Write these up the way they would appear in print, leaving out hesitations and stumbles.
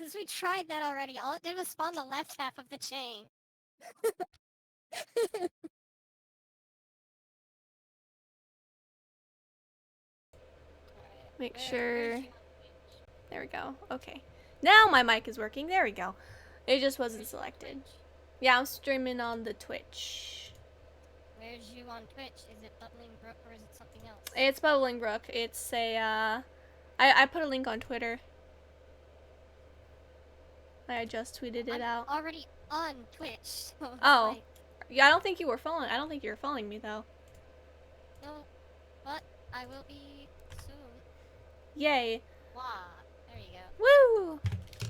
because we tried that already. All it did was spawn the left half of the chain. Make sure. There we go. Okay. Now my mic is working. There we go. It just wasn't selected. Yeah, I'm streaming on the Twitch. Where's you on Twitch? Is it Bubbling Brook or is it something else? It's Bubbling Brook. It's a, I put a link on Twitter. I just tweeted it out. Already on Twitch. So oh. Like... Yeah, I don't think you were following. I don't think you were following me, though. No, but I will be soon. Yay. Wow. There you go. Woo!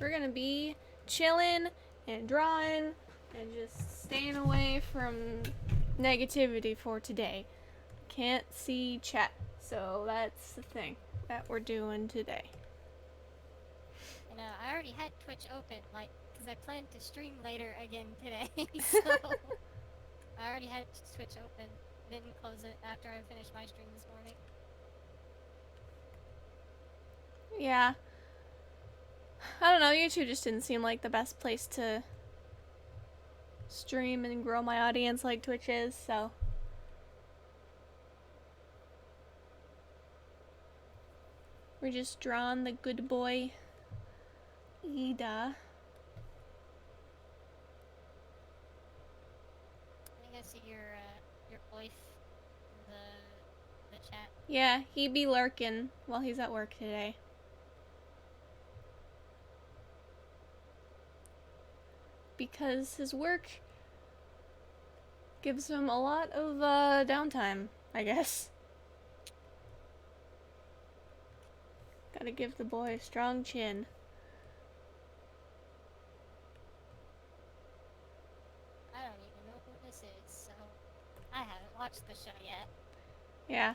We're gonna be chilling and drawing and just staying away from negativity for today. Can't see chat, so that's the thing that we're doing today. And I already had Twitch open, like, because I planned to stream later again today, so I already had Twitch open. Didn't close it after I finished my stream this morning. Yeah. I don't know, YouTube just didn't seem like the best place to stream and grow my audience like Twitch is, so. We're just drawing the good boy, Iida. I think I see your voice in the chat. Yeah, he be lurking while he's at work today. Because his work gives him a lot of downtime, I guess. Gotta give the boy a strong chin. I don't even know who this is, so I haven't watched the show yet. Yeah.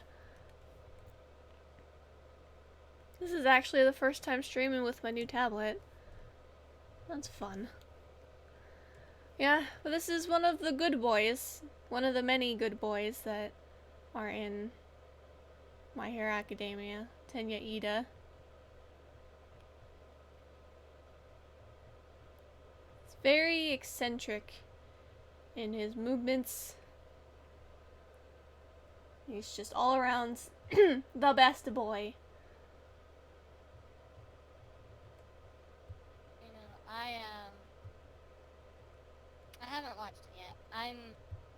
This is actually the first time streaming with my new tablet. That's fun. Yeah, but this is one of the good boys. One of the many good boys that are in My Hero Academia. Tenya, Iida. It's very eccentric in his movements. He's just all around the best boy. You know, I haven't watched it yet.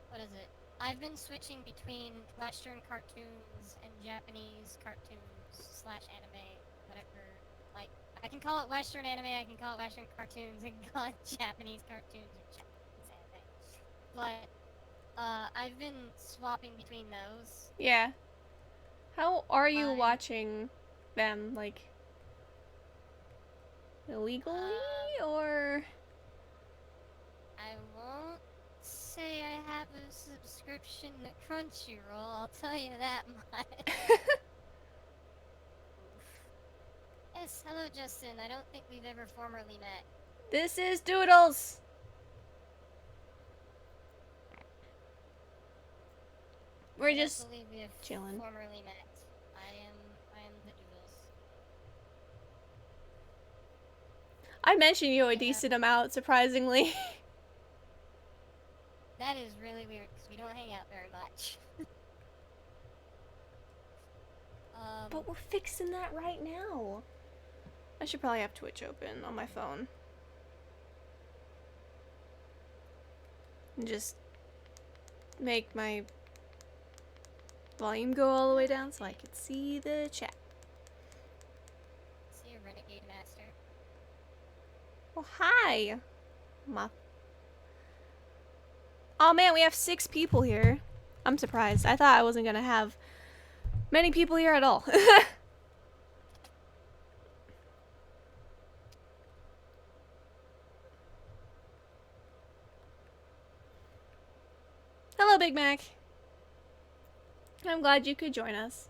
What is it? I've been switching between Western cartoons and Japanese cartoons / anime, whatever. Like, I can call it Western anime, I can call it Western cartoons, I can call it Japanese cartoons or Japanese anime. But, I've been swapping between those. Yeah. How are you watching them? Like, illegally, or? I won't say I have a subscription to Crunchyroll, I'll tell you that much. Yes, hello Justin, I don't think we've ever formerly met. This is Doodles! We're just chilling. Formerly met. I am the Doodles. I mentioned you a decent amount, surprisingly. That is really weird, because we don't hang out very much. But we're fixing that right now. I should probably have Twitch open on my phone. And just make my volume go all the way down so I can see the chat. See a Renegade Master. Well, hi! Oh man, we have 6 people here. I'm surprised. I thought I wasn't gonna have many people here at all. Hello, Big Mac. I'm glad you could join us.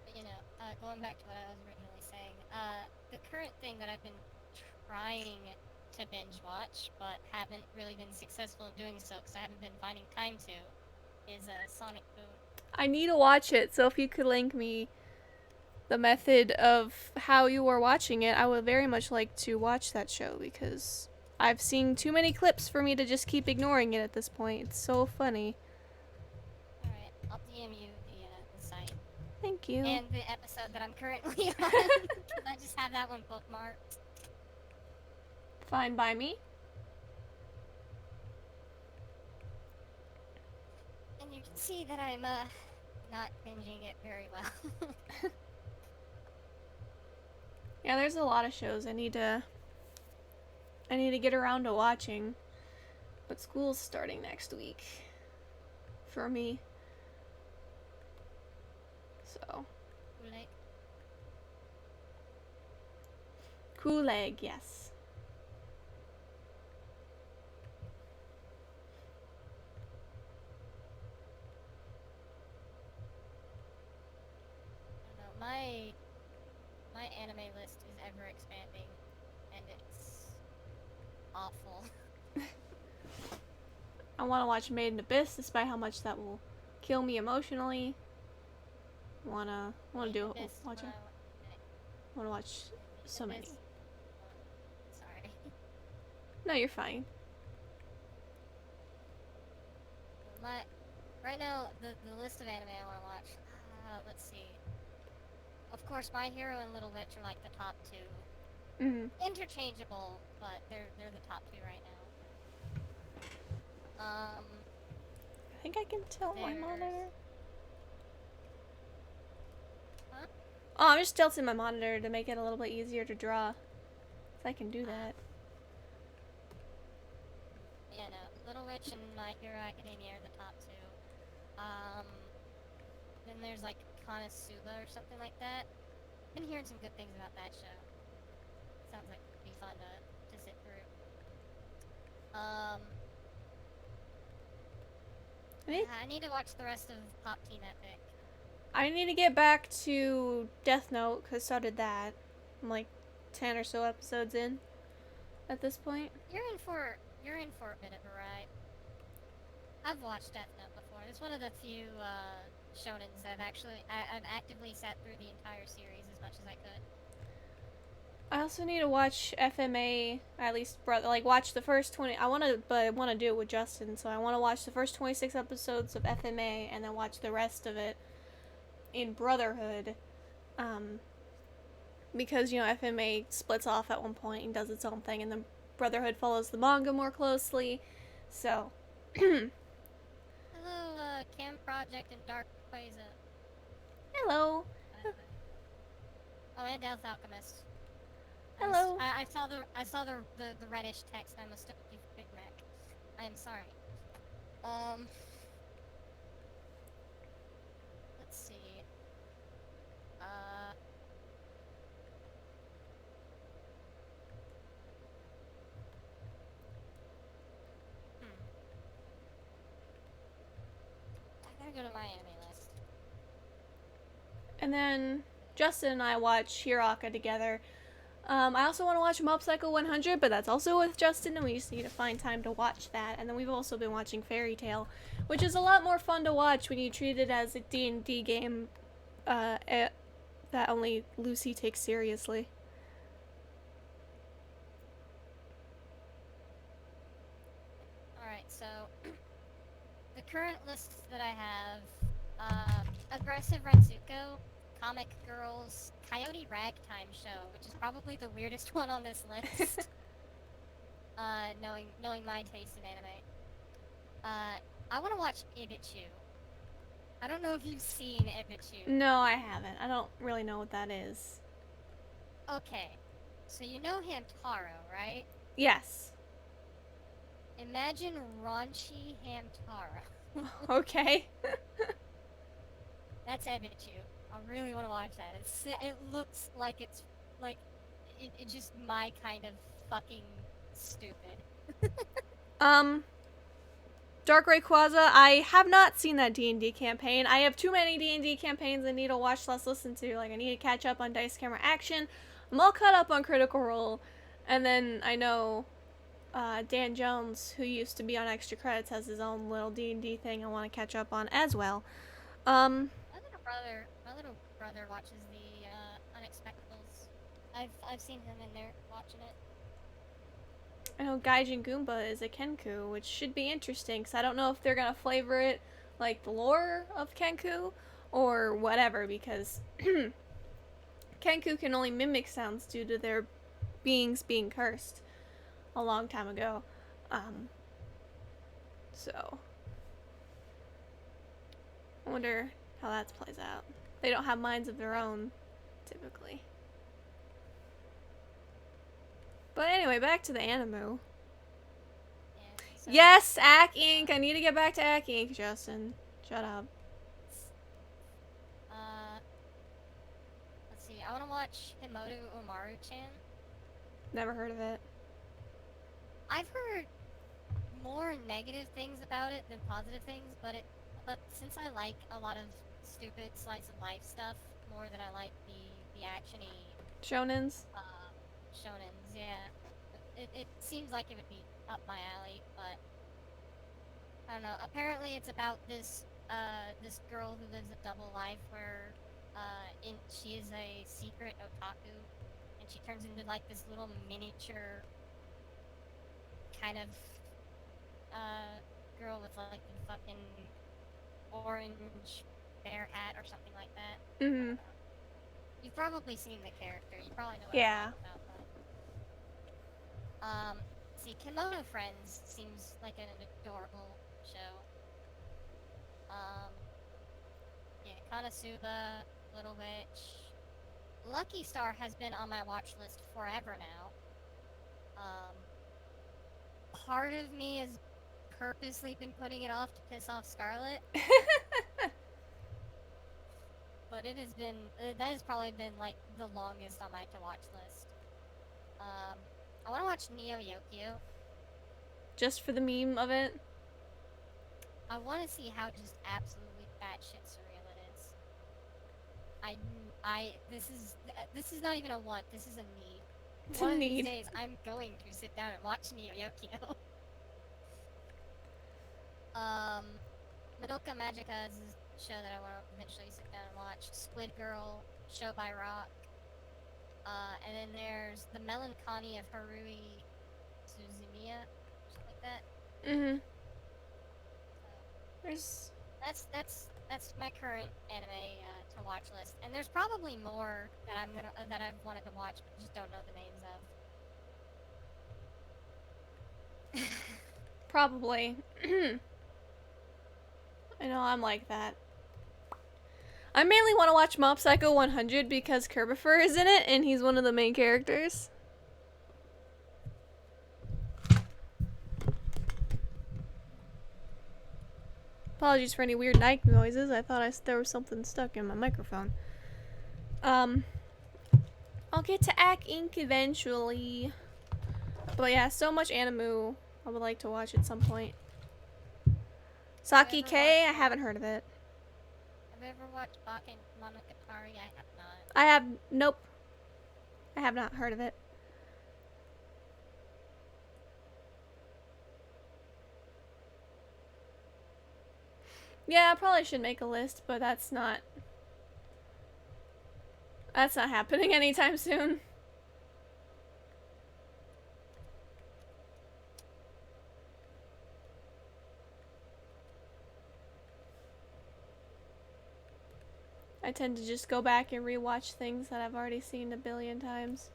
But, you know, going back to what I was originally saying, the current thing that I've been trying to binge watch, but haven't really been successful in doing so because I haven't been finding time to, is Sonic Boom. I need to watch it, so if you could link me the method of how you are watching it, I would very much like to watch that show because I've seen too many clips for me to just keep ignoring it at this point. It's so funny. Alright, I'll DM you the site. Thank you. And the episode that I'm currently on, because I just have that one bookmarked. Fine by me. And you can see that I'm, not binging it very well. Yeah, there's a lot of shows I need to get around to watching. But school's starting next week. For me. So. Like, Cool egg, yes. I don't know, my anime list is ever expanding, and it's awful. I want to watch Made in Abyss, despite how much that will kill me emotionally. Wanna do it. Watch it. Wanna watch so many. Sorry. No, you're fine. Right now, the list of anime I want to watch. Let's see. Of course, My Hero and Little Witch are like the top two. Mm-hmm. Interchangeable, but they're the top two right now. I think I can tilt my monitor. Huh? Oh, I'm just tilting my monitor to make it a little bit easier to draw. So I can do that. Yeah, no. Little Witch and My Hero Academia are the top two. Then there's like Konosuba or something like that. Been hearing some good things about that show. Sounds like it'd be fun to sit through. I need to watch the rest of Pop Teen Epic. I need to get back to Death Note, because so did that. I'm like 10 or so episodes in at this point. You're in for a bit of a ride. I've watched Death Note before. It's one of the few shonens that I've actively sat through the entire series as much as I could. I also need to watch FMA, at least watch the first 20. I want to do it with Justin, so I want to watch the first 26 episodes of FMA and then watch the rest of it in Brotherhood. Because, you know, FMA splits off at one point and does its own thing, and then Brotherhood follows the manga more closely. So. Hello, Cam Project and Dark Quasar. Hello. Oh, and Death Alchemist. Hello. I saw the reddish text. I mistook you for Big Mac. I am sorry. Let's see. I gotta go to my anime list. And then Justin and I watch Hiraka together. I also want to watch Mob Psycho 100, but that's also with Justin, and we just need to find time to watch that. And then we've also been watching Fairy Tail, which is a lot more fun to watch when you treat it as a D&D game that only Lucy takes seriously. Alright, so the current list that I have, Aggressive Retsuko, Comic Girls, Coyote Ragtime Show, which is probably the weirdest one on this list. Knowing my taste in anime. I want to watch Ibichu. I don't know if you've seen Ibichu. No, I haven't. I don't really know what that is. Okay, so you know Hamtaro, right? Yes. Imagine raunchy Hamtaro. Okay. That's Ibichu. I really want to watch that. It looks like it's just my kind of fucking stupid. Dark Rayquaza, I have not seen that D&D campaign. I have too many D&D campaigns I need to watch / listen to. Like, I need to catch up on Dice Camera Action. I'm all caught up on Critical Role. And then I know Dan Jones, who used to be on Extra Credits, has his own little D&D thing I want to catch up on as well. My little brother watches the Unexpectables. I've seen him in there watching it. I know Gaijin Goomba is a Kenku, which should be interesting, because I don't know if they're gonna flavor it like the lore of Kenku, or whatever, because Kenku can only mimic sounds due to their beings being cursed a long time ago. So I wonder how that plays out. They don't have minds of their own, typically. But anyway, back to the Animu. Yeah, so, Yes, Ack Inc. I need to get back to Ack Inc. Justin, shut up. Let's see. I want to watch Himoto Umaru-chan. Never heard of it. I've heard more negative things about it than positive things, but since I like a lot of stupid slice of life stuff more than I like the actiony Shonens. shonens, yeah, it seems like it would be up my alley. But I don't know. Apparently, it's about this girl who lives a double life where she is a secret otaku, and she turns into like this little miniature kind of girl with like the fucking orange bear hat or something like that. Mm-hmm. You've probably seen the character. You probably know what Yeah. I'm talking about. But, see, Kimono Friends seems like an adorable show. Yeah, Konosuba, Little Witch. Lucky Star has been on my watch list forever now. Part of me has purposely been putting it off to piss off Scarlet. But it has been, that has probably been like the longest on my to watch list. I want to watch Neo Yokio. Just for the meme of it? I want to see how just absolutely batshit surreal it is. This is not even a want, this is a need. It's One a of these need. days, I'm going to sit down and watch Neo Yokio. Madoka Magica is a show that I want to eventually sit down and watch. Squid Girl, show by Rock. And then there's The Melancholy of Harui Suzumiya, something like that. Mm-hmm. So, that's my current anime to watch list, and there's probably more that I've wanted to watch, but just don't know the names of. Probably. I know I'm like that. I mainly want to watch Mob Psycho 100 because Kerbifer is in it and he's one of the main characters. Apologies for any weird night noises. I thought there was something stuck in my microphone. I'll get to Ack Inc. eventually. But yeah, so much Animu I would like to watch at some point. Saki K, I haven't heard of it. Have you ever watched Bakken Monogatari? I have not. Nope. I have not heard of it. Yeah, I probably should make a list, but that's not happening anytime soon. I tend to just go back and rewatch things that I've already seen a billion times.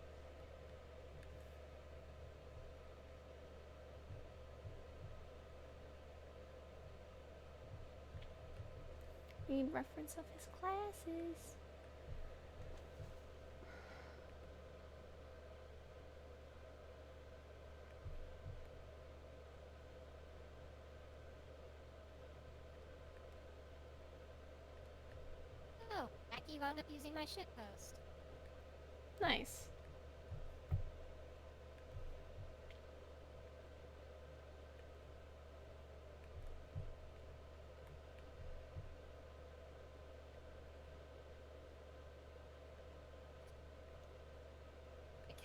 Need reference of his classes. Oh, Aki wound up using my shitpost. Nice.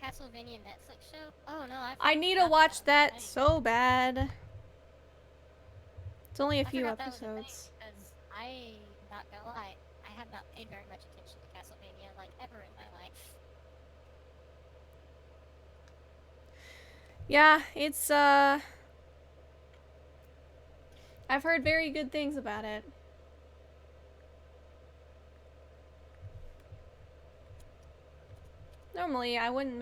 Castlevania Netflix show? Oh no, I need to watch that so bad. It's only a few episodes. Because I not gonna lie, I have not paid very much attention to Castlevania, like, ever in my life. Yeah, it's, I've heard very good things about it. Normally, I wouldn't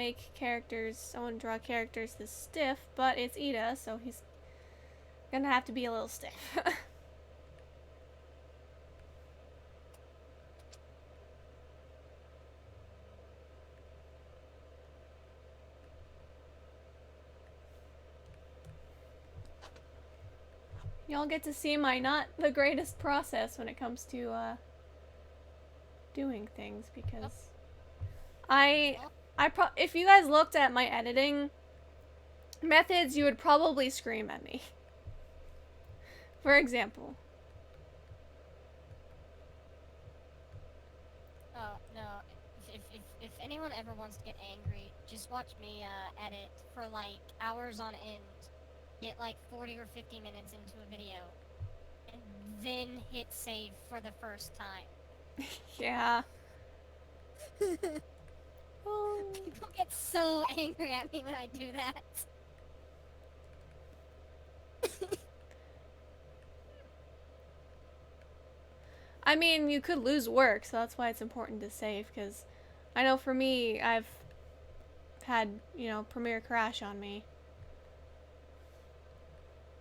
draw characters this stiff, but it's Iida, so he's gonna have to be a little stiff. Y'all get to see my not the greatest process when it comes to, doing things, because if you guys looked at my editing methods, you would probably scream at me. For example. Oh, no. If anyone ever wants to get angry, just watch me edit for like hours on end, get like 40 or 50 minutes into a video, and then hit save for the first time. Yeah. Oh. People get so angry at me when I do that. I mean, you could lose work, so that's why it's important to save, because I know for me, I've had, Premiere crash on me.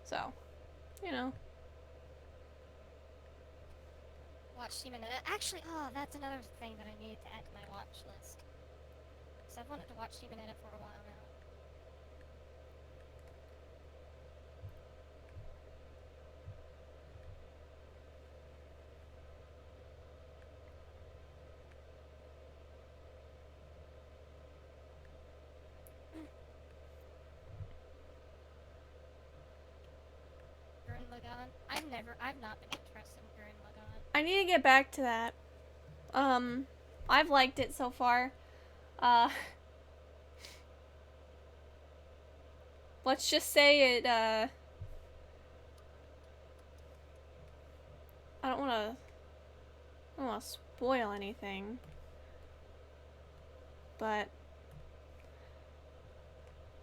So, Watch Steam and actually, oh, that's another thing that I need to add to my watch list. So I've wanted to watch Steam and Edit for a while now. Gurren Lagann. I've not been interested in Gurren Lagann. I need to get back to that. I've liked it so far. Let's just say it, I don't want to spoil anything. But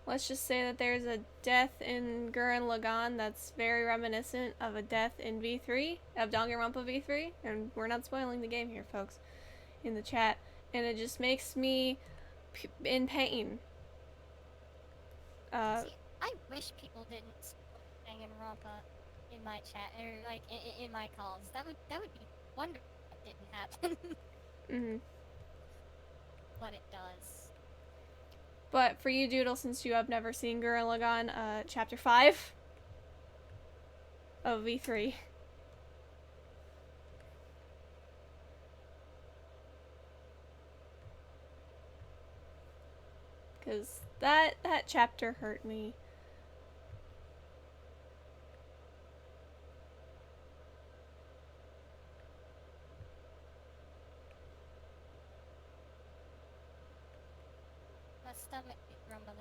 let's just say that there's a death in Gurren Lagann that's very reminiscent of a death in V3, of Danganronpa V3, and we're not spoiling the game here, folks, in the chat, and it just makes me in pain. See, I wish people didn't spoil Danganronpa in my chat, or like in my calls. That would be wonderful if it didn't happen. Mm-hmm. But it does. But for you, Doodle, since you have never seen Gurren Lagann, Chapter 5 of V3. Because that chapter hurt me. My stomach be grumbling.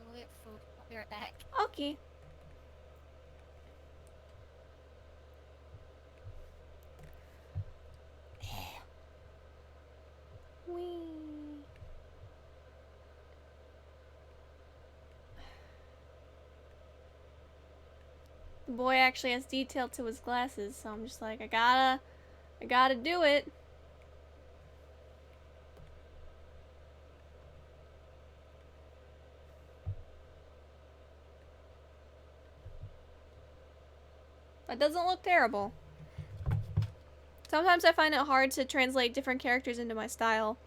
We'll get food. I'll be right back. Okay. Whee. The boy actually has detail to his glasses, so I'm just like, I gotta do it. That doesn't look terrible. Sometimes I find it hard to translate different characters into my style.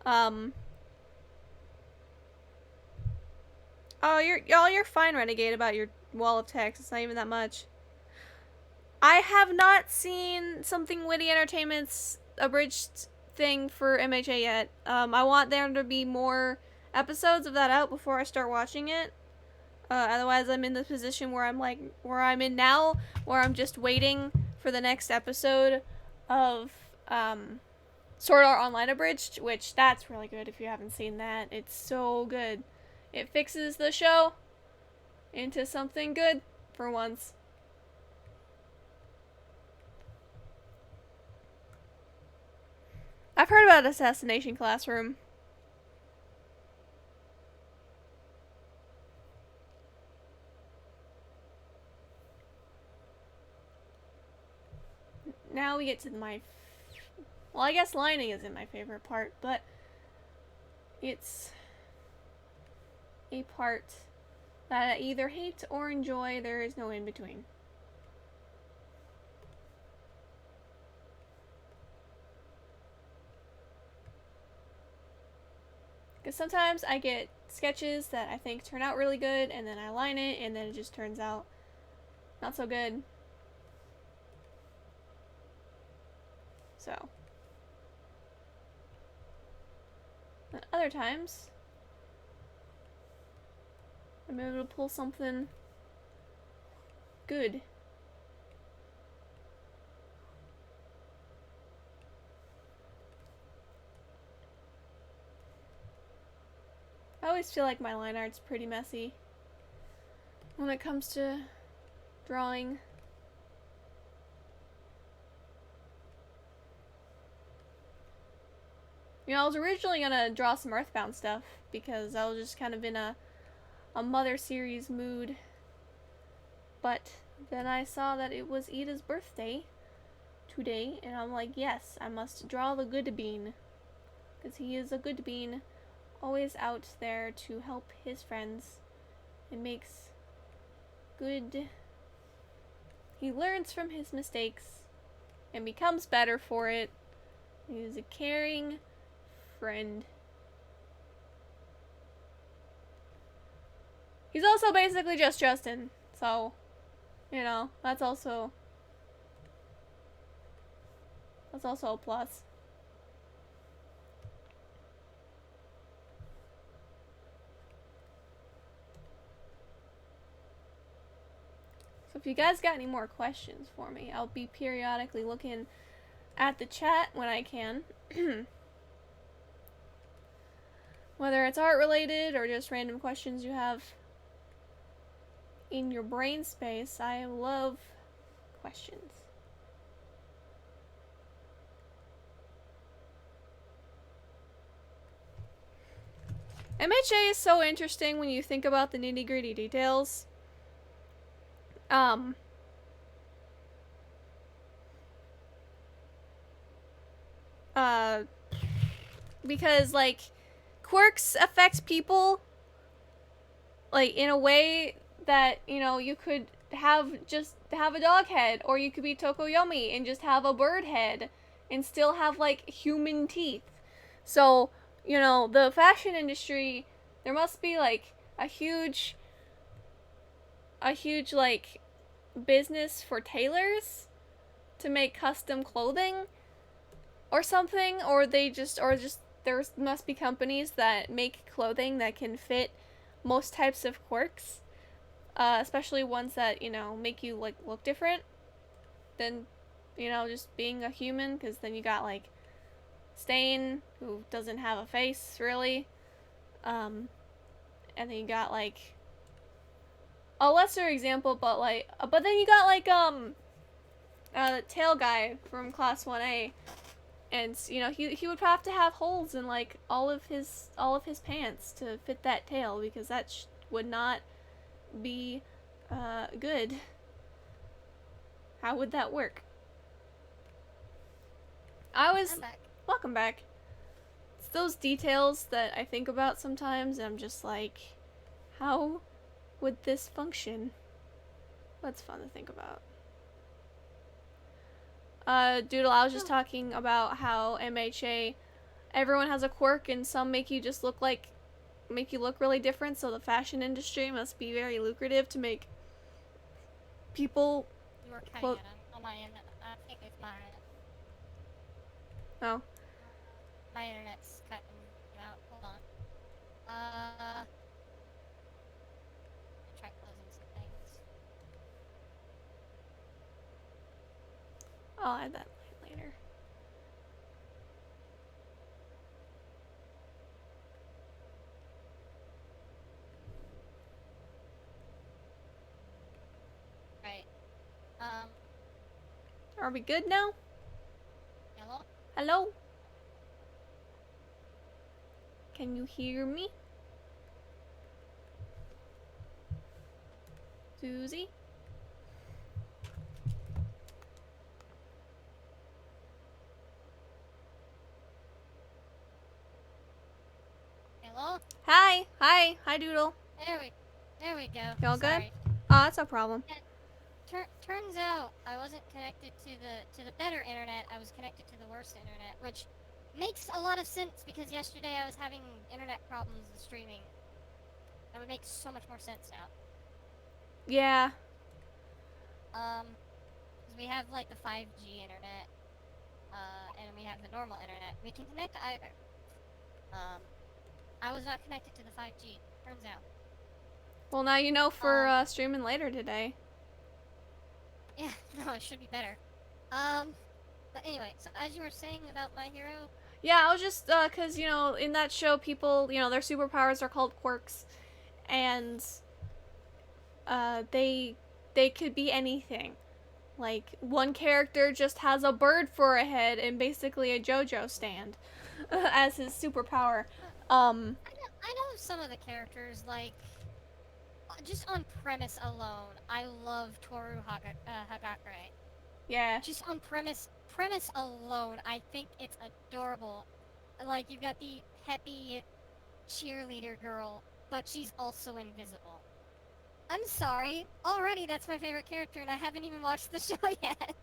Oh, you're fine, Renegade, about your wall of text. It's not even that much. I have not seen Something Witty Entertainment's abridged thing for MHA yet. I want there to be more episodes of that out before I start watching it. Otherwise, I'm in the position where I'm in now, where I'm just waiting for the next episode of Sword Art Online Abridged, which that's really good if you haven't seen that. It's so good. It fixes the show into something good for once. about Assassination Classroom? Now we get to well, I guess lining isn't my favorite part, but it's a part that I either hate or enjoy. There is no in between. Because sometimes I get sketches that I think turn out really good, and then I line it, and then it just turns out not so good. So. And other times, I'm able to pull something good. I always feel like my line art's pretty messy when it comes to drawing. You know, I was originally gonna draw some Earthbound stuff because I was just kind of in a Mother series mood. But then I saw that it was Iida's birthday today, and I'm like, yes, I must draw the good bean. Because he is a good bean, always out there to help his friends. It makes good. He learns from his mistakes and becomes better for it. He's a caring friend. He's also basically just Justin, so, you know, that's also a plus. So if you guys got any more questions for me, I'll be periodically looking at the chat when I can. Whether it's art related or just random questions you have in your brain space, I love questions. MHA is so interesting when you think about the nitty-gritty details. Because, like, quirks affect people, like, in a way that, you know, you could have a dog head, or you could be Tokoyomi and just have a bird head and still have, like, human teeth. So, you know, the fashion industry, there must be, like, a huge, like, business for tailors to make custom clothing or something, or there must be companies that make clothing that can fit most types of quirks, especially ones that, you know, make you, like, look different than, you know, just being a human, because then you got, like, Stain, who doesn't have a face, really, and then you got, like, a lesser example, but then you got, like, Tail Guy from Class 1A, and, you know, he would have to have holes in, like, all of his pants to fit that tail, because that would not be, good. How would that work? I'm back. Welcome back. It's those details that I think about sometimes, and I'm just like, how would this function? That's fun to think about. Doodle, I was just talking about how MHA, everyone has a quirk, and some make you look really different, so the fashion industry must be very lucrative to make people. You were cutting it on my end. I think it's my. Oh. My internet's cutting you out. Hold on. Try closing some things. I'll add that later. Right. Are we good now? Hello? Hello? Can you hear me? Susie? Hello? Hi! Hi! Hi, Doodle. There we go. You all good? Sorry. Oh, that's no problem. Yeah, turns out I wasn't connected to the better internet. I was connected to the worse internet, which makes a lot of sense because yesterday I was having internet problems with streaming. That would make so much more sense now. Yeah. Because we have like the 5G internet, and we have the normal internet. We can connect to either. Um, I was not connected to the 5G. Turns out. Well, now you know for streaming later today. Yeah, no, it should be better. But anyway, so as you were saying about My Hero, Yeah, I was just, cause, you know, in that show, people, you know, their superpowers are called quirks. And, they could be anything. Like, one character just has a bird for a head and basically a JoJo stand as his superpower. I know some of the characters, like, just on premise alone, I love Hagakure. Yeah. Just on premise alone, I think it's adorable. Like, you've got the peppy cheerleader girl, but she's also invisible. I'm sorry, already that's my favorite character, and I haven't even watched the show yet.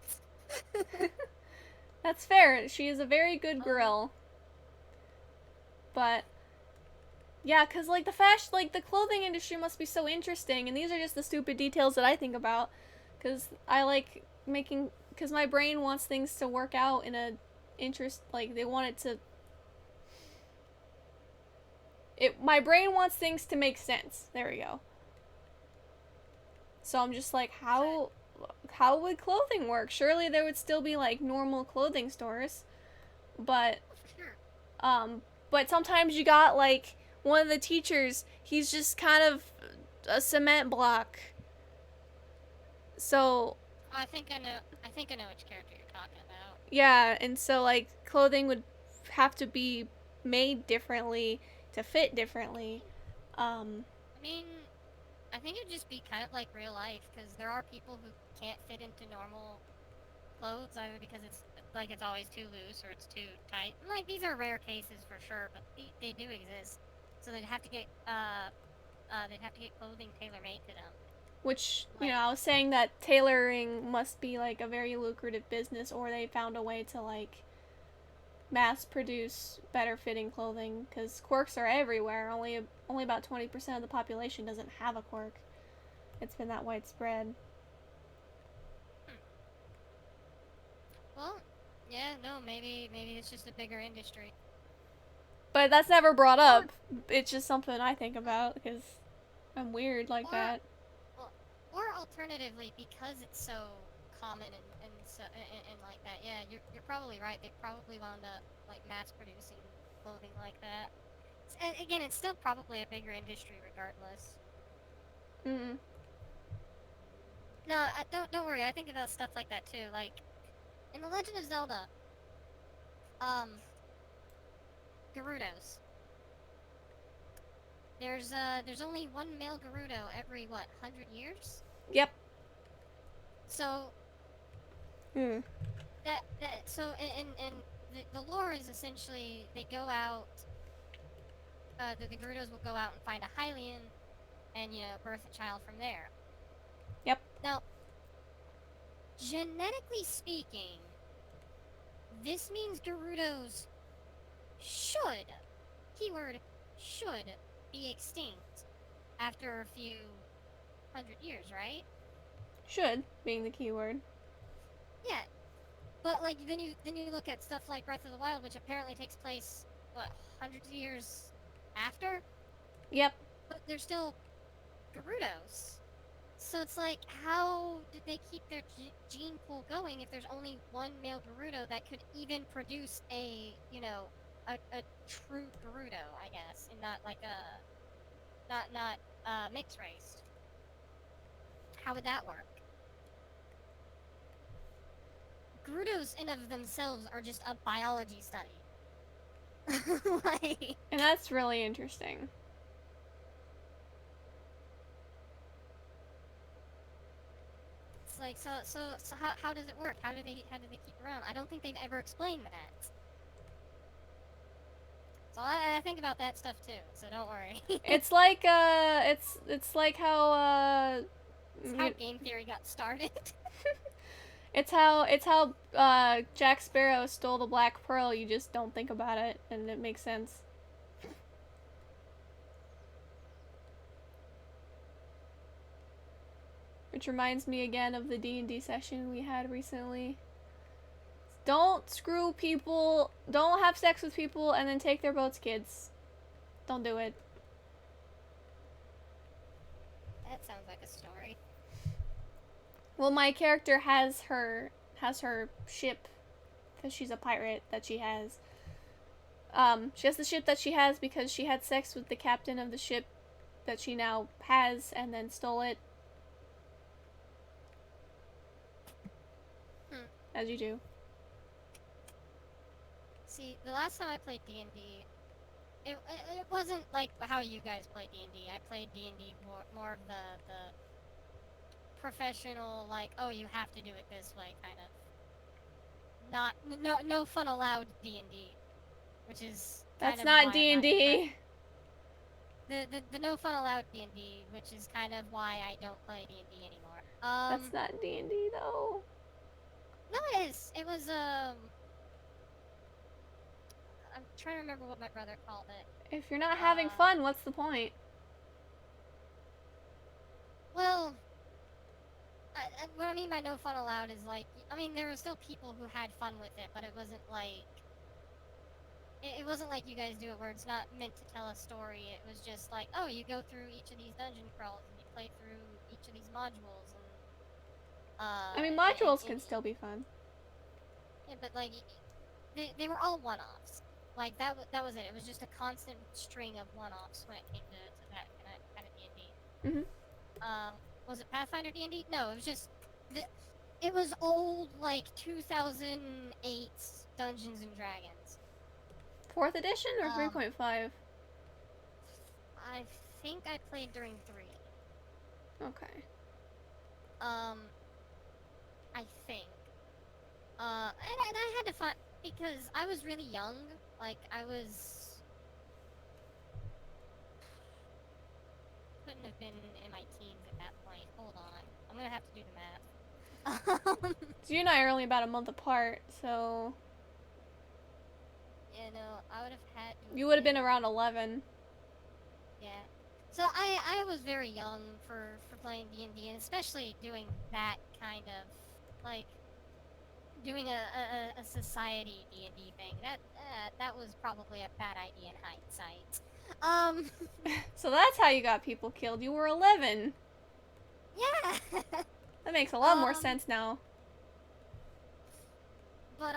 That's fair. She is a very good girl. But yeah, cause like the clothing industry must be so interesting, and these are just the stupid details that I think about, cause I like making, cause my brain wants things to work out in a interest, like they want it to. My brain wants things to make sense. There we go. So I'm just like, how would clothing work? Surely there would still be like normal clothing stores, but but sometimes you got like one of the teachers, he's just kind of a cement block. So I think I know. I think I know which character you're talking about. yeah, and so like clothing would have to be made differently to fit differently. I mean, I think it'd just be kind of like real life, because there are people who can't fit into normal clothes either because it's always too loose or it's too tight. Like, these are rare cases for sure, but they do exist. So they'd have to get clothing tailor made to them. Which, you know, Like, I was saying that tailoring must be like a very lucrative business, or they found a way to like mass produce better fitting clothing, because quirks are everywhere. Only about 20% of the population doesn't have a quirk. It's been that widespread. well, yeah, no, maybe it's just a bigger industry. But that's never brought Or, up. It's just something I think about because I'm weird like or, that. well, or alternatively, because it's so common and like that, yeah, you're probably right. They probably wound up like mass producing clothing like that. And again, it's still probably a bigger industry regardless. Mm. No, don't worry. I think about stuff like that too. Like in The Legend of Zelda, um, Gerudos. There's only one male Gerudo every 100 years. Yep. So Mm. and the lore is essentially they go out. The Gerudos will go out and find a Hylian, and birth a child from there. Yep. Now, genetically speaking, this means Gerudos should, keyword, should be extinct after a few 100 years, right? Should being the key word. Yeah, but like then you look at stuff like Breath of the Wild, which apparently takes place hundreds of years after, Yep. but they're still Gerudos. So it's like, how did they keep their gene pool going if there's only one male Gerudo that could even produce a true Gerudo, I guess, and not like not mixed race? How would that work? Gerudos in of themselves are just a biology study. Like, And that's really interesting. it's like, so how does it work? How do they keep around? I don't think they've ever explained that. So I think about that stuff too. So don't worry. It's like it's like how It's how game theory got started. it's how Jack Sparrow stole the Black Pearl. You just don't think about it, and it makes sense. Which reminds me again of the D&D session we had recently. Don't screw people. Don't have sex with people and then take their boats, kids. Don't do it. That sounds like a story. Well, my character has her ship because she's a pirate that she has. She has the ship that she has because she had sex with the captain of the ship that she now has and then stole it. As you do. See, the last time I played D&D, it wasn't like how you guys play D&D. I played D&D more of the professional, like, oh, you have to do it this way kind of. Not no fun allowed D&D, which is That's not D&D. The no fun allowed D&D, which is kind of why I don't play D&D anymore. That's not D&D though. No, it is. It was I'm trying to remember what my brother called it. If you're not having fun, what's the point? Well, what I mean by no fun allowed is like, I mean, there were still people who had fun with it, but it wasn't like, it wasn't like you guys do it where it's not meant to tell a story. It was just like, oh, you go through each of these dungeon crawls and you play through each of these modules and I mean, modules can still be fun. Yeah, but like, they were all one-offs. Like that was it. It was just a constant string of one-offs when it came to that kind of D&D. Mhm. Was it Pathfinder D&D? No, it was just it was old, like 2008 Dungeons and Dragons. 4th edition or 3.5? I think I played during 3. Okay. I think. And I had to find, because I was really young. Like I couldn't have been in my teens at that point. Hold on, I'm gonna have to do the math. So you and I are only about a month apart, so You know, I would have had. You would have been around 11. Yeah. So I was very young for playing D&D, and especially doing that kind of, like, doing a society D&D thing. That was probably a bad idea in hindsight. So that's how you got people killed. You were 11. Yeah. That makes a lot more sense now. But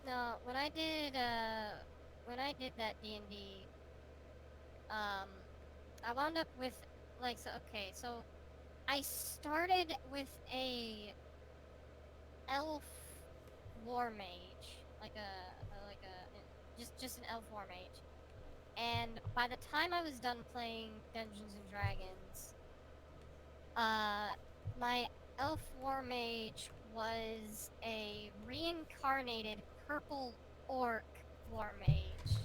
no, when I did that D&D, I wound up with, like, so I started with a elf war mage, just an elf war mage, and by the time I was done playing Dungeons and Dragons, my elf war mage was a reincarnated purple orc war mage.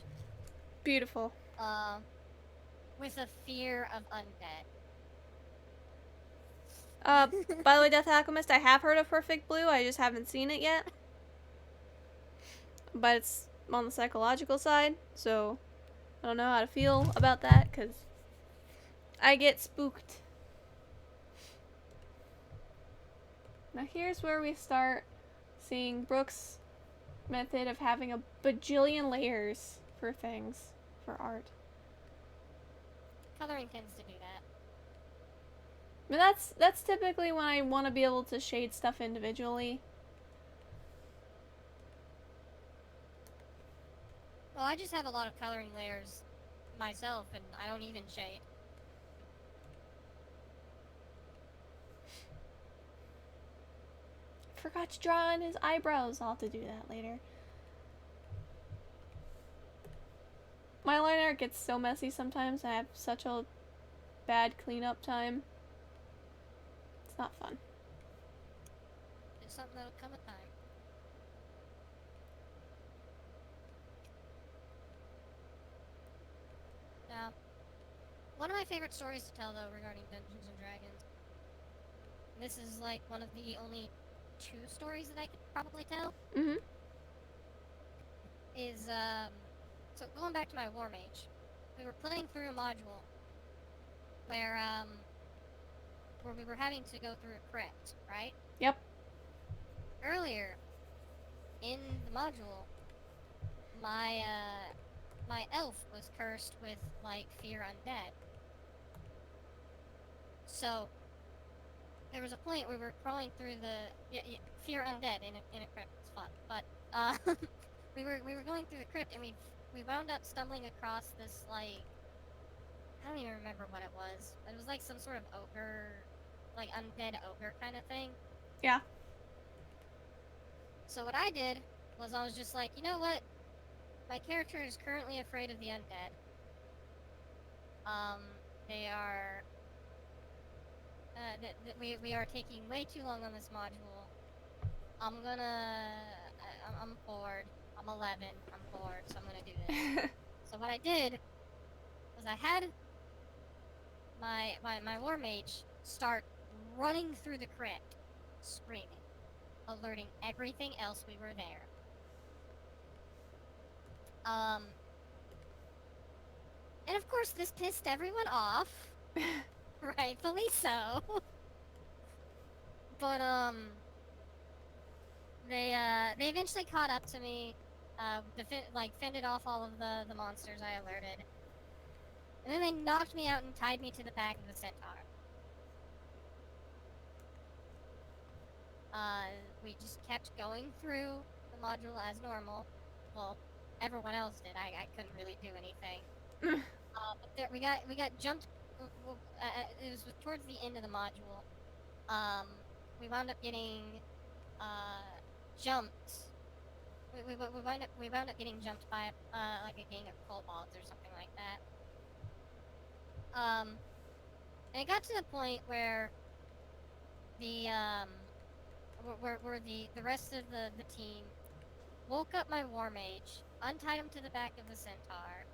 Beautiful. With a fear of undead. By the way, Death Alchemist, I have heard of Perfect Blue, I just haven't seen it yet. But it's on the psychological side, so I don't know how to feel about that, because I get spooked. Now here's where we start seeing Brooke's method of having a bajillion layers for things, for art. Coloring tends to do that. But that's typically when I want to be able to shade stuff individually. Well, I just have a lot of coloring layers myself, and I don't even shade. Forgot to draw on his eyebrows. I'll have to do that later. My line art gets so messy sometimes. I have such a bad cleanup time. It's not fun. It's something that'll come with time. Now, one of my favorite stories to tell, though, regarding Dungeons and Dragons, and this is like one of the only two stories that I could probably tell, Mm-hmm. is so going back to my War Mage, we were playing through a module where where we were having to go through a crypt, right? Yep. Earlier in the module, my elf was cursed with like fear undead. So there was a point where we were crawling through the fear undead in a crypt. It's fun, but we were going through the crypt and we wound up stumbling across this like I don't even remember what it was. It was like some sort of ogre, like undead ogre kind of thing. Yeah. So what I did was I was just like, you know what? My character is currently afraid of the undead. Um, they are. We are taking way too long on this module. I'm gonna. I'm bored. I'm 11. I'm bored, so I'm gonna do this. So what I did was I had my war mage start running through the crypt, screaming, alerting everything else we were there. Um, and of course this pissed everyone off, rightfully so. But they eventually caught up to me, fended off all of the monsters I alerted, and then they knocked me out and tied me to the back of the centaur. Uh, we just kept going through the module as normal. Well, everyone else did. I couldn't really do anything. But there, we got jumped. It was towards the end of the module. Um, we wound up getting jumped. We wound up getting jumped by like a gang of kobolds or something like that. And it got to the point where the where the rest of the team woke up my war mage, untied him to the back of the centaur,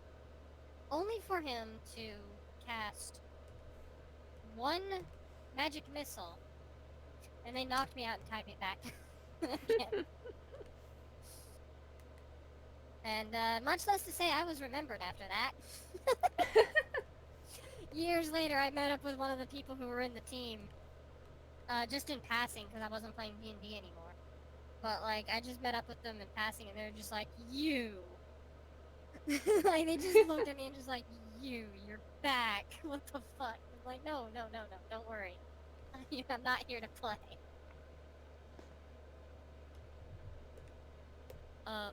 only for him to cast one magic missile, and they knocked me out and tied me back again. And much less to say, I was remembered after that. Years later, I met up with one of the people who were in the team, just in passing, because I wasn't playing D&D anymore. But, like, I just met up with them in passing, and they're just like, you! Like, they just looked at me and just like, you're back! What the fuck? I'm like, no, don't worry. I'm not here to play. But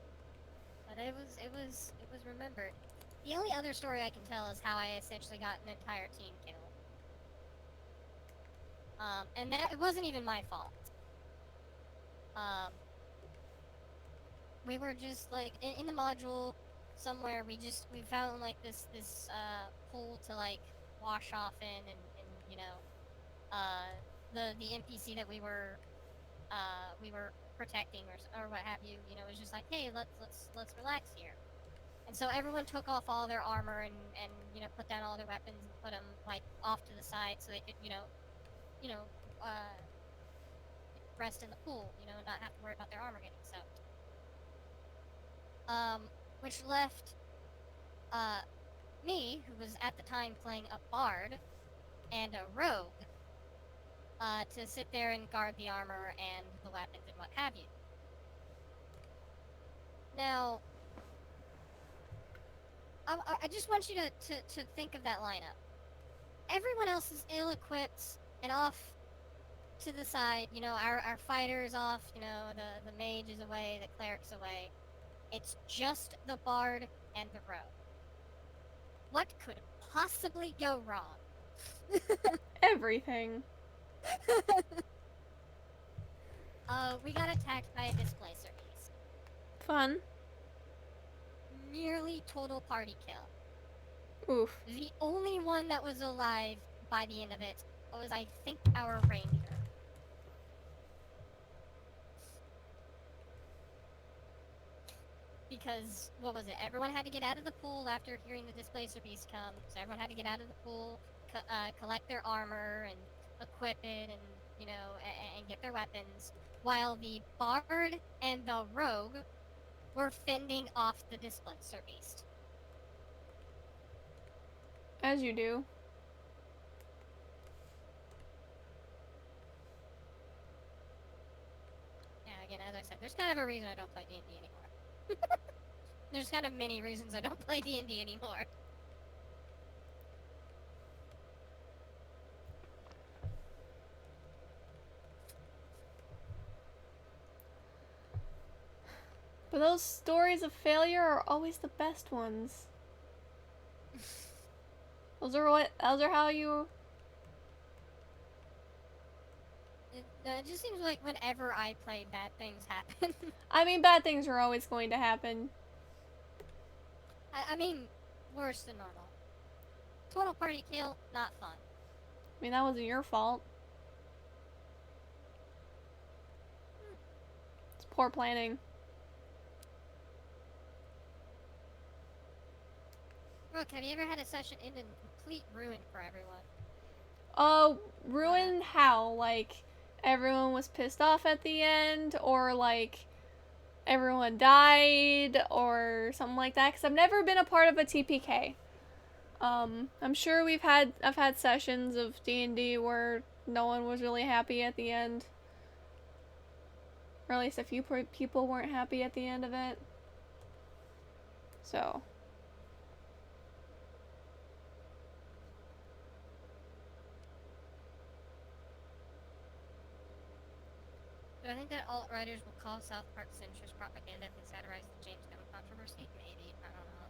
it was remembered. The only other story I can tell is how I essentially got an entire team killed. And that it wasn't even my fault. Um, we were just like in the module somewhere. We found like this pool to like wash off in, and you know, the NPC that we were protecting or what have you. You know, was just like, hey, let's relax here. And so everyone took off all their armor and put down all their weapons and put them like off to the side so they could you know uh, rest in the pool, not have to worry about their armor getting soaked. Which left uh, me, who was at the time playing a bard and a rogue, to sit there and guard the armor and the weapons and what have you. Now, I just want you to think of that lineup. Everyone else is ill-equipped and off to the side. Our fighter is off. The mage is away. The cleric's away. It's just the bard and the rogue. What could possibly go wrong? Everything. We got attacked by a displacer beast. Fun. nearly total party kill. Oof. The only one that was alive by the end of it was, I think, our ranger. Because, what was it? Everyone had to get out of the pool after hearing the displacer beast come. So everyone had to get out of the pool, collect their armor, and equip it, and, and get their weapons. While the bard and the rogue were fending off the displacer beast. As you do. Yeah, again, as I said, there's kind of a reason I don't play D&D anymore. There's kind of many reasons I don't play D&D anymore. But those stories of failure are always the best ones. Those are how you... It just seems like whenever I play, bad things happen. I mean, bad things are always going to happen. I mean, worse than normal. Total party kill, not fun. I mean, that wasn't your fault. It's poor planning. Brooke, have you ever had a session end in complete ruin for everyone? Ruin how? Like, everyone was pissed off at the end, or like, everyone died, or something like that? Because I've never been a part of a TPK. I'm sure I've had sessions of D&D where no one was really happy at the end. Or at least a few people weren't happy at the end of it. So. Do I think that alt-writers will call South Park centrist propaganda if they satirize the James Gunn controversy? Maybe. I don't know.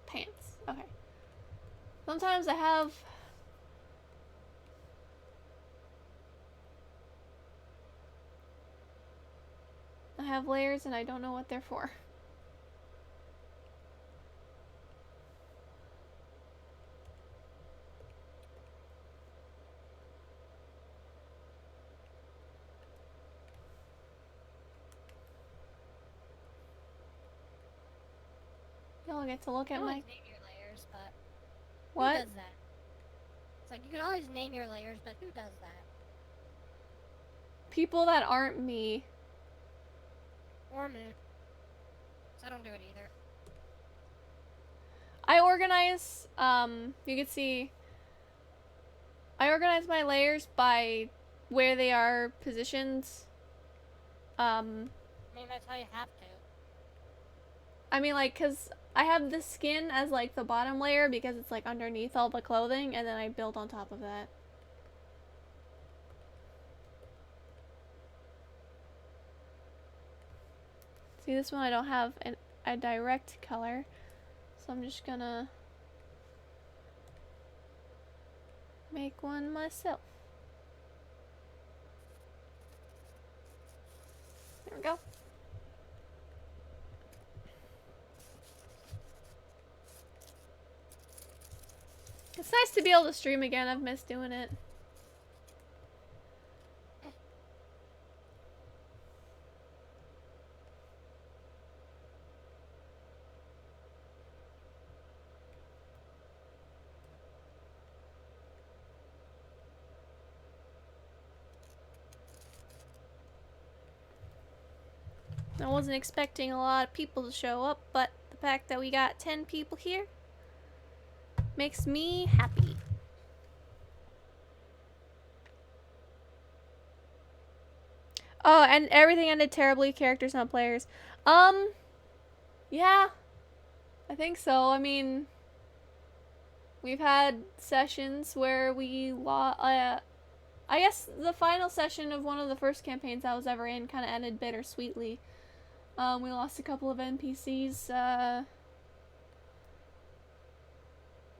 Pants. Okay. Sometimes I have layers and I don't know what they're for. Y'all get to look at my... name your layers, but What? who does that? It's like, you can always name your layers, but who does that? People that aren't me. Or me. So I don't do it either. I organize, you can see, I organize my layers by where they are positioned. I mean, that's how you have to. I mean, like, cause I have the skin as, like, the bottom layer because it's, like, underneath all the clothing, and then I build on top of that. See, this one I don't have a direct color, so I'm just gonna make one myself. There we go. It's nice to be able to stream again. I've missed doing it. I wasn't expecting a lot of people to show up, but the fact that we got 10 people here makes me happy. Oh, and everything ended terribly, characters, not players. Yeah. I think so. I mean, we've had sessions where we lost, I guess the final session of one of the first campaigns I was ever in kind of ended bittersweetly. We lost a couple of NPCs,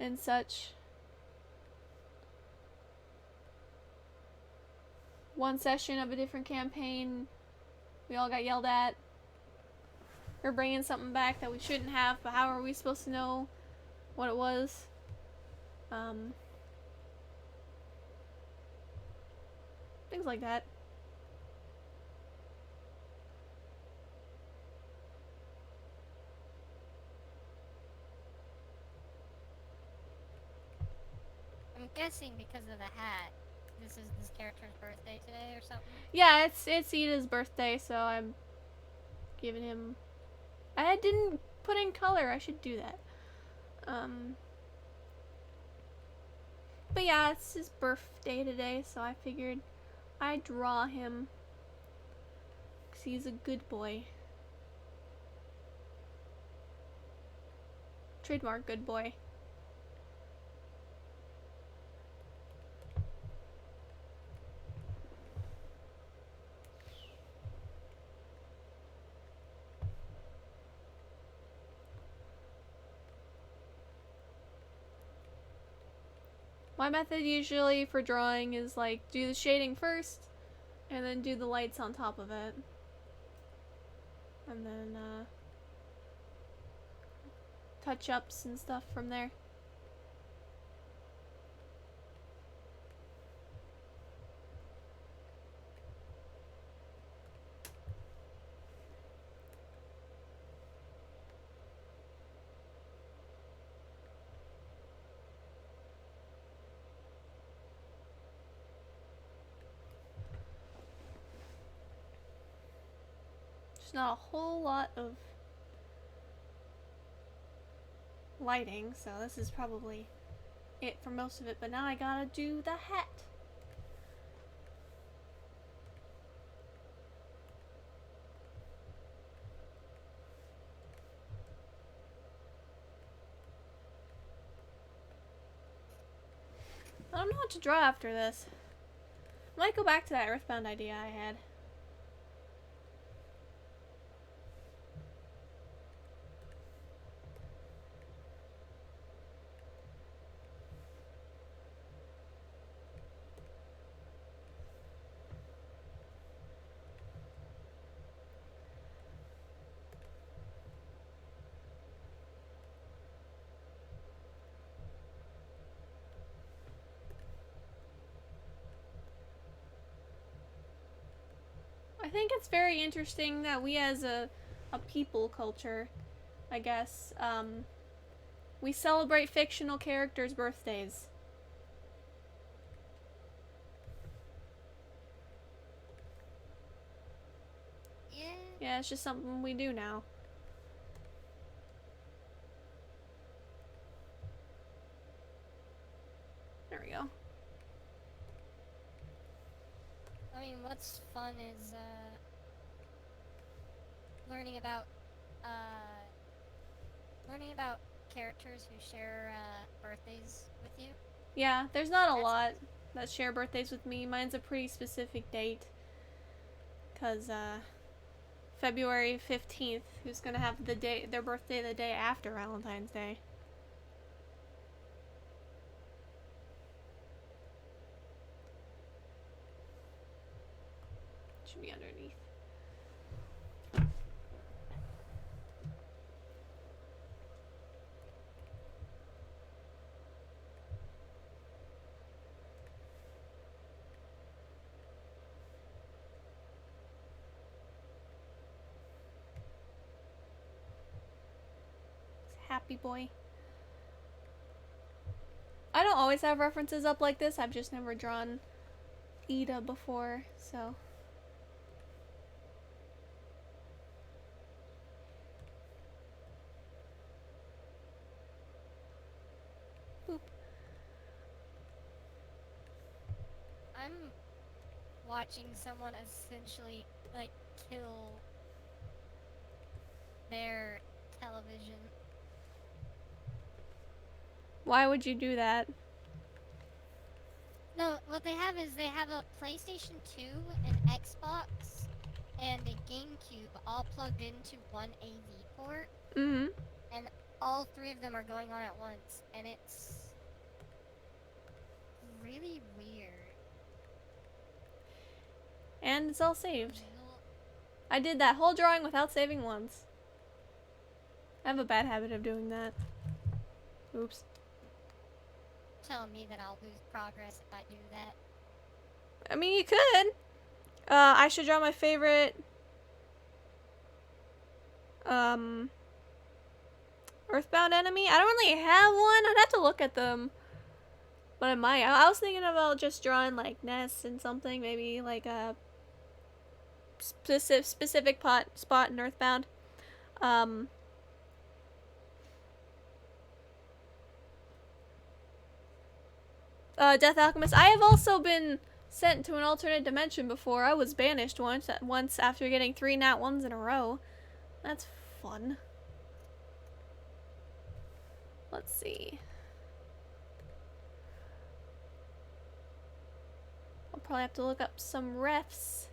and such. one session of a different campaign, we all got yelled at. We're bringing something back that we shouldn't have, but how are we supposed to know what it was? Things like that. I'm guessing because of the hat. This is this character's birthday today or something? Yeah, it's Iida's birthday, so I'm giving him... I didn't put in color, I should do that. But yeah, it's his birthday today, so I figured I'd draw him. Because he's a good boy. Trademark good boy. My method usually for drawing is like do the shading first and then do the lights on top of it. And then touch-ups and stuff from there. There's not a whole lot of lighting, so this is probably it for most of it, but now I gotta do the hat. I don't know what to draw after this. I might go back to that Earthbound idea I had. I think it's very interesting that we as a people culture, I guess, we celebrate fictional characters' birthdays. Yeah. Yeah, it's just something we do now. There we go. I mean, what's fun is learning about characters who share birthdays with you. Yeah, there's not a lot that share birthdays with me. Mine's a pretty specific date. Because, February 15th, who's gonna have their birthday the day after Valentine's Day. Should be underneath. Happy boy. I don't always have references up like this. I've just never drawn Iida before, so. Boop. I'm watching someone essentially, like, kill their television. Why would you do that? No, what they have is they have a PlayStation 2, an Xbox, and a GameCube all plugged into one AV port. Mm-hmm. And all three of them are going on at once, and it's really weird. And it's all saved. Nope. I did that whole drawing without saving once. I have a bad habit of doing that. Oops. Telling me that I'll lose progress if I do that. I mean, you could. I should draw my favorite Earthbound enemy. I don't really have one. I'd have to look at them. But I might. I was thinking about just drawing like nests and something, maybe like a specific spot in Earthbound. Death Alchemist. I have also been sent to an alternate dimension before. I was banished once after getting 3 nat 1s in a row. That's fun. Let's see. I'll probably have to look up some refs.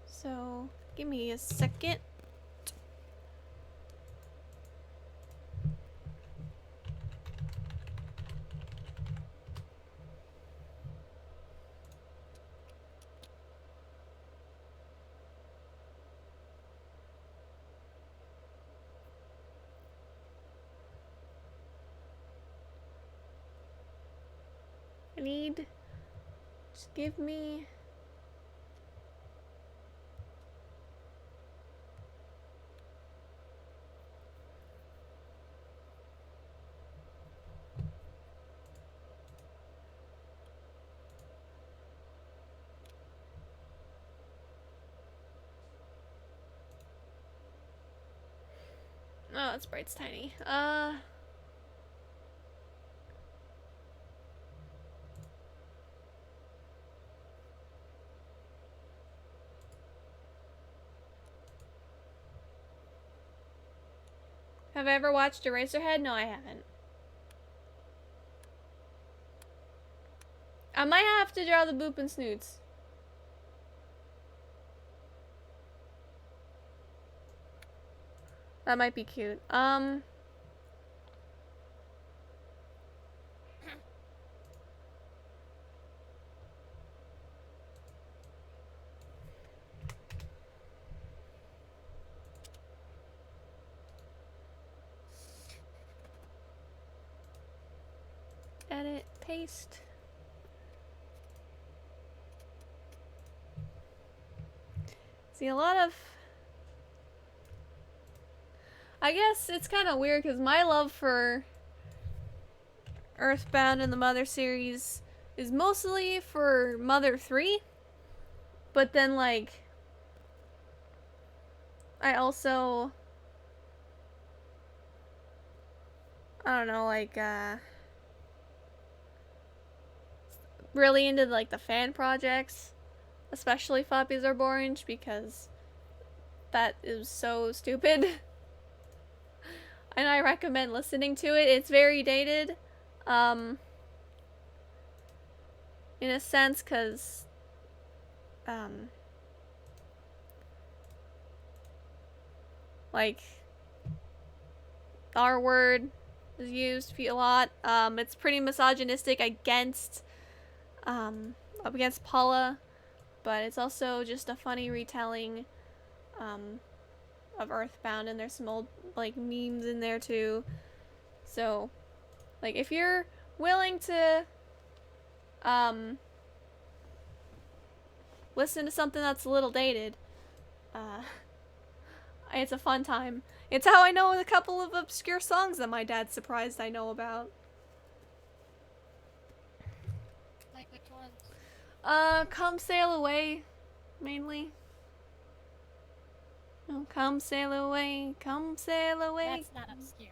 So, give me a second. I need... Just give me... Oh, that sprite's tiny. Have I ever watched Eraserhead? No, I haven't. I might have to draw the Boop and Snoots. That might be cute. Edit, paste. See, a lot of... I guess it's kind of weird because my love for Earthbound and the Mother series is mostly for Mother 3. But then, like, I also... I don't know, like, really into, like, the fan projects. Especially Floppies Are Orange, because that is so stupid. And I recommend listening to it. It's very dated. In a sense, because... like... the R word is used a lot. It's pretty misogynistic against... up against Paula. But it's also just a funny retelling of Earthbound, and there's some old like memes in there too. So, like, if you're willing to listen to something that's a little dated, it's a fun time. It's how I know a couple of obscure songs that my dad's surprised I know about. Like which ones? Come Sail Away, mainly. Oh, come sail away, come sail away. That's not obscure.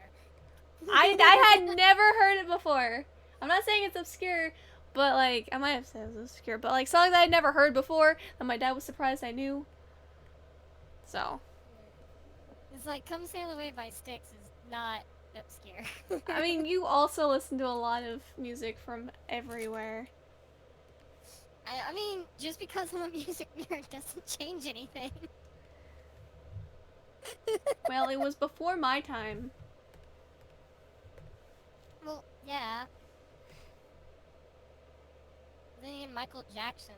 I had never heard it before. I'm not saying it's obscure, but like, I might have said it was obscure, but like songs I had never heard before that my dad was surprised I knew. So. It's like Come Sail Away by Styx is not obscure. I mean, you also listen to a lot of music from everywhere. I mean, just because I'm a music nerd doesn't change anything. Well, it was before my time. Well, yeah. Then Michael Jackson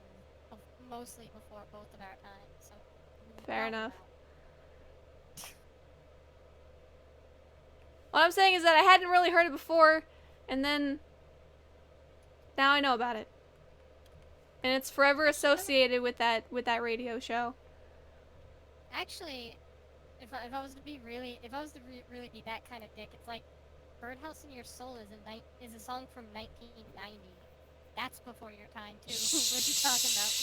mostly before both of our times. So Fair wow, enough. wow. What I'm saying is that I hadn't really heard it before, and then now I know about it. And it's forever associated with that radio show. Actually, if I was to be really, if I was to really be that kind of dick, it's like "Birdhouse in Your Soul" is a song from 1990. That's before your time too. What are you talking about?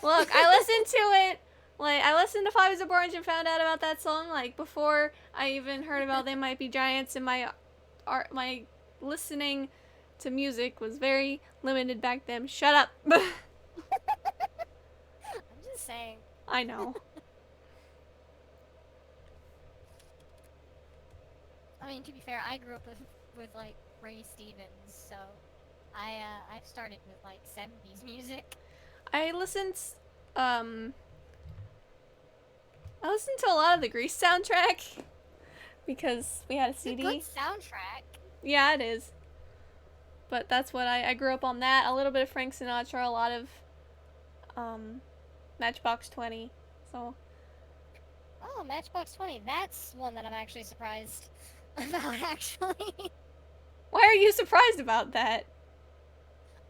Look, I listened to it. Like, I listened to Five is a Orange and found out about that song, like, before I even heard about They Might Be Giants, and my listening to music was very limited back then. Shut up. I'm just saying. I know. I mean, to be fair, I grew up with like Ray Stevens, so I started with like 70s music. I listened to a lot of the Grease soundtrack because we had a CD. It's a good soundtrack. Yeah, it is. But that's what I grew up on that. A little bit of Frank Sinatra, a lot of Matchbox 20. So. Oh, Matchbox 20. That's one that I'm actually surprised about, actually. Why are you surprised about that?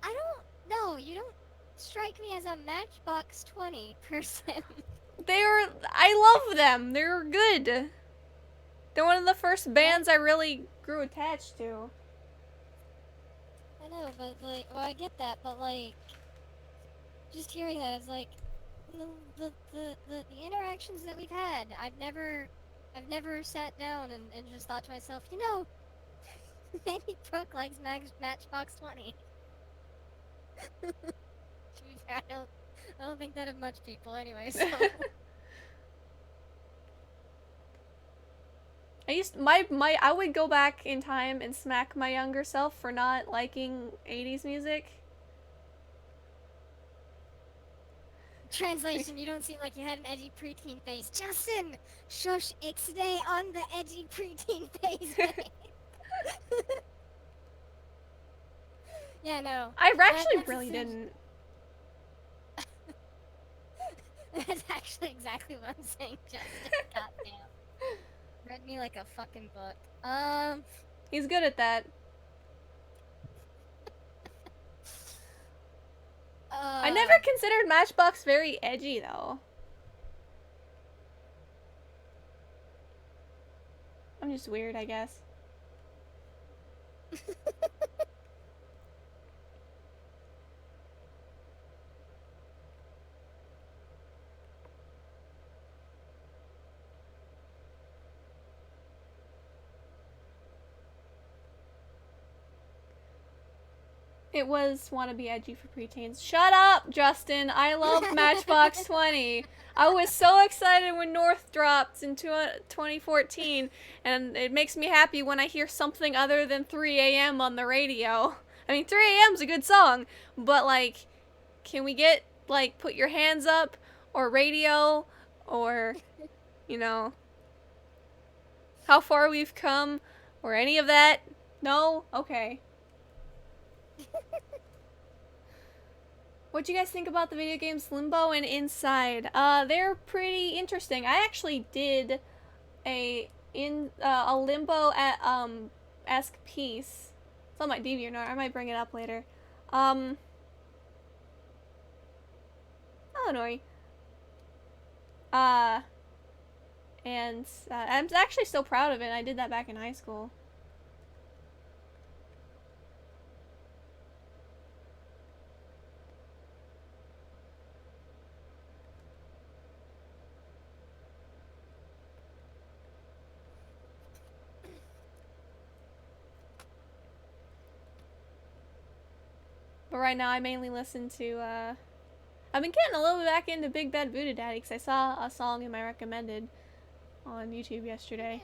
I don't know. You don't strike me as a Matchbox 20 person. I love them. They're good. They're one of the first bands I really grew attached to. I know, but like, well, I get that, but like, just hearing that is like, the interactions that we've had. I've never sat down and just thought to myself, you know, maybe Brooke likes Matchbox 20. To be fair, I don't think that of much people anyway, so. I would go back in time and smack my younger self for not liking 80s music. Translation, you don't seem like you had an edgy preteen face. Justin! Shush, ixday on the edgy preteen face, babe. Yeah, no. I actually really didn't. That's actually exactly what I'm saying, Justin. Goddamn. Read me like a fucking book. He's good at that. I never considered Matchbox very edgy, though. I'm just weird, I guess. It was "Wanna Be Edgy for Preteens." Shut up, Justin! I love Matchbox 20. I was so excited when North dropped in 2014, and it makes me happy when I hear something other than 3 a.m. on the radio. I mean, 3 a.m.'s a good song, but, like, can we get, like, Put Your Hands Up, or Radio, or, you know, How Far We've Come, or any of that? No? Okay. What'd you guys think about the video games Limbo and Inside? They're pretty interesting. I actually did a Limbo at esque piece. It's on my DeviantArt. I might bring it up later. Illinois. And I'm actually so proud of it. I did that back in high school. But right now I mainly listen to, I've been getting a little bit back into Big Bad Voodoo Daddy because I saw a song in my recommended on YouTube yesterday.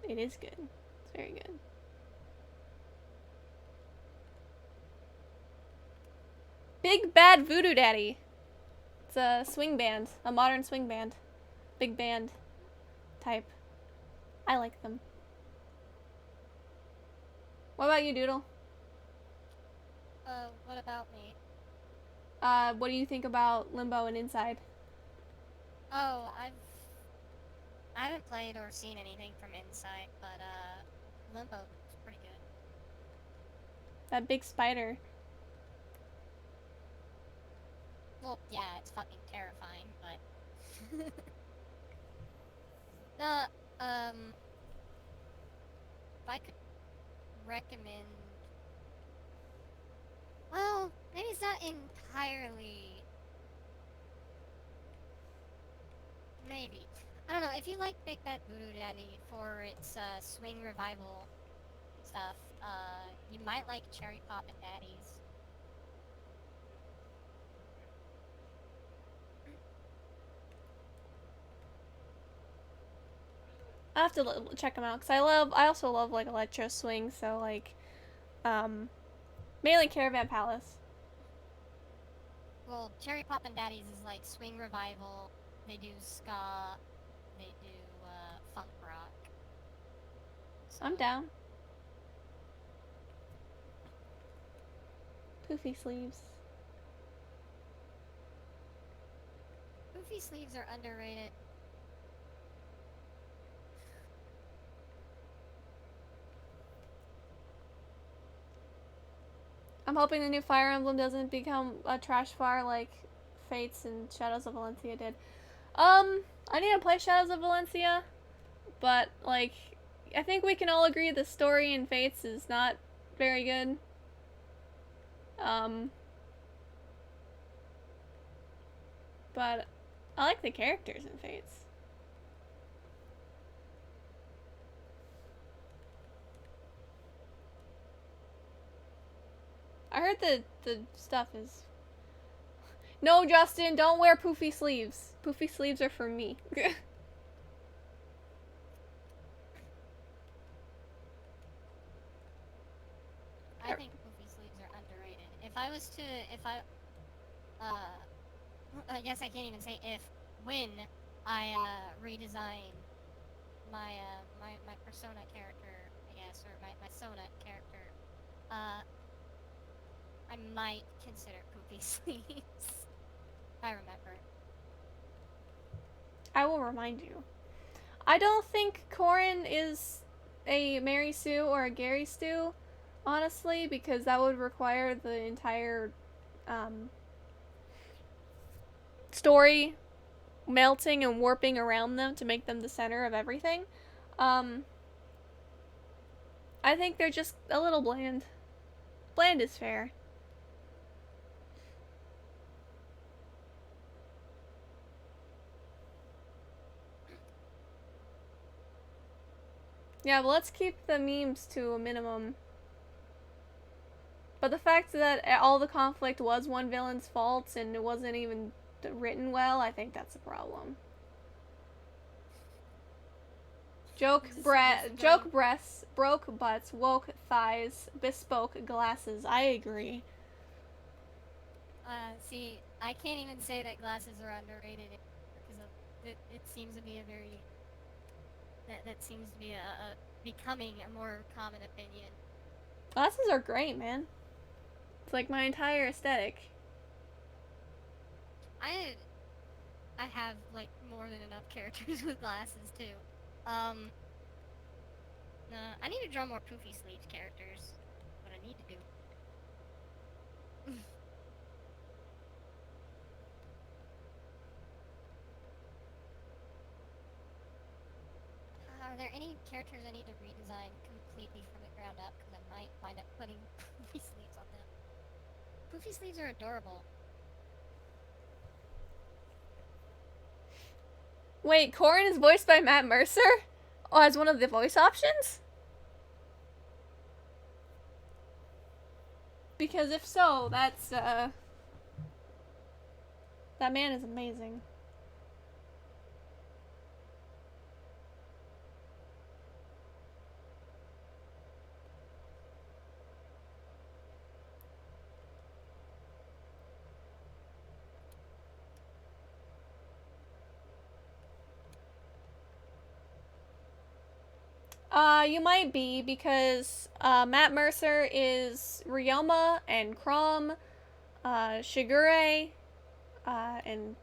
It is good. It's very good. Big Bad Voodoo Daddy. It's a swing band, a modern swing band. Big band type. I like them. What about you, Doodle? What about me? What do you think about Limbo and Inside? Oh, I haven't played or seen anything from Inside, but Limbo looks pretty good. That big spider. Well, yeah, it's fucking terrifying, but the if I could recommend, well, maybe it's not entirely. Maybe. I don't know. If you like Big Bad Voodoo Daddy for its swing revival stuff, you might like Cherry Pop and Daddies. I have to check them out because I also love like electro swing. So like, um, mainly Caravan Palace. Well, Cherry Pop and Daddies is like swing revival. They do ska. They do funk rock. So, I'm down. Poofy sleeves. Poofy sleeves are underrated. I'm hoping the new Fire Emblem doesn't become a trash fire like Fates and Shadows of Valencia did. I need to play Shadows of Valencia, but like, I think we can all agree the story in Fates is not very good. Um, but I like the characters in Fates. I heard the stuff is. No, Justin, don't wear poofy sleeves. Poofy sleeves are for me. I think poofy sleeves are underrated. If I was to, if I guess I can't even say if, when I redesign my persona character, I guess, or my Sona character, I might consider poofy sleeves. I remember. I will remind you. I don't think Corin is a Mary Sue or a Gary Stu, honestly, because that would require the entire story melting and warping around them to make them the center of everything. Um, I think they're just a little bland. Bland is fair. Yeah, but let's keep the memes to a minimum. But the fact that all the conflict was one villain's fault and it wasn't even written well, I think that's a problem. Joke breasts, broke butts, woke thighs, bespoke glasses. I agree. See, I can't even say that glasses are underrated because it seems to be a very that seems to be a becoming a more common opinion. Glasses are great, man. It's like my entire aesthetic. I I have like more than enough characters with glasses too. I need to draw more poofy sleeves characters. What I need to do. Are there any characters I need to redesign completely from the ground up? Because I might wind up putting poofy sleeves on them. Poofy sleeves are adorable. Wait, Corin is voiced by Matt Mercer? Oh, as one of the voice options? Because if so, that's, that man is amazing. You might be, because Matt Mercer is Ryoma and Crom, Shigure, and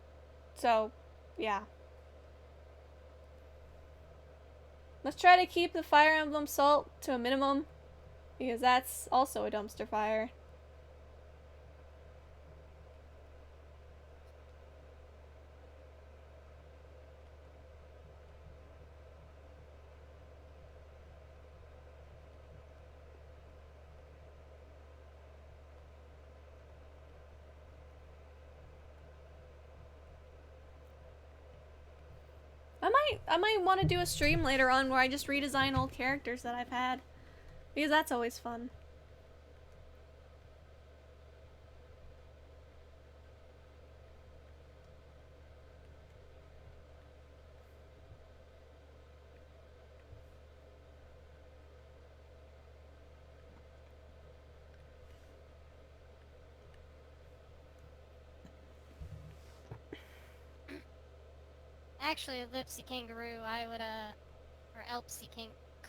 so, yeah. Let's try to keep the Fire Emblem salt to a minimum, because that's also a dumpster fire. I might want to do a stream later on where I just redesign old characters that I've had, because that's always fun. Actually, Lipsy Kangaroo, I would, or Elpsy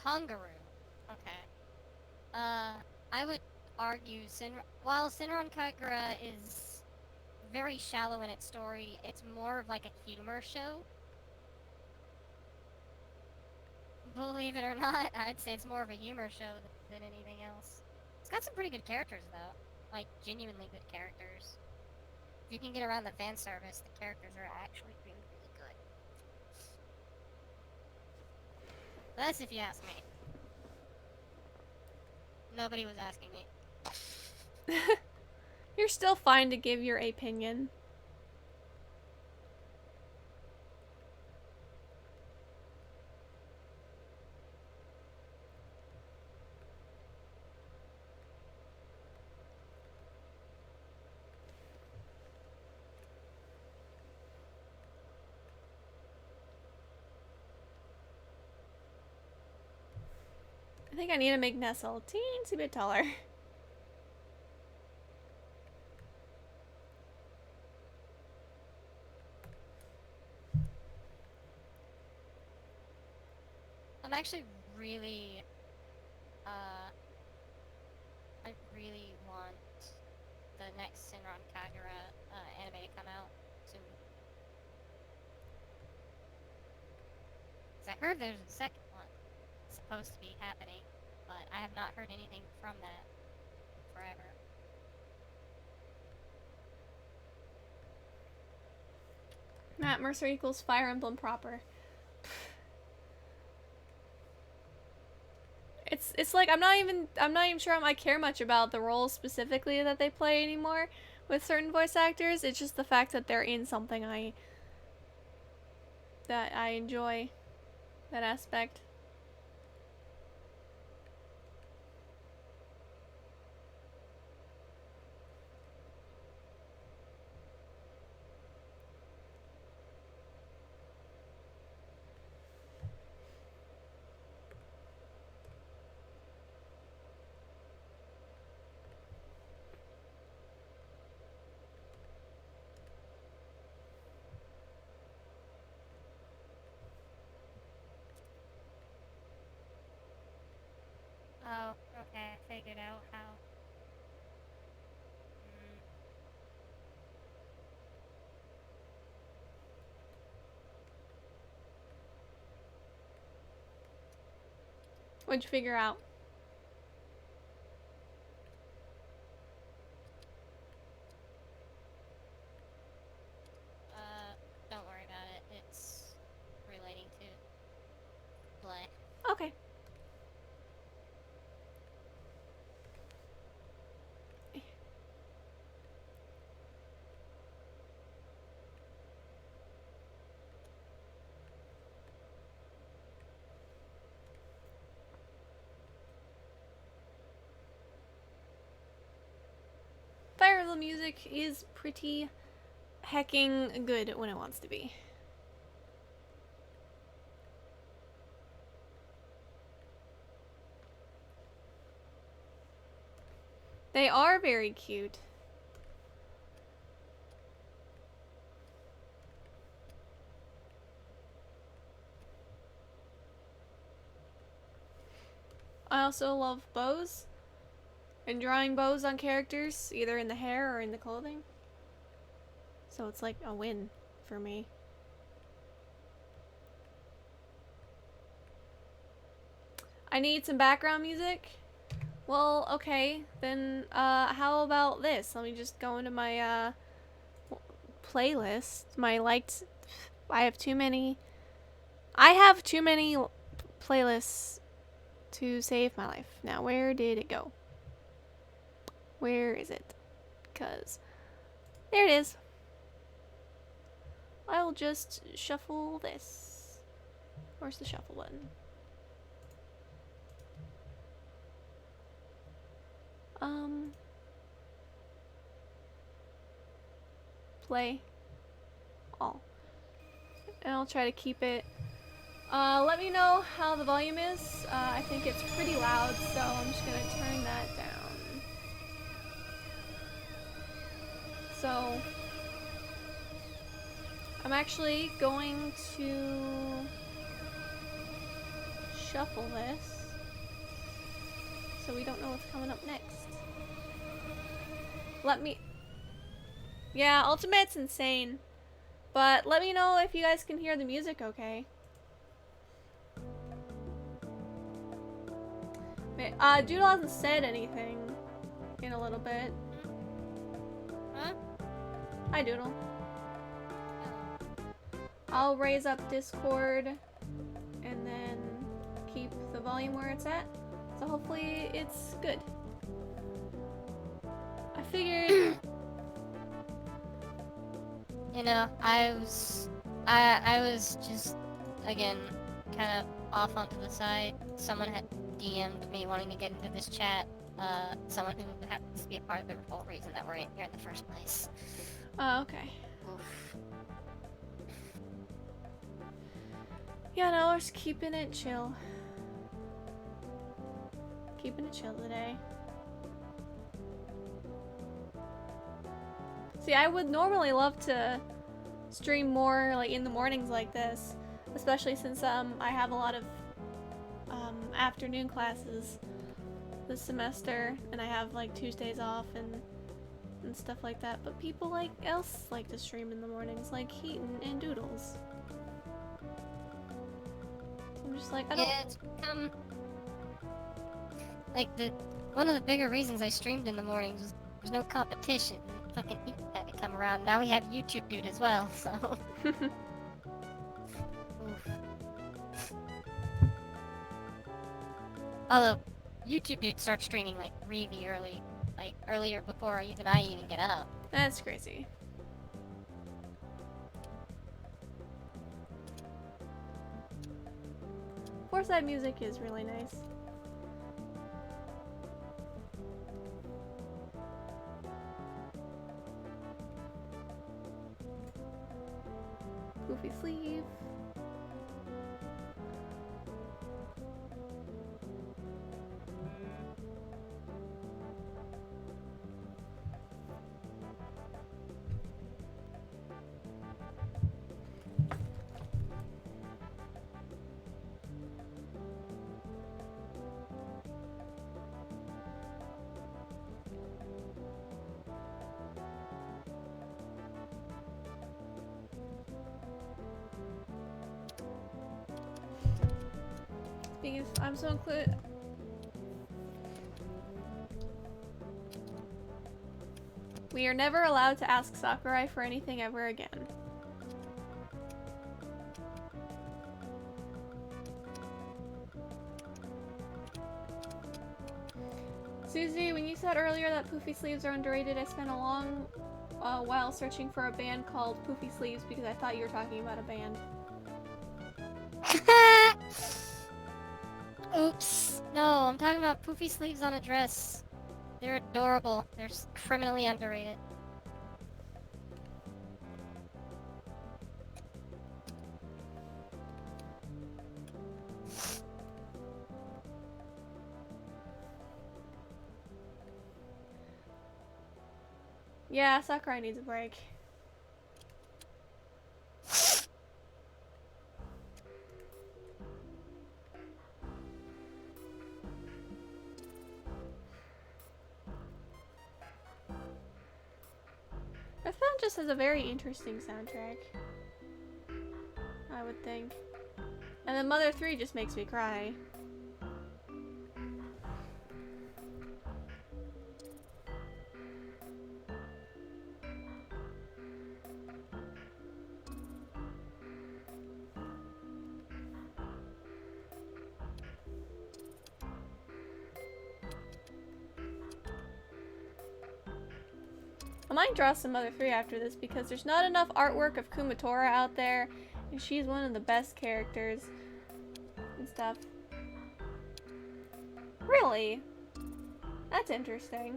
Kangaroo. Okay. I would argue while Senran Kagura is very shallow in its story, it's more of like a humor show. Believe it or not, I'd say it's more of a humor show than anything else. It's got some pretty good characters, though. Like, genuinely good characters. If you can get around the fan service, the characters are actually really, really good. That's if you ask me. Nobody was asking me. You're still fine to give your opinion. I think I need to make Nessel a teensy bit taller. I'm actually really, I really want the next Senran Kagura anime to come out soon. 'Cause I heard there's a second one supposed to be happening, but I have not heard anything from that forever. Matt Mercer equals Fire Emblem proper. It's like I'm not even sure I care much about the roles specifically that they play anymore with certain voice actors. It's just the fact that they're in something that I enjoy that aspect. Oh, okay, I figured out how. Mm, What'd you figure out? don't worry about it. It's relating to play. Okay. Fire Emblem music is pretty hecking good when it wants to be. They are very cute. I also love bows and drawing bows on characters, either in the hair or in the clothing. So it's like a win for me. I need some background music. Well, okay, then how about this? Let me just go into my playlist. My liked. I have too many playlists to save my life. Now, where did it go? Where is it? Because there it is. I will just shuffle this. Where's the shuffle button? Play all. And I'll try to keep it. Let me know how the volume is. I think it's pretty loud, so I'm just gonna turn that down. So, I'm actually going to shuffle this so we don't know what's coming up next. Yeah, Ultimate's insane. But let me know if you guys can hear the music okay. Doodle hasn't said anything in a little bit. Huh? Hi, Doodle. I'll raise up Discord and then keep the volume where it's at. So hopefully it's good. I figured... You know, I was just, again, kind of off onto the side. Someone had DM'd me wanting to get into this chat. Someone who happens to be a part of the whole reason that we're in here in the first place. Oh, okay. Oof. Yeah, no, we're just keeping it chill. Keeping it chill today. See, I would normally love to stream more like in the mornings like this, especially since I have a lot of afternoon classes this semester, and I have like Tuesdays off and stuff like that. But people else like to stream in the mornings, like Heaton and Doodles. So I'm just like, I don't. Yeah, it's become like one of the bigger reasons I streamed in the mornings was there's no competition. Fucking Iida had to come around. Now we have YouTube Dude as well, so. Although, YouTube Dude starts streaming like really early. Like earlier before I even get up. That's crazy. Fourside music is really nice. Goofy sleeve. Because I'm so included. We are never allowed to ask Sakurai for anything ever again. Susie, when you said earlier that poofy sleeves are underrated, I spent a long while searching for a band called Poofy Sleeves because I thought you were talking about a band. Oops. No, I'm talking about poofy sleeves on a dress. They're adorable. They're criminally underrated. Yeah, Sakurai needs a break. just has a very interesting soundtrack, I would think. And then Mother 3 just makes me cry. I might draw some Mother 3 after this because there's not enough artwork of Kumatora out there, and she's one of the best characters and stuff. Really? That's interesting.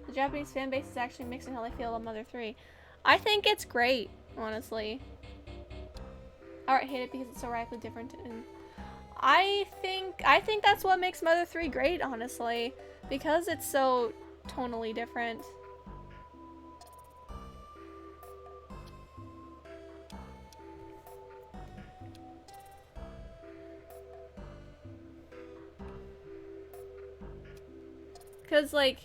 The Japanese fan base is actually mixing how they feel about Mother 3. I think it's great, honestly. I hate it because it's so radically different, and I think that's what makes Mother 3 great, honestly, because it's so tonally different. Because, like,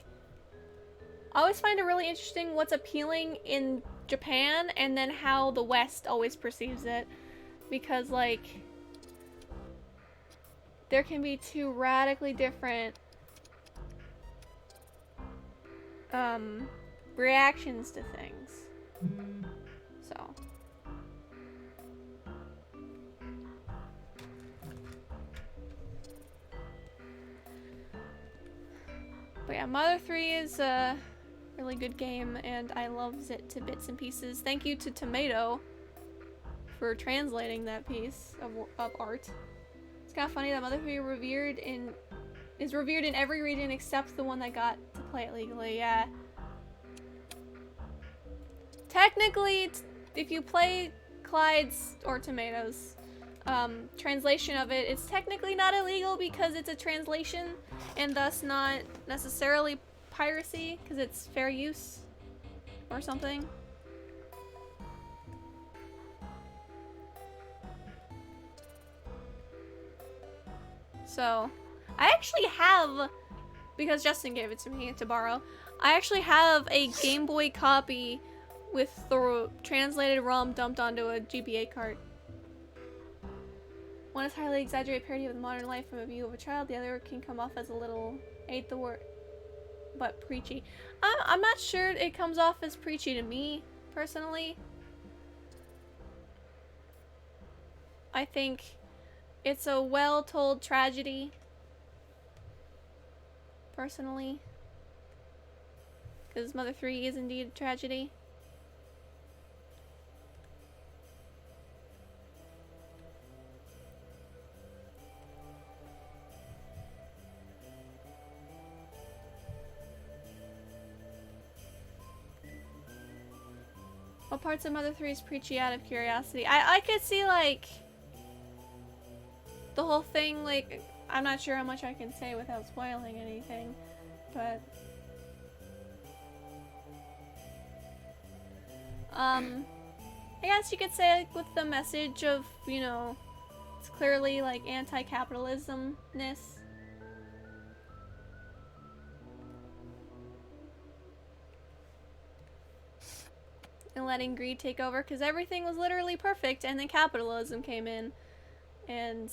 I always find it really interesting what's appealing in Japan and then how the West always perceives it. Because, like, there can be two radically different reactions to things. So. But yeah, Mother 3 is a really good game, and I loves it to bits and pieces. Thank you to Tomato for translating that piece of art. It's kind of funny that Mother 3 is revered in every region except the one that got to play it legally. Yeah. Technically, if you play Clyde's or Tomato's translation of it, it's technically not illegal because it's a translation and thus not necessarily piracy because it's fair use or something. So, I actually have, because Justin gave it to me to borrow, I actually have a Game Boy copy with the translated ROM dumped onto a GBA cart. One is highly exaggerated parody of the modern life from a view of a child, the other can come off as a little, ate the word, but preachy. I'm not sure it comes off as preachy to me, personally. I think it's a well-told tragedy, personally. Because Mother 3 is indeed a tragedy. What parts of Mother 3 is preachy out of curiosity? I could see, like, the whole thing, like, I'm not sure how much I can say without spoiling anything, but I guess you could say, like, with the message of, you know, it's clearly, like, anti-capitalism-ness. And letting greed take over, because everything was literally perfect, and then capitalism came in, and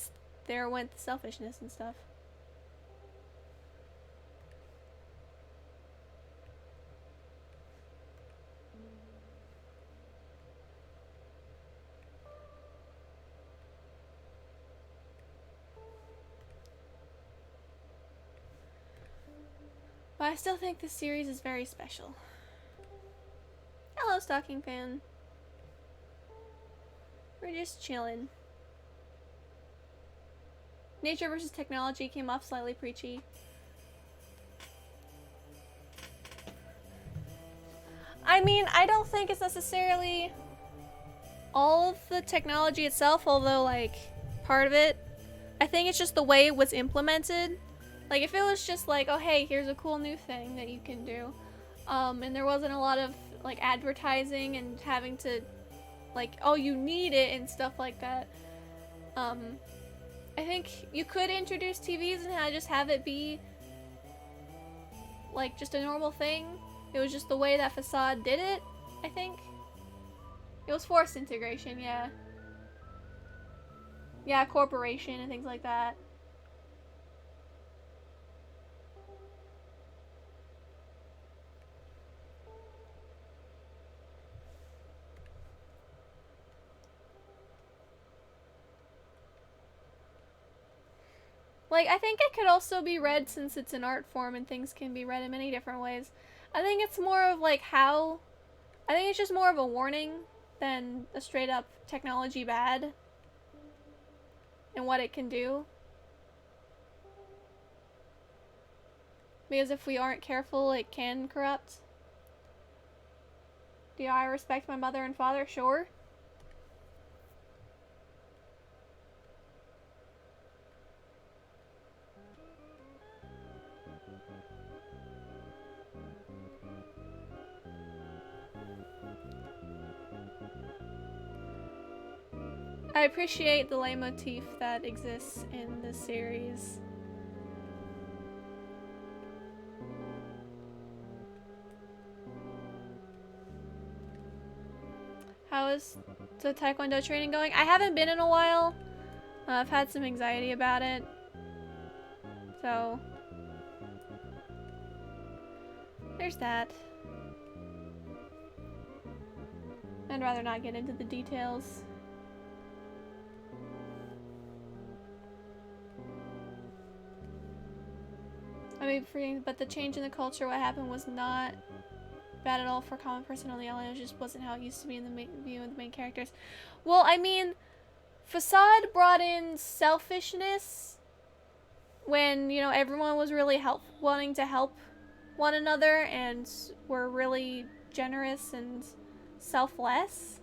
there went the selfishness and stuff. But I still think this series is very special. Hello, Stocking Fan. We're just chilling. Nature versus technology came off slightly preachy. I mean, I don't think it's necessarily all of the technology itself, although, like, part of it. I think it's just the way it was implemented. Like, if it was just like, oh hey, here's a cool new thing that you can do, and there wasn't a lot of, like, advertising and having to, like, oh, you need it and stuff like that, I think you could introduce TVs and just have it be, like, just a normal thing. It was just the way that Facade did it, I think. It was forced integration, yeah. Yeah, corporation and things like that. Like, I think it could also be read, since it's an art form and things can be read in many different ways. I think it's more of like how. I think it's just more of a warning than a straight up technology bad and what it can do. Because if we aren't careful, it can corrupt. Do I respect my mother and father? Sure. I appreciate the leitmotif that exists in this series. How is the Taekwondo training going? I haven't been in a while. I've had some anxiety about it. So, there's that. I'd rather not get into the details. I mean, but the change in the culture, what happened was not bad at all for a common person on the island. It just wasn't how it used to be in the view of the main characters. Well, I mean, Facade brought in selfishness when, you know, everyone was really wanting to help one another and were really generous and selfless.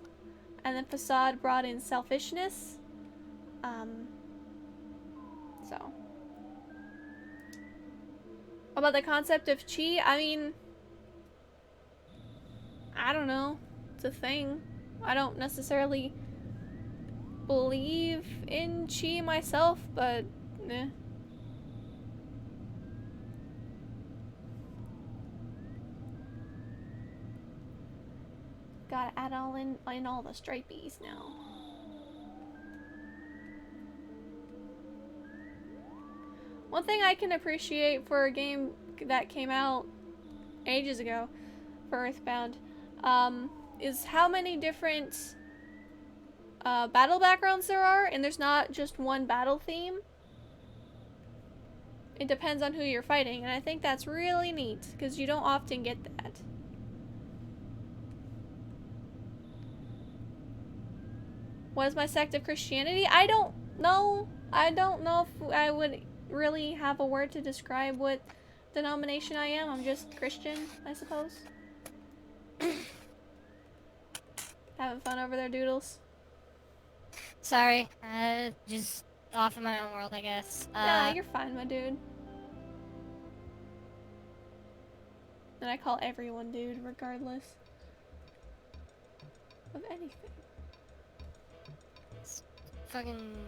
And then Facade brought in selfishness. So. About the concept of chi, I mean, I don't know. It's a thing. I don't necessarily believe in chi myself, but eh. Gotta add all in all the stripies now. One thing I can appreciate for a game that came out ages ago for Earthbound, is how many different battle backgrounds there are, and there's not just one battle theme. It depends on who you're fighting, and I think that's really neat, because you don't often get that. What is my sect of Christianity? I don't know. I don't know if I would really have a word to describe what denomination I am. I'm just Christian, I suppose. Having fun over there, Doodles? Sorry, just off in my own world, I guess. Nah, you're fine, my dude. And I call everyone dude, regardless of anything.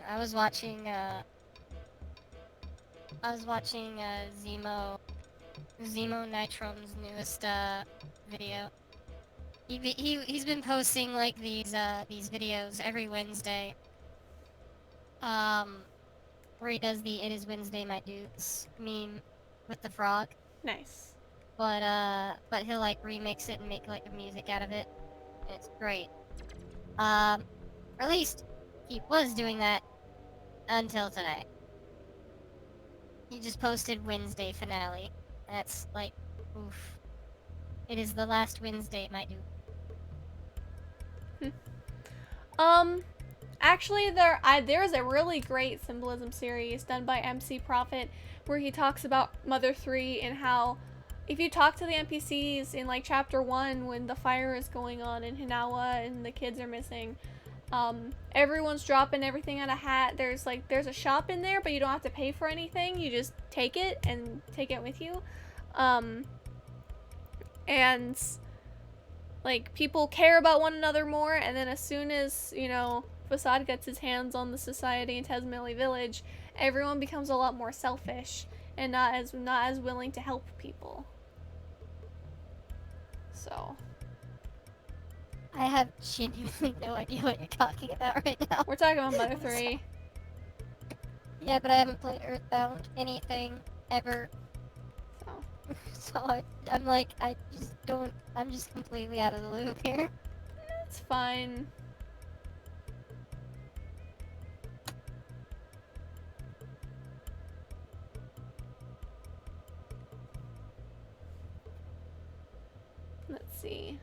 I was watching Zemo Nitrum's newest video. He's been posting like these videos every Wednesday. Where he does the "It is Wednesday, my dudes" meme with the frog. Nice. But he'll like remix it and make like a music out of it. It's great. Or at least he was doing that until today. He just posted Wednesday finale. That's like, oof. It is the last Wednesday, my dude. Actually, there's a really great symbolism series done by MC Prophet where he talks about Mother 3 and how if you talk to the NPCs in like chapter 1 when the fire is going on in Hinawa and the kids are missing, everyone's dropping everything out of a hat. There's a shop in there, but you don't have to pay for anything. You just take it and take it with you. And like people care about one another more, and then as soon as, you know, Facade gets his hands on the society in Tasmeli Village, everyone becomes a lot more selfish and not as willing to help people. So I have genuinely no idea what you're talking about right now. We're talking about Mother 3. Yeah, but I haven't played Earthbound anything ever. So. So I'm like, I just don't. I'm just completely out of the loop here. It's fine. Let's see.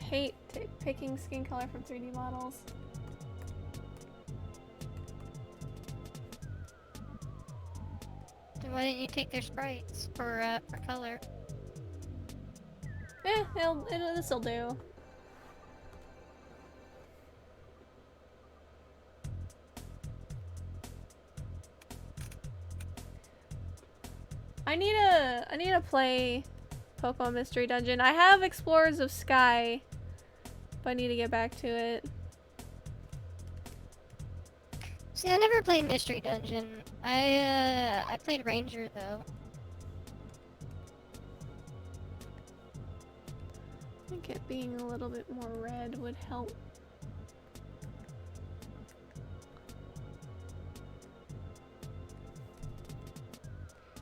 Hate picking skin color from 3D models. Then why didn't you take their sprites for color? This'll do. I need to play Pokemon Mystery Dungeon. I have Explorers of Sky, but I need to get back to it. See, I never played Mystery Dungeon. I played Ranger though. I think it being a little bit more red would help.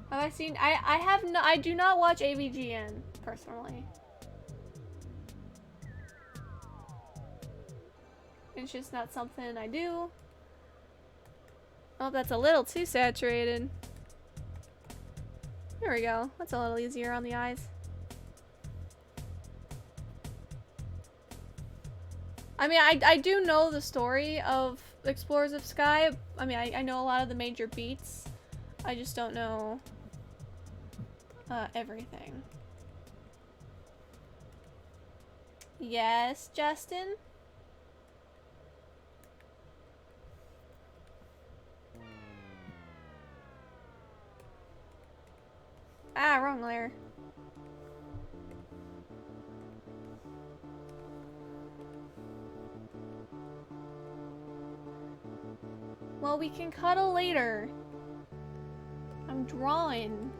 Have I seen? I do not watch AVGN personally. It's just not something I do. Oh, that's a little too saturated. There we go. That's a little easier on the eyes. I mean, I do know the story of Explorers of Sky. I mean, I know a lot of the major beats. I just don't know everything. Yes, Justin? Ah, wrong layer. Well, we can cuddle later. I'm drawing.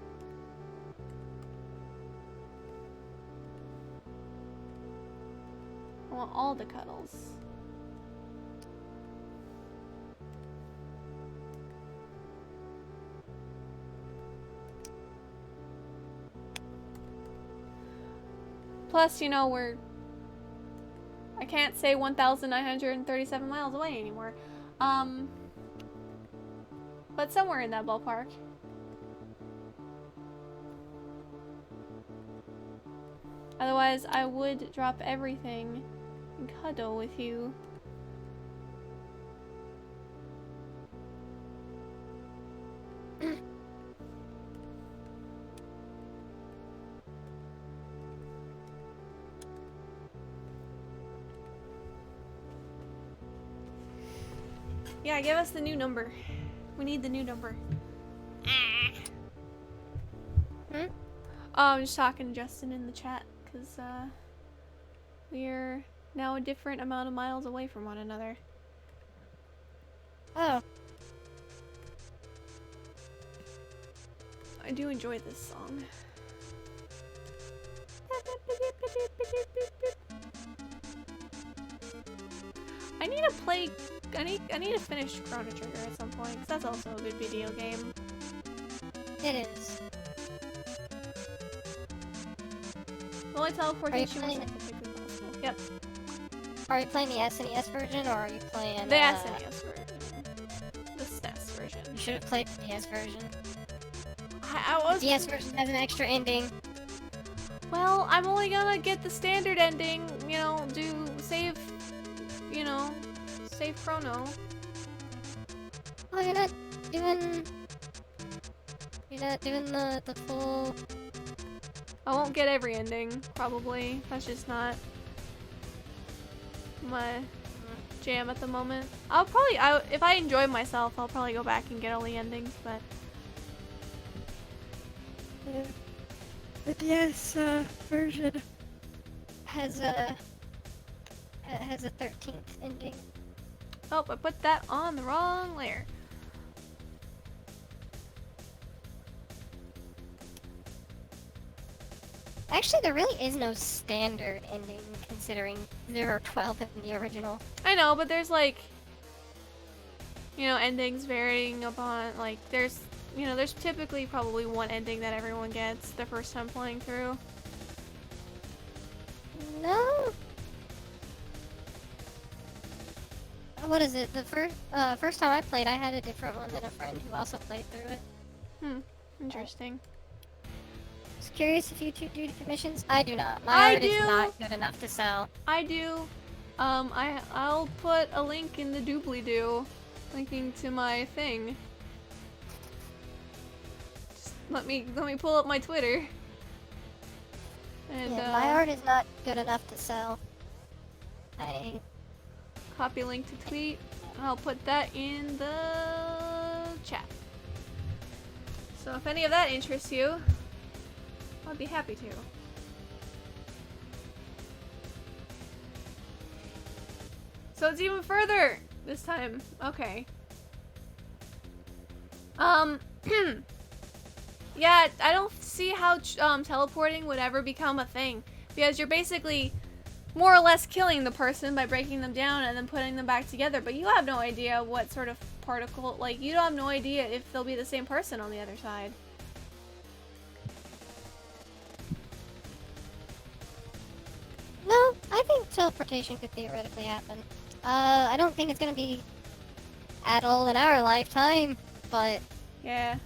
I want all the cuddles. Plus, you know, I can't say 1,937 miles away anymore. But somewhere in that ballpark. Otherwise, I would drop everything and cuddle with you. Yeah, give us the new number. We need the new number. Hmm? Oh, I'm just talking to Justin in the chat, because, we're now a different amount of miles away from one another. Oh. I do enjoy this song. I need to play... I need to finish Chrono Trigger at some point, because that's also a good video game. It is. Well, teleportation was playing- technically possible. Yep. Are you playing the SNES version, or are you playing The SNES version. The SNES version. You should have played the DS version. I was... The DS version has an extra ending. Well, I'm only gonna get the standard ending, you know, save, you know, save Chrono. Oh, you're not doing the full... I won't get every ending, probably. That's just not... my jam at the moment. I'll probably, if I enjoy myself, I'll probably go back and get all the endings, but... Yeah. The DS version has a 13th ending. Oh, I put that on the wrong layer. Actually, there really is no standard ending considering there are 12 in the original. I know, but there's like, you know, endings varying upon, like, there's, you know, there's typically probably one ending that everyone gets the first time playing through. No. What is it? The first time I played, I had a different one than a friend who also played through it. Interesting. I was curious if you two do the commissions. I do not. My art is not good enough to sell. I do. I'll put a link in the doobly-doo, linking to my thing. Just let me pull up my Twitter. And yeah, my art is not good enough to sell. Copy link to tweet. I'll put that in the chat. So if any of that interests you, I'd be happy to. So it's even further this time. Okay. Yeah, I don't see how teleporting would ever become a thing, because you're basically more or less killing the person by breaking them down and then putting them back together, but you have no idea what sort of particle, like, you don't have no idea if they'll be the same person on the other side. No, I think teleportation could theoretically happen. I don't think it's gonna be at all in our lifetime, but Yeah.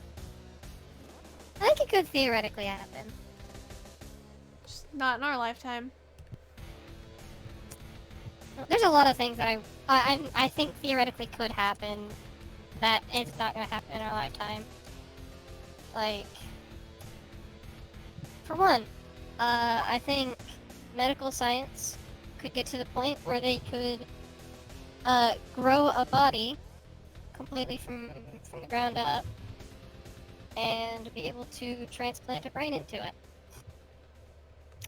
I think it could theoretically happen. Just not in our lifetime. There's a lot of things that I think theoretically could happen that it's not gonna happen in our lifetime. Like, for one, I think medical science could get to the point where they could grow a body completely from the ground up and be able to transplant a brain into it.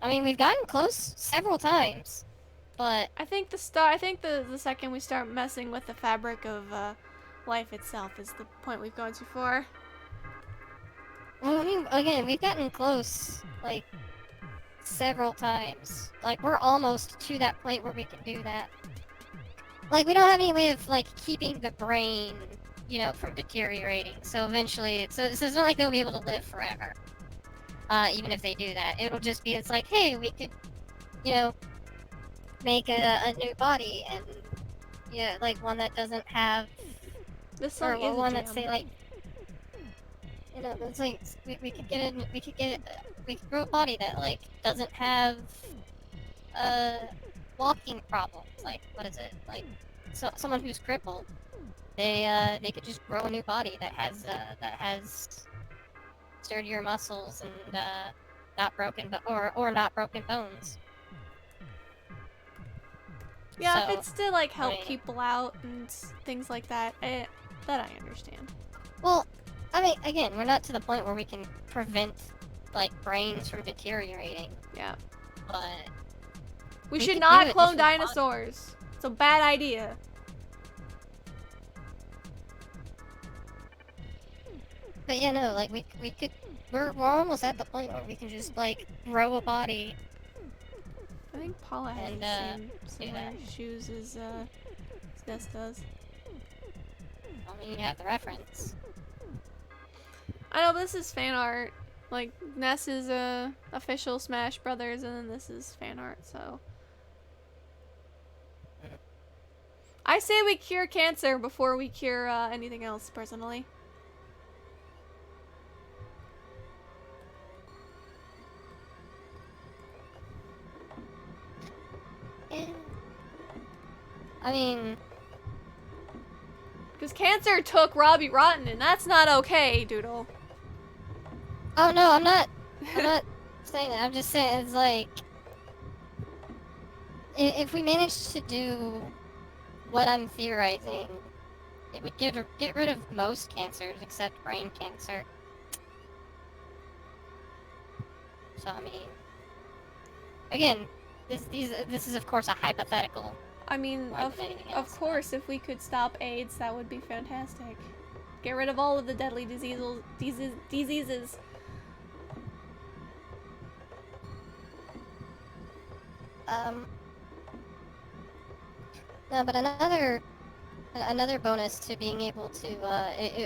I mean, we've gotten close several times, but I think the second we start messing with the fabric of life itself is the point we've gone too far. well, I mean, again, we've gotten close, like, several times. Like, we're almost to that point where we can do that. Like, we don't have any way of, like, keeping the brain, you know, from deteriorating. So eventually, so it's not like they'll be able to live forever. Even if they do that. It'll just be, it's like, hey, we could, you know, make a new body and, yeah, like, one that doesn't have, This or song is one a that's, jam. say, like, you know, it's like, we could grow a body that, like, doesn't have, walking problems. Like, what is it? Like, someone who's crippled, they could just grow a new body that has sturdier muscles and, not broken, not broken bones. Yeah, So, if it's to like help I mean, people out and things like that, that I understand. well, I mean, again, we're not to the point where we can prevent, like, brains from deteriorating, Yeah. but We We should could not do it clone just for fun. dinosaurs. It's a bad idea. yeah, no, like, we could, we're almost at the point where we can just, like, grow a body. I think Paula has And, the same do similar that. shoes as Ness does. I mean, you have the reference. I know, but this is fan art. Like, Ness is official Smash Brothers, and then this is fan art, so. I say we cure cancer before we cure anything else, personally. Yeah. I mean, Because cancer took Robbie Rotten, and that's not okay, Doodle. oh no, I'm not saying that. I'm just saying it's like, if we managed to do what I'm theorizing, it would get rid of most cancers except brain cancer. So I mean, again, this is of course a hypothetical I mean, more than anything of else. course, if we could stop AIDS, that would be fantastic. Get rid of all of the deadly diseases. No, but another bonus to being able to,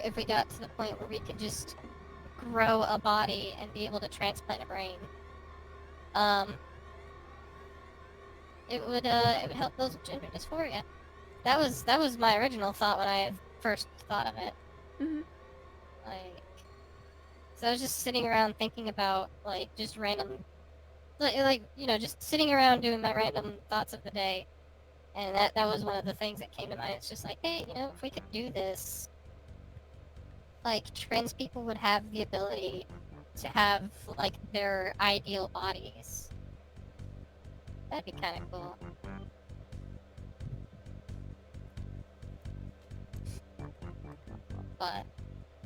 if we got to the point where we could just grow a body and be able to transplant a brain, um, it would help those with gender dysphoria. That was my original thought when I had first thought of it. Mm-hmm. Like, so I was just sitting around thinking about like just random, you know, just sitting around doing my random thoughts of the day, and that was one of the things that came to mind. It's just like, hey, you know, if we could do this, like trans people would have the ability to have like their ideal bodies. That'd be kind of cool. But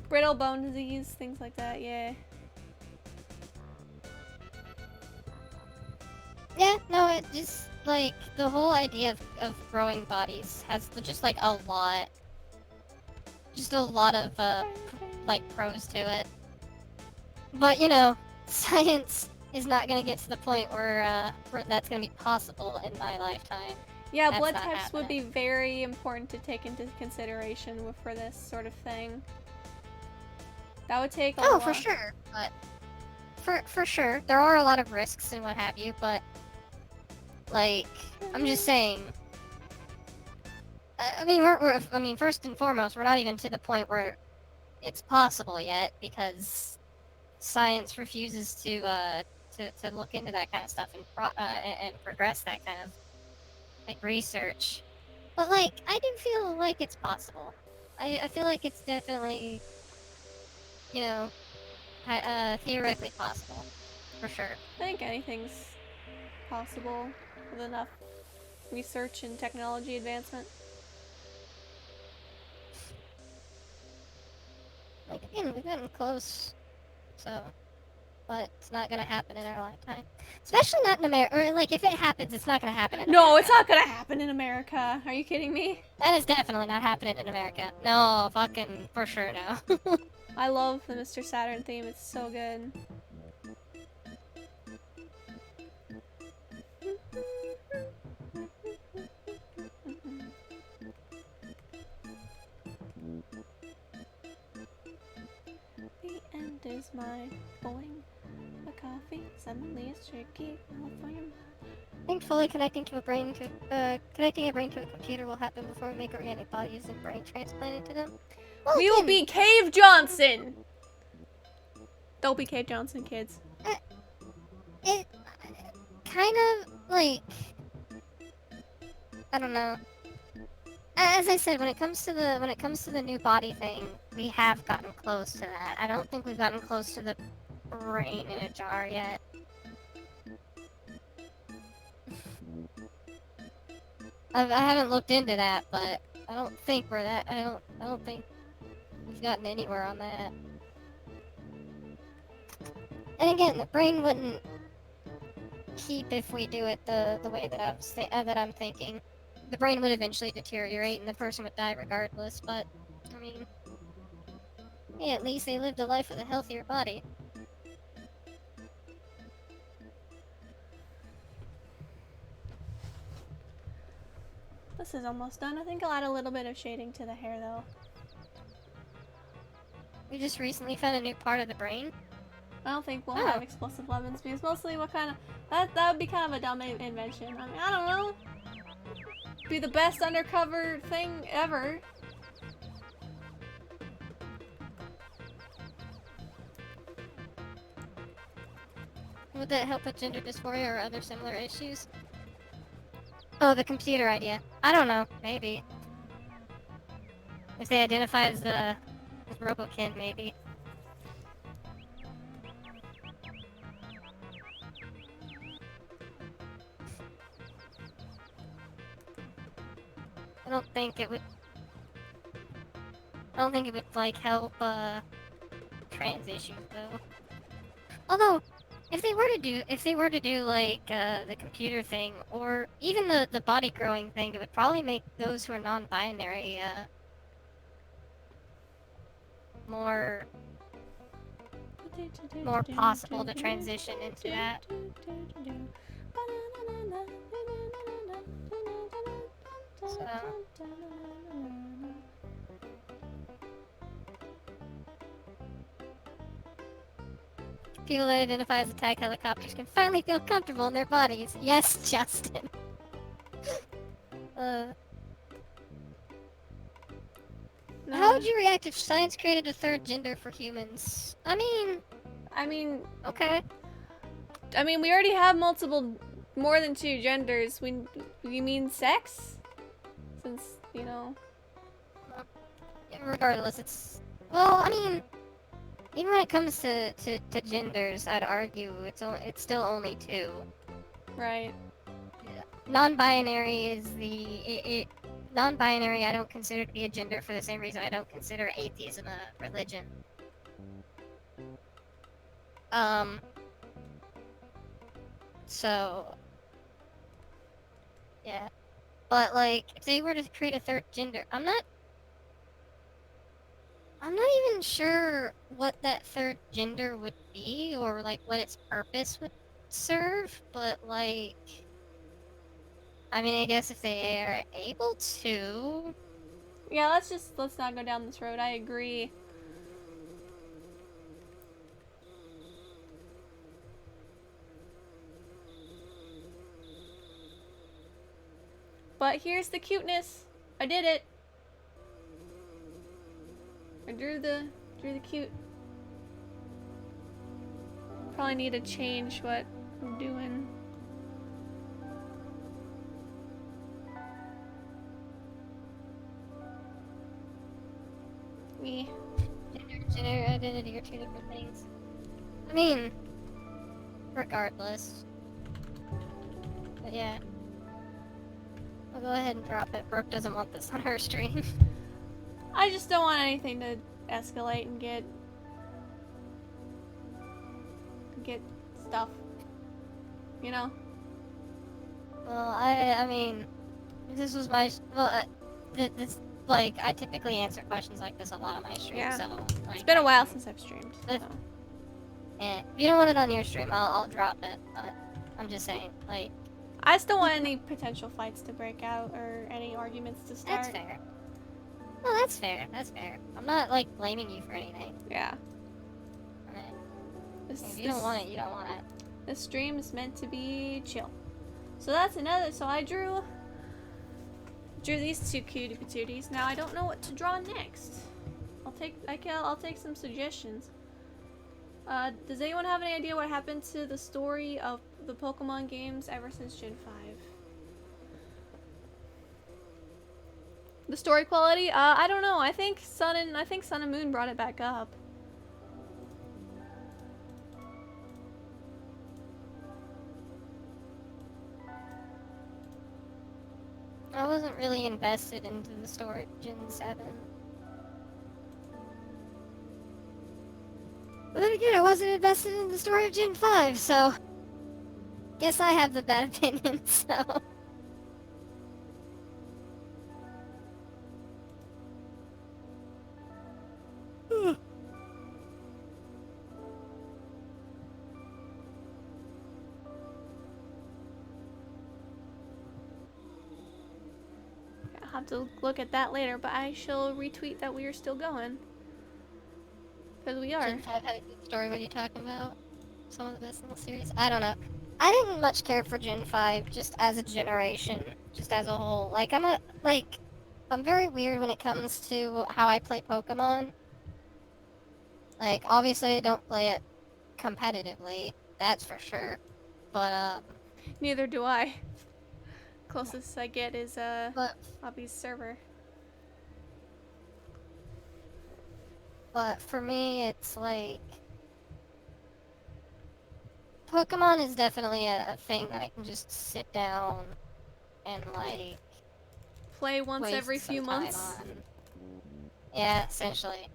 Brittle bone disease, things like that, yeah. yeah, no, it just like the whole idea of growing bodies has just like just a lot of like pros to it. But you know, science is not going to get to the point where that's going to be possible in my lifetime. Yeah, That's blood not types would be happening. very important to take into consideration for this sort of thing. That would take a Oh, lot. for sure. But for sure, there are a lot of risks and what have you. But like, I'm just saying. I mean, I mean, first and foremost, we're not even to the point where it's possible yet because science refuses to look into that kind of stuff and progress that kind of like research. But like, I do feel like it's possible. I feel like it's definitely, you know, theoretically possible, for sure. I think anything's possible with enough research and technology advancement. Like again, we've gotten close, so, but it's not gonna happen in our lifetime. Especially not in America. Or like, if it happens, it's not gonna happen in No, America. it's not gonna happen in America. Are you kidding me? That is definitely not happening in America. No, fucking for sure no. I love the Mr. Saturn theme, it's so good. The end is my boing. A coffee, suddenly it's tricky. California. Thankfully, connecting a brain to a computer will happen before we make organic bodies and brain transplanted to them. Well, We will again, be Cave Johnson! Don't be Cave Johnson, kids. it kind of like, I don't know. As I said, when it comes to the new body thing, we have gotten close to that. I don't think we've gotten close to the brain in a jar yet. I haven't looked into that, but I don't think we're that. I don't think we've gotten anywhere on that. And again, the brain wouldn't keep if we do it the way that I'm thinking. The brain would eventually deteriorate and the person would die regardless. But I mean, hey, at least they lived a life with a healthier body. This is almost done. I think I'll add a little bit of shading to the hair though. We just recently found a new part of the brain. I don't think we'll Oh. have explosive lemons because mostly what kind of that would be kind of a dumb invention. I mean, I don't know. Be the best undercover thing ever. Would that help with gender dysphoria or other similar issues? Oh, the computer idea. I don't know. Maybe. If they identify as Robokin, maybe. I don't think it would. I don't think it would like help trans issues though. Although, if they were to do like the computer thing, or even the body growing thing, it would probably make those who are non-binary more more possible to transition into that. So, people that identify as attack helicopters can finally feel comfortable in their bodies. Yes, Justin. uh, How would you react if science created a third gender for humans? I mean, okay. We already have more than two genders. You mean sex? Since, you know. Regardless, it's well. I mean, even when it comes to genders, I'd argue it's still only two. Right. Non-binary is non-binary. I don't consider to be a gender for the same reason I don't consider atheism a religion. So yeah, but like if they were to create a third gender, I'm not even sure what that third gender would be or like what its purpose would serve, but like I mean I guess if they are able to. Yeah, let's not go down this road. I agree. But here's the cuteness. I did it. I drew the cute. Probably need to change what I'm doing. Me. Gender identity are two different things. I mean, regardless. But yeah. I'll go ahead and drop it. Brooke doesn't want this on her stream. I just don't want anything to escalate and get stuff. You know? Well, I mean, this was my this like I typically answer questions like this a lot on my stream. Yeah. So like, It's been a while since I've streamed. So. If you don't want it on your stream, I'll drop it. But I'm just saying, like. I just don't want any potential fights to break out or any arguments to start. That's fair. Well, that's fair. That's fair. I'm not like blaming you for anything. Yeah. Right. If you don't want it, you don't want it. This stream is meant to be chill. So that's another. So I drew these two cutie patooties. Now I don't know what to draw next. I'll take some suggestions. Does anyone have any idea what happened to the story of the Pokemon games ever since Gen 5? The story quality? I don't know. I think Sun and Moon brought it back up. I wasn't really invested into the story of Gen 7. But then again, I wasn't invested in the story of Gen 5, so... Guess I have the bad opinion, so... I'll have to look at that later, but I shall retweet that we are still going. Because we are. Gen 5 had a good story. What are you talking about? Some of the best in the series? I don't know. I didn't much care for Gen 5 just as a generation, just as a whole. Like, I'm very weird when it comes to how I play Pokemon. Like, obviously I don't play it competitively, that's for sure. But, Neither do I. Closest I get is, Bobby's server. But for me, it's like... Pokemon is definitely a thing that I can just sit down and, like, play once waste every few some time months. on. Yeah, essentially.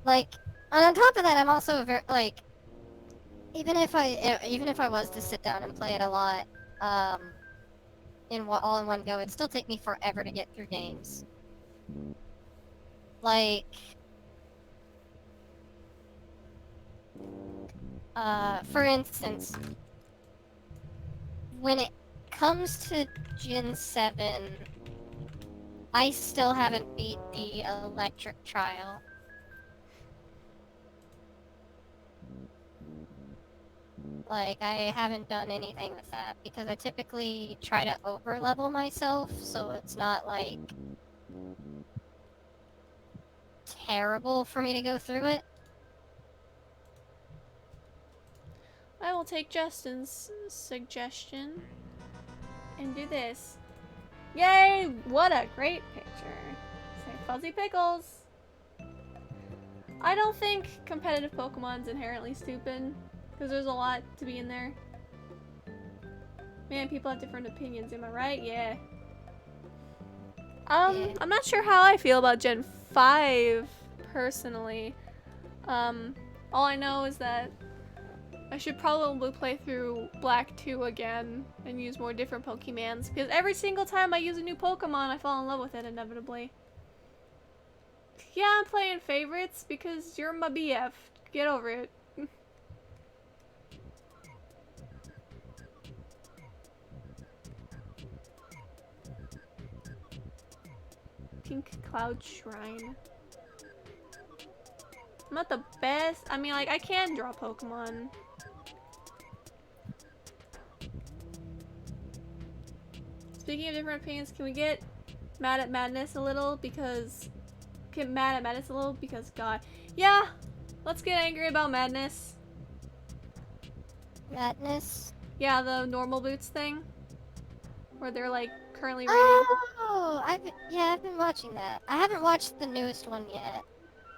Like, and on top of that, I'm also very like, even if I was to sit down and play it a lot, all in one go, it'd still take me forever to get through games. Like, for instance, when it comes to Gen 7, I still haven't beat the electric trial. Like, I haven't done anything with that because I typically try to over-level myself, so it's not, like, terrible for me to go through it. I will take Justin's suggestion and do this. Yay! What a great picture. Say Fuzzy Pickles. I don't think competitive Pokemon's inherently stupid, because there's a lot to be in there. Man, people have different opinions, am I right? Yeah. Yeah. I'm not sure how I feel about Gen 5, personally. All I know is that I should probably play through Black 2 again and use more different Pokemons, because every single time I use a new Pokemon, I fall in love with it, inevitably. Yeah, I'm playing favorites because you're my BF. Get over it. Pink Cloud Shrine. I'm not the best. I mean, like, I can draw Pokemon. Speaking of different opinions, can we get mad at Madness a little? Because... Get mad at Madness a little? Because, God. Yeah! Let's get angry about Madness. Madness? Yeah, the normal boots thing. Where they're, like, currently rating. Oh! I've been watching that. I haven't watched the newest one yet.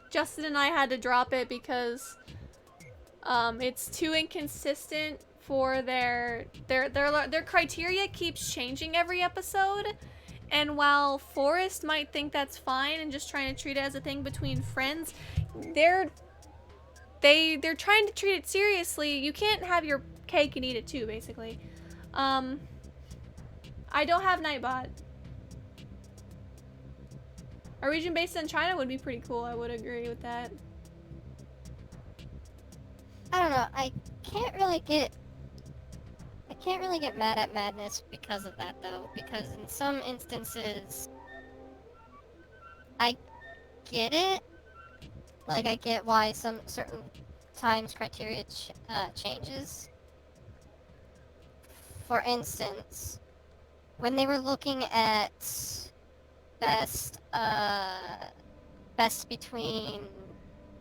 Justin and I had to drop it because it's too inconsistent for their criteria keeps changing every episode, and while Forrest might think that's fine and just trying to treat it as a thing between friends, they're trying to treat it seriously. You can't have your cake and eat it too, basically. I don't have Nightbot. A region based in China would be pretty cool. I would agree with that. I don't know. I can't really get mad at Madness because of that, though. Because in some instances, I get it. Like, I get why some certain times criteria changes. For instance, when they were looking at best between,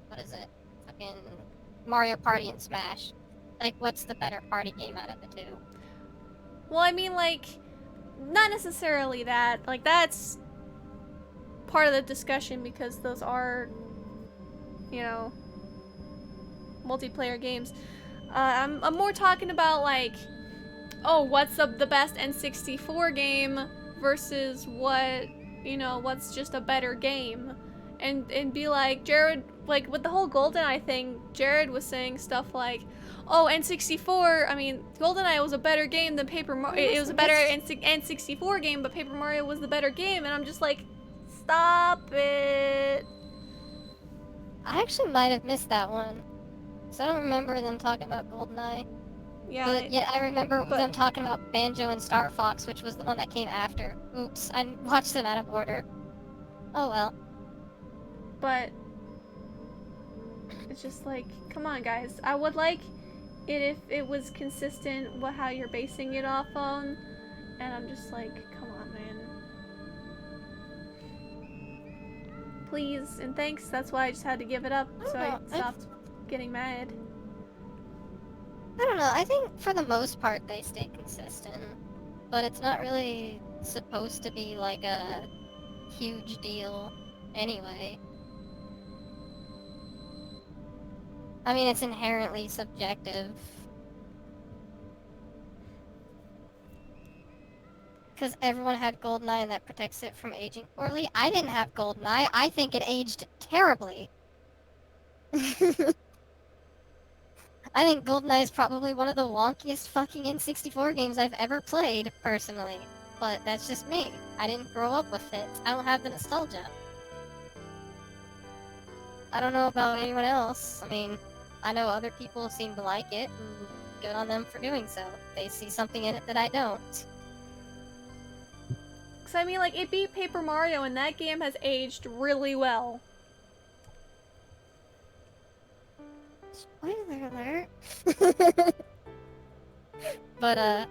what is it? Fucking Mario Party and Smash. Like, what's the better party game out of the two? Well, I mean, like, not necessarily that. Like, that's part of the discussion because those are, you know, multiplayer games. I'm more talking about, like, oh, what's the best N64 game versus what, you know, what's just a better game. And be like, Jared, like, with the whole GoldenEye thing, Jared was saying stuff like, oh, N64, I mean, GoldenEye was a better game than Paper Mario. It was a better N64 game, but Paper Mario was the better game. And I'm just like, stop it. I actually might have missed that one. Because I don't remember them talking about GoldenEye. Yeah, But yeah, I remember them talking about Banjo and Star Fox, which was the one that came after. Oops, I watched them out of order. Oh well. but it's just like, come on, guys. I would like it if it was consistent with how you're basing it off on. And I'm just like, come on, man. Please and thanks. That's why I just had to give it up, so I stopped getting mad. I don't know. I think for the most part they stay consistent, but it's not really supposed to be like a huge deal anyway. I mean, it's inherently subjective. because everyone had GoldenEye and that protects it from aging poorly. I didn't have GoldenEye. I think it aged terribly. I think GoldenEye is probably one of the wonkiest fucking N64 games I've ever played, personally. But that's just me. I didn't grow up with it. I don't have the nostalgia. I don't know about anyone else. I mean, I know other people seem to like it, and good on them for doing so. They see something in it that I don't. Because I mean, like, it beat Paper Mario, and that game has aged really well. Spoiler alert. But, I don't...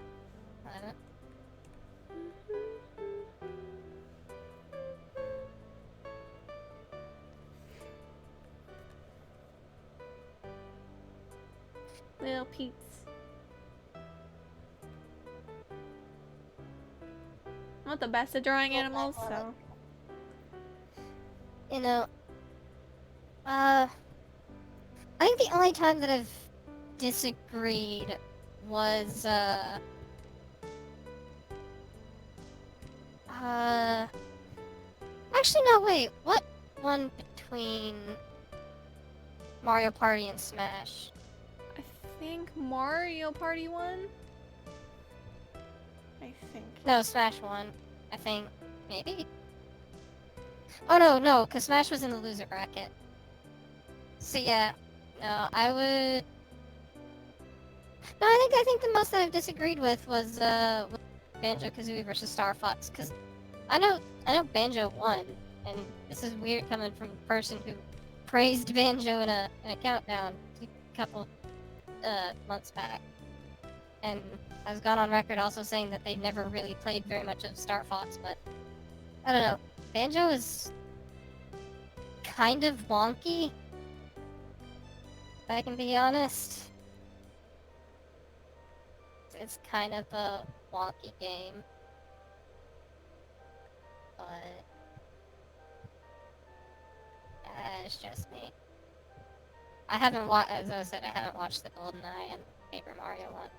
Little Pete's. I'm not the best at drawing animals, so. You know, I think the only time that I've disagreed was, actually, no, wait, what one between Mario Party and Smash? I think Mario Party won? I think. No, Smash won, I think. Maybe? Oh, no, because Smash was in the loser bracket. So, yeah, no, I would... No, I think the most that I've disagreed with was Banjo-Kazooie versus Star Fox, because I know Banjo won, and this is weird coming from a person who praised Banjo in a countdown a couple months back, and has gone on record also saying that they never really played very much of Star Fox, but I don't know. Banjo is kind of wonky, if I can be honest. It's kind of a wonky game, but it's just me. I haven't watched, as I said, I haven't watched the GoldenEye and Paper Mario one.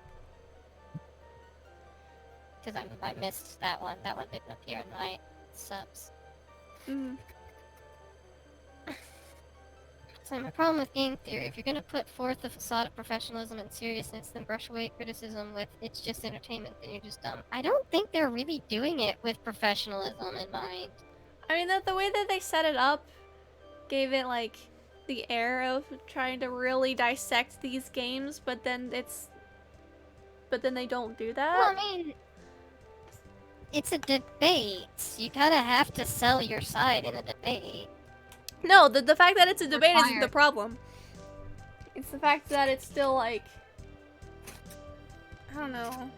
Because I missed that one. That one didn't appear in my subs. Mm. So my problem with game theory, if you're gonna put forth a facade of professionalism and seriousness, then brush away criticism with it's just entertainment, then you're just dumb. I don't think they're really doing it with professionalism in mind. I mean, the way that they set it up gave it, like, the air of trying to really dissect these games, but then they don't do that. Well, I mean, it's a debate. You kinda have to sell your side in a debate. No, the fact that it's a debate isn't the Required. problem. It's the fact that it's still, like, I don't know.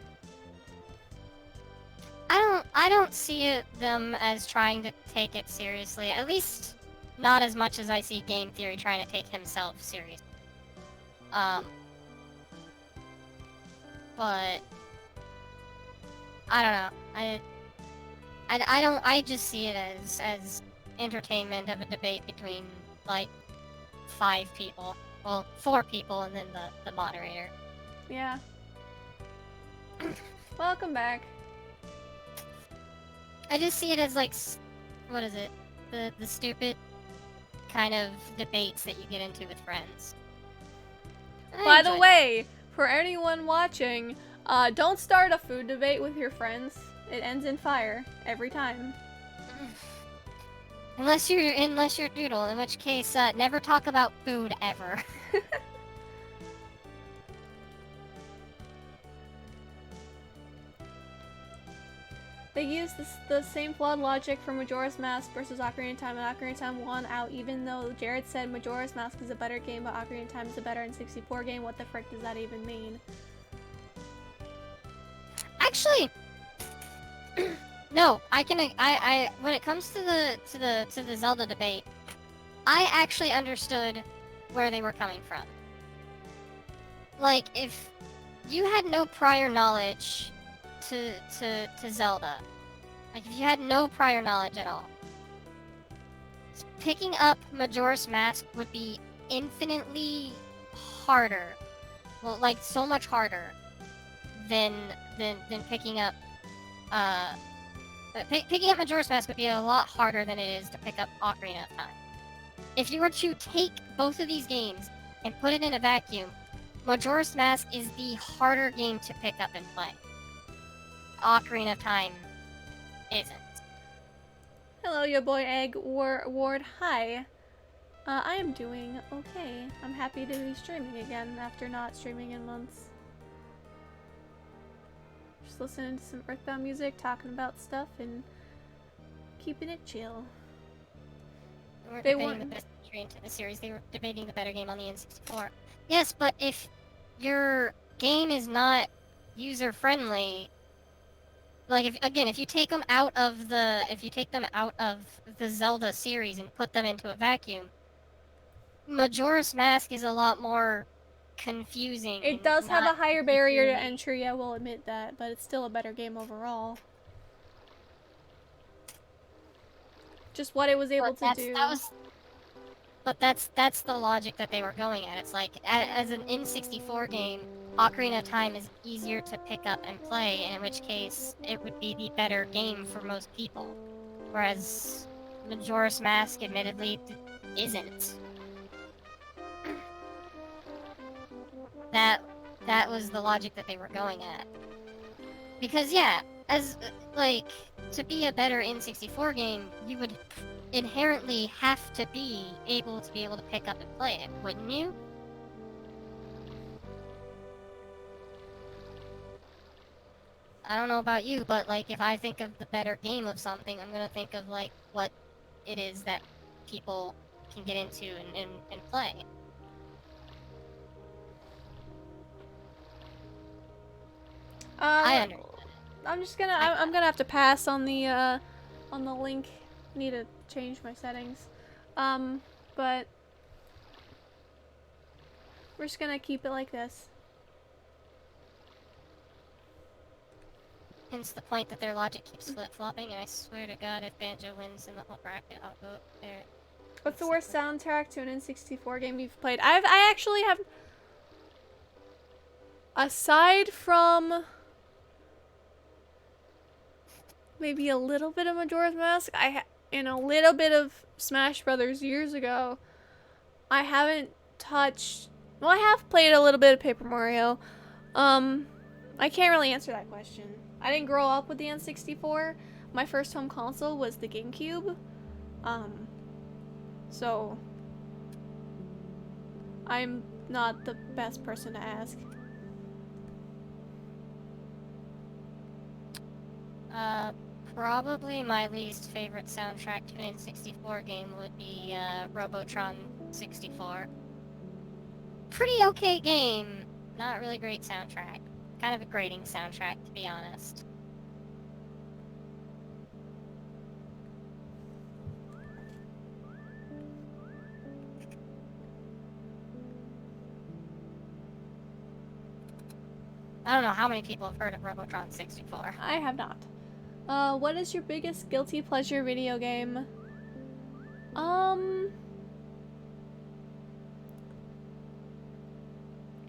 I don't see them as trying to take it seriously. At least not as much as I see game theory trying to take himself seriously. But I don't know. I just see it as entertainment of a debate between like 5 people. Well, 4 people and then the moderator. Yeah. Welcome back. I just see it as like, what is it? The stupid kind of debates that you get into with friends. I By the enjoy way, for anyone watching, don't start a food debate with your friends. It ends in fire every time. that. Unless you're Doodle, in which case, never talk about food ever. They used the same flawed logic for Majora's Mask versus Ocarina of Time, and Ocarina of Time won out even though Jared said Majora's Mask is a better game, but Ocarina of Time is a better N64 game. What the frick does that even mean? Actually, no. I when it comes to the Zelda debate, I actually understood where they were coming from. Like, if you had no prior knowledge to Zelda, like if you had no prior knowledge at all, picking up Majora's Mask would be infinitely harder. Well, like so much harder than picking up picking up Majora's Mask would be a lot harder than it is to pick up Ocarina of Time. If you were to take both of these games and put it in a vacuum, Majora's Mask is the harder game to pick up and play. Ocarina of Time isn't. Hello, your boy Egg Ward. Hi. I am doing okay. I'm happy to be streaming again after not streaming in months. Just listening to some Earthbound music, talking about stuff, and keeping it chill. They weren't debating the best entry into the series. They were debating the better game on the N64. Yes, but if your game is not user friendly, like if you take them out of the Zelda series and put them into a vacuum, Majora's Mask is a lot more confusing. It does have a higher barrier to entry, I will admit that, but it's still a better game overall. Just what it was able to do. But that's the logic that they were going at. It's like, as an N64 game, Ocarina of Time is easier to pick up and play, in which case it would be the better game for most people. Whereas Majora's Mask, admittedly, isn't. That was the logic that they were going at. Because, yeah, to be a better N64 game, you would inherently have to be able to pick up and play it, wouldn't you? I don't know about you, but, like, if I think of the better game of something, I'm gonna think of, like, what it is that people can get into and play. I understand. I'm gonna have to pass on the link. I need to change my settings. But we're just gonna keep it like this. Hence the point that their logic keeps flip-flopping, and I swear to God, if Banjo wins in the whole bracket, I'll go there. What's the worst soundtrack to an N64 game you've played? I actually have, aside from maybe a little bit of Majora's Mask, and a little bit of Smash Brothers years ago, I haven't touched. Well, I have played a little bit of Paper Mario. I can't really answer that question. I didn't grow up with the N64. My first home console was the GameCube. So I'm not the best person to ask. Probably my least favorite soundtrack to an N64 game would be Robotron 64. Pretty okay game, not really great soundtrack. Kind of a grating soundtrack, to be honest. I don't know how many people have heard of Robotron 64. I have not. What is your biggest guilty pleasure video game? Do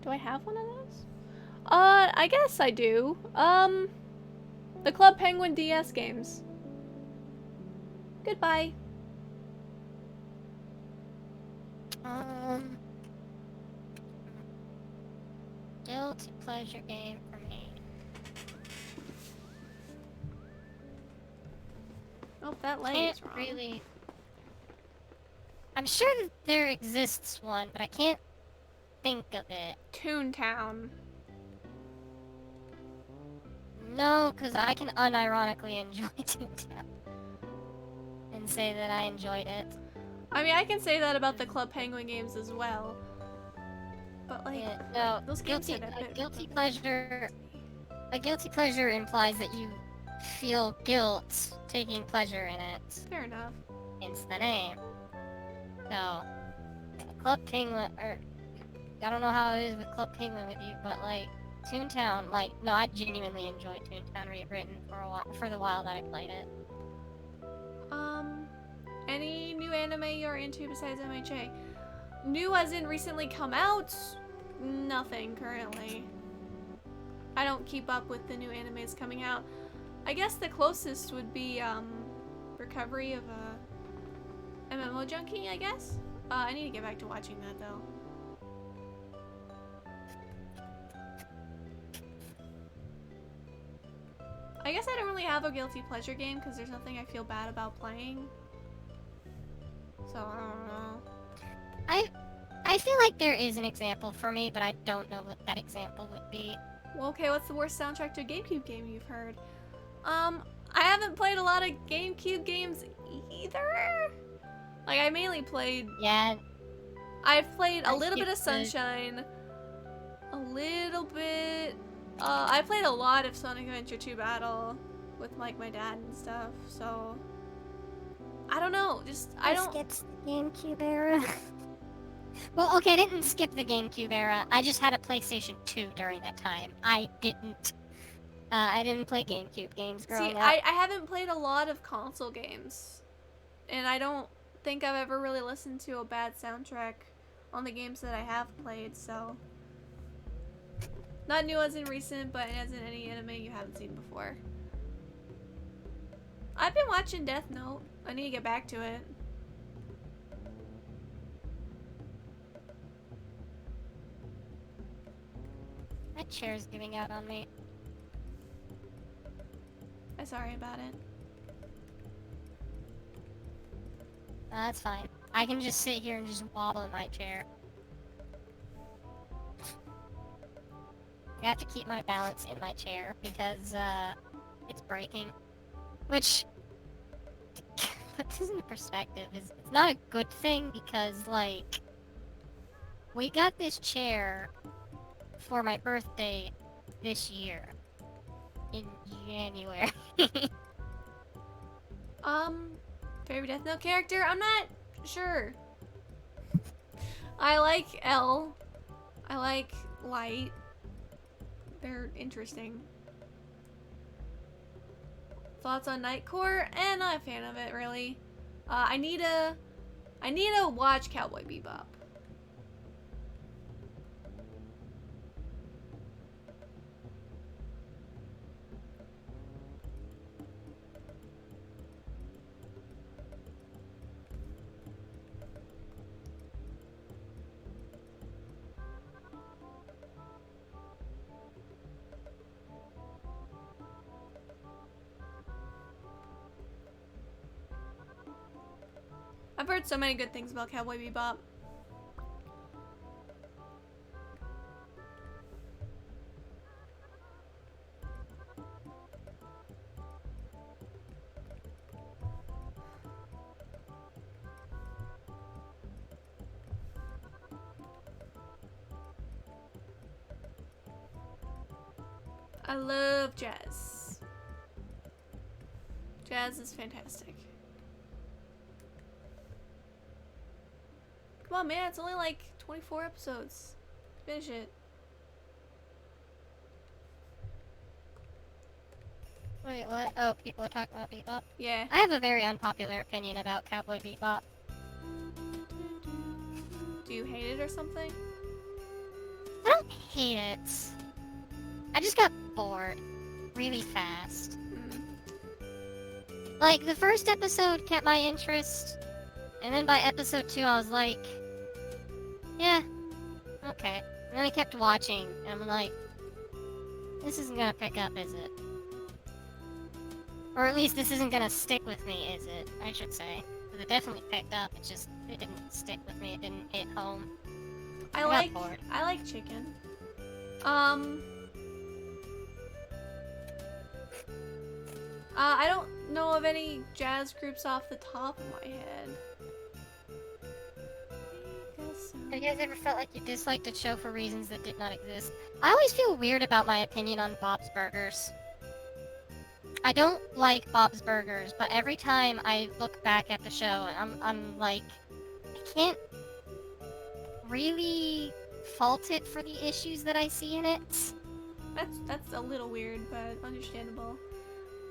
I have one of those? I guess I do. The Club Penguin DS games. Goodbye. Guilty pleasure game for me. Oh, that light is wrong. Really. I'm sure that there exists one, but I can't think of it. Toontown. No, because I can unironically enjoy Toontown. And say that I enjoyed it. I mean, I can say that about the Club Penguin games as well. But, like, yeah, no, those games a guilty pleasure implies that you feel guilt taking pleasure in it. Fair enough. It's the name. So, Club Penguin, or I don't know how it is with Club Penguin with you, but like Toontown, like no, I genuinely enjoyed Toontown rewritten for the while that I played it. Any new anime you're into besides MHA? New as in recently come out? Nothing currently. I don't keep up with the new animes coming out. I guess the closest would be Recovery of a MMO Junkie, I guess. I need to get back to watching that though. I guess I don't really have a guilty pleasure game because there's nothing I feel bad about playing. So I don't know. I feel like there is an example for me, but I don't know what that example would be. Well, okay, what's the worst soundtrack to a GameCube game you've heard? I haven't played a lot of GameCube games either. Like, I mainly played... Yeah. I've played a I little bit of Sunshine. A little bit... I played a lot of Sonic Adventure 2 Battle with, like, my dad and stuff, so... I don't know, just... I don't... skipped the GameCube era. Well, okay, I didn't skip the GameCube era. I just had a PlayStation 2 during that time. I didn't play GameCube games growing up. I haven't played a lot of console games. And I don't think I've ever really listened to a bad soundtrack on the games that I have played, so... Not new as in recent, but as in any anime you haven't seen before. I've been watching Death Note. I need to get back to it. My chair's giving out on me. I'm sorry about it. That's fine. I can just sit here and just wobble in my chair. I have to keep my balance in my chair because, it's breaking. Which, to put this in perspective, it's not a good thing because, like, we got this chair for my birthday this year. In January. Favorite Death Note character? I'm not sure. I like L. I like Light. They're interesting. Thoughts on Nightcore? Not a fan of it, really. I need to watch Cowboy Bebop. I've heard so many good things about Cowboy Bebop. I love jazz. Jazz is fantastic. Come on, man, it's only like 24 episodes. Finish it. Wait, what? Oh, people are talking about Bebop? Yeah. I have a very unpopular opinion about Cowboy Bebop. Do you hate it or something? I don't hate it. I just got bored really fast. Like, the first episode kept my interest, and then by episode 2 I was like, yeah, okay. And then I kept watching, and I'm like, this isn't gonna pick up, is it? Or at least this isn't gonna stick with me, is it? I should say. Because it definitely picked up, it didn't stick with me, it didn't hit home. I like chicken. I don't know of any jazz groups off the top of my head. Have you guys ever felt like you disliked a show for reasons that did not exist? I always feel weird about my opinion on Bob's Burgers. I don't like Bob's Burgers, but every time I look back at the show, I'm like, I can't really fault it for the issues that I see in it. That's a little weird, but understandable.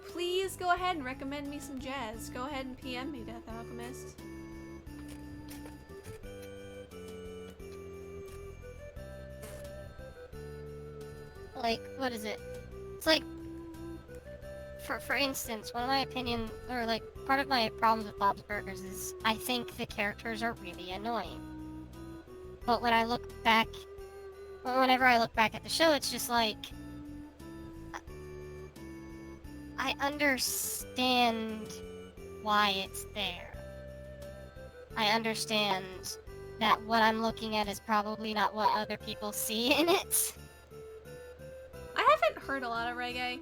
Please go ahead and recommend me some jazz. Go ahead and PM me, Death Alchemist. Like, what is it? It's like for instance, one of my opinion, or like part of my problems with Bob's Burgers is I think the characters are really annoying. But when I look back, whenever I look back at the show, it's just like I understand why it's there. I understand that what I'm looking at is probably not what other people see in it. I haven't heard a lot of reggae.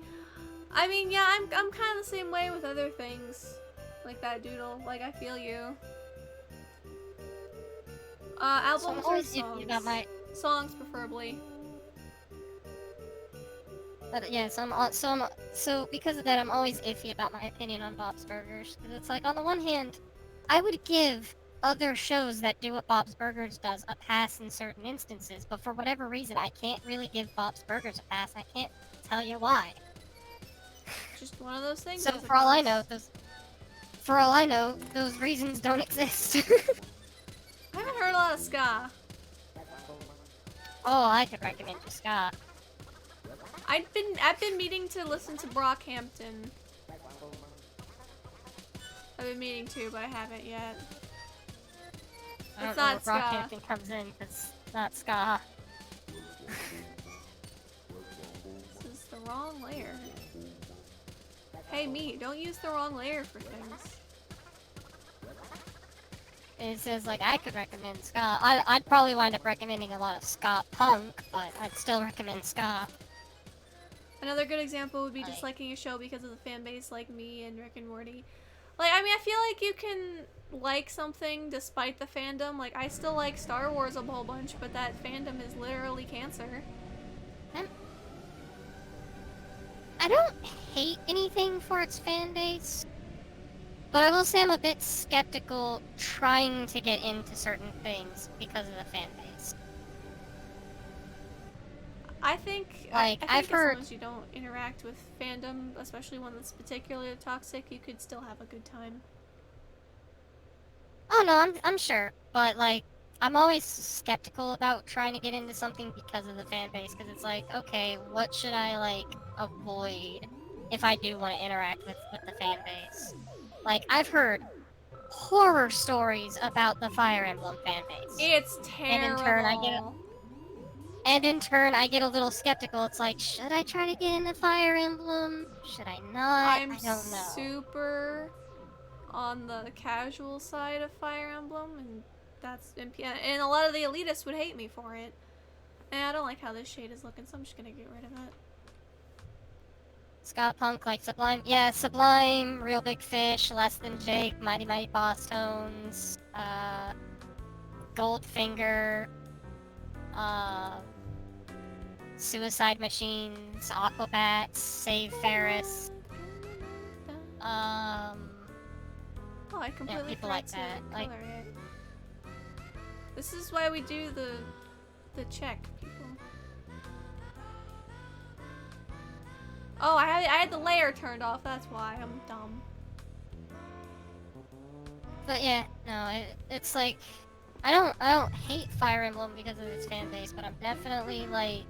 I mean, yeah, I'm kind of the same way with other things. Like that doodle. Like, I feel you. So I'm Albums or always iffy about songs? my. Songs, preferably. But yeah, so because of that, I'm always iffy about my opinion on Bob's Burgers. Because it's like, on the one hand, I would give other shows that do what Bob's Burgers does a pass in certain instances, but for whatever reason, I can't really give Bob's Burgers a pass. I can't tell you why. Just one of those things. So I for all I suppose. know, for all I know, those reasons don't exist. I haven't heard a lot of ska. Oh, I could recommend you Scott. I've been meaning to listen to Brockhampton. I've been meaning to, but I haven't yet. I don't It's know not where ska. Brockhampton comes in, because it's not ska. This is the wrong layer. Hey, me, don't use the wrong layer for things. It says, like, I could recommend ska. I'd probably wind up recommending a lot of ska punk, but I'd still recommend ska. Another good example would be disliking a show because of the fan base, like me and Rick and Morty. Like, I mean, I feel like you can like something despite the fandom. Like, I still like Star Wars a whole bunch, but that fandom is literally cancer. I don't hate anything for its fan base, but I will say I'm a bit skeptical trying to get into certain things because of the fan base. I think, Like, I think I've heard- as long as you don't interact with fandom, especially one that's particularly toxic, you could still have a good time. Oh no, I'm sure, but like, I'm always skeptical about trying to get into something because of the fan base, because it's like, okay, what should I like avoid if I do want to interact with the fan base? Like, I've heard horror stories about the Fire Emblem fan base. It's terrible. And in turn, I get a little skeptical. It's like, should I try to get into Fire Emblem? Should I not? I'm I don't know. super on the casual side of Fire Emblem, and and a lot of the elitists would hate me for it. And I don't like how this shade is looking, so I'm just gonna get rid of it. Scott Punk, like Sublime. Yeah, Sublime, Real Big Fish, Less Than Jake, Mighty Mighty Boss Tones, Goldfinger, Suicide Machines, Aquabats, Save Ferris, Oh, I completely people forgot like to that, like- color it. This is why we do the check, people. Oh, I had the layer turned off. That's why I'm dumb. But yeah, no, it's like, I don't hate Fire Emblem because of its fan base, but I'm definitely like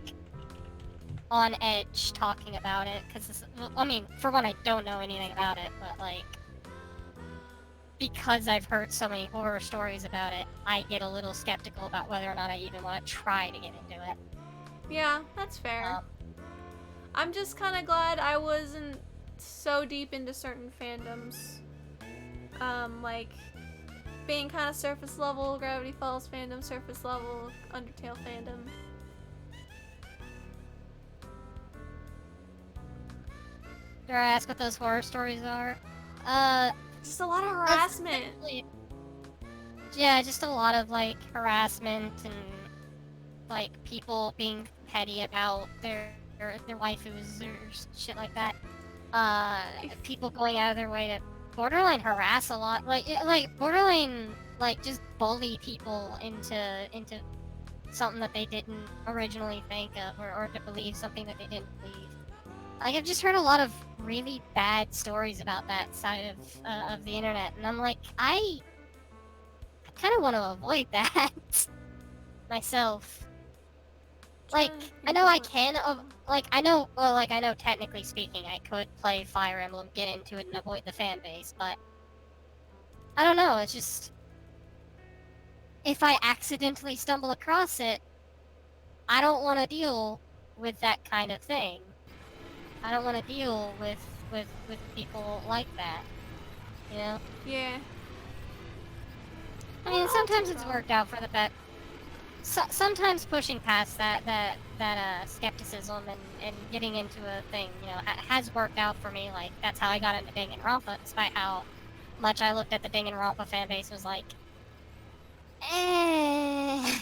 on edge talking about it because I mean, for one, I don't know anything about it, but like, because I've heard so many horror stories about it, I get a little skeptical about whether or not I even want to try to get into it. Yeah, that's fair. I'm just kind of glad I wasn't so deep into certain fandoms. Like being kind of surface level, Gravity Falls fandom, surface level, Undertale fandom. Dare I ask what those horror stories are? Just a lot of harassment. Yeah, just a lot of like harassment and like people being petty about their waifus or shit like that. People going out of their way to borderline harass a lot, like borderline like just bully people into something that they didn't originally think of, or to believe something that they didn't believe. Like, I've just heard a lot of really bad stories about that side of the internet, and I'm like, I kind of want to avoid that myself. Like, I know I can, I know technically speaking I could play Fire Emblem, get into it, and avoid the fan base, but I don't know, it's just, if I accidentally stumble across it, I don't want to deal with that kind of thing. I don't want to deal with people like that, you know? Yeah. I mean, sometimes it's worked out for the best. Sometimes pushing past that skepticism and getting into a thing, you know, has worked out for me. Like, that's how I got into Danganronpa, despite how much I looked at the Danganronpa fan base was like, eh.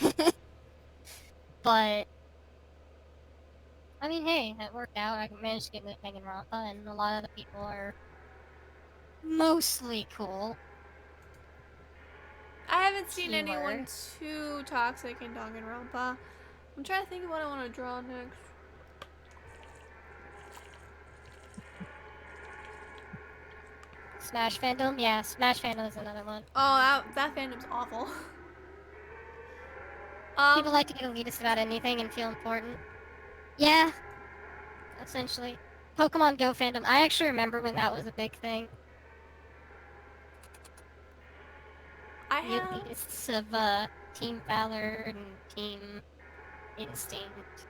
But I mean, hey, it worked out. I managed to get into Danganronpa, and a lot of the people are mostly cool. I haven't seen Keyword. anyone too toxic in Danganronpa. I'm trying to think of what I want to draw next. Smash fandom? Yeah, Smash fandom is another one. Oh, that fandom's awful. People like to get elitist about anything and feel important. Yeah, essentially. Pokemon Go fandom. I actually remember when that was a big thing. I The have elitists of Team Valor and Team Instinct.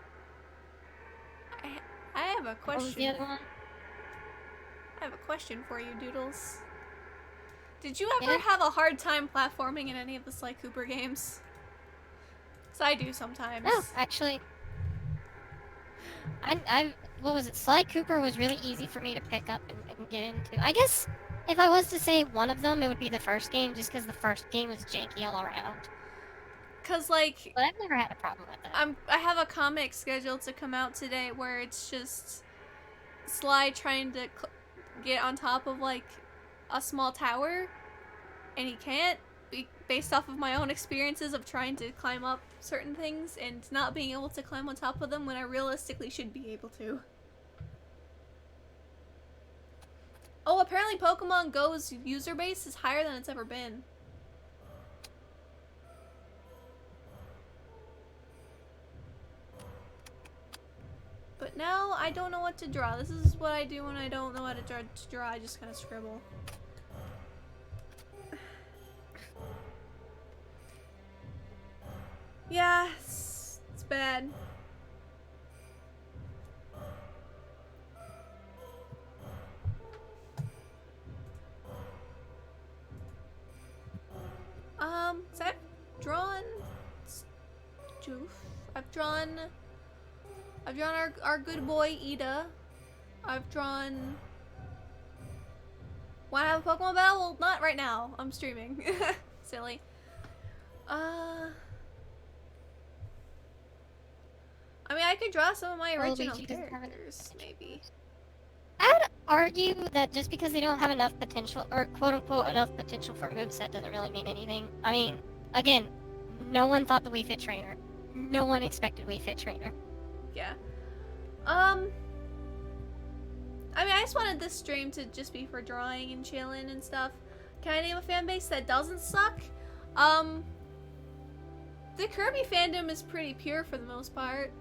I have a What was the question. other one? I have a question for you, Doodles. Did you ever Yeah? have a hard time platforming in any of the Sly Cooper games? 'Cause I do sometimes. No, actually. What was it? Sly Cooper was really easy for me to pick up and get into. I guess if I was to say one of them, it would be the first game, just because the first game was janky all around. Cause like, But I've never had a problem with it. I have a comic scheduled to come out today where it's just Sly trying to get on top of like a small tower, and he can't, based off of my own experiences of trying to climb up certain things and not being able to climb on top of them when I realistically should be able to. Oh, apparently Pokemon Go's user base is higher than it's ever been. But now I don't know what to draw. This is what I do when I don't know how to draw. I just kind of scribble. Yeah, it's bad. So I've drawn I've drawn our good boy Iida. I've drawn. Wanna have a Pokemon battle? Well, not right now. I'm streaming. Silly. I mean, I could draw some of my original characters, maybe. I would argue that just because they don't have enough potential, or quote-unquote enough potential for a moveset, doesn't really mean anything. I mean, again, no one thought the Wii Fit Trainer. No one expected Wii Fit Trainer. Yeah. I mean, I just wanted this stream to just be for drawing and chilling and stuff. Can I name a fan base that doesn't suck? The Kirby fandom is pretty pure for the most part.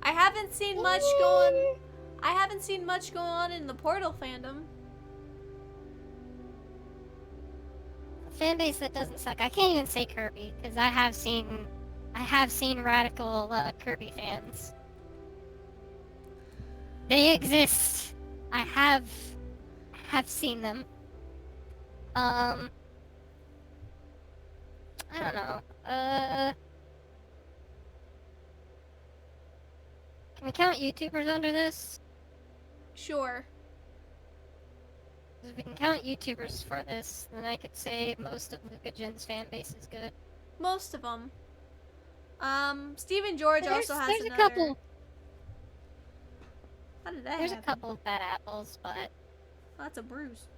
I haven't seen much go on in the Portal fandom. A fan base that doesn't suck. I can't even say Kirby because I have seen radical Kirby fans. They exist. I have seen them. I don't know. Can we count YouTubers under this? Sure. If we can count YouTubers for this, then I could say most of Luca Jen's fan base is good. Most of them. Stephen George also has there's another. a couple. How did that There's happen? a couple of bad apples, but Oh, that's a bruise.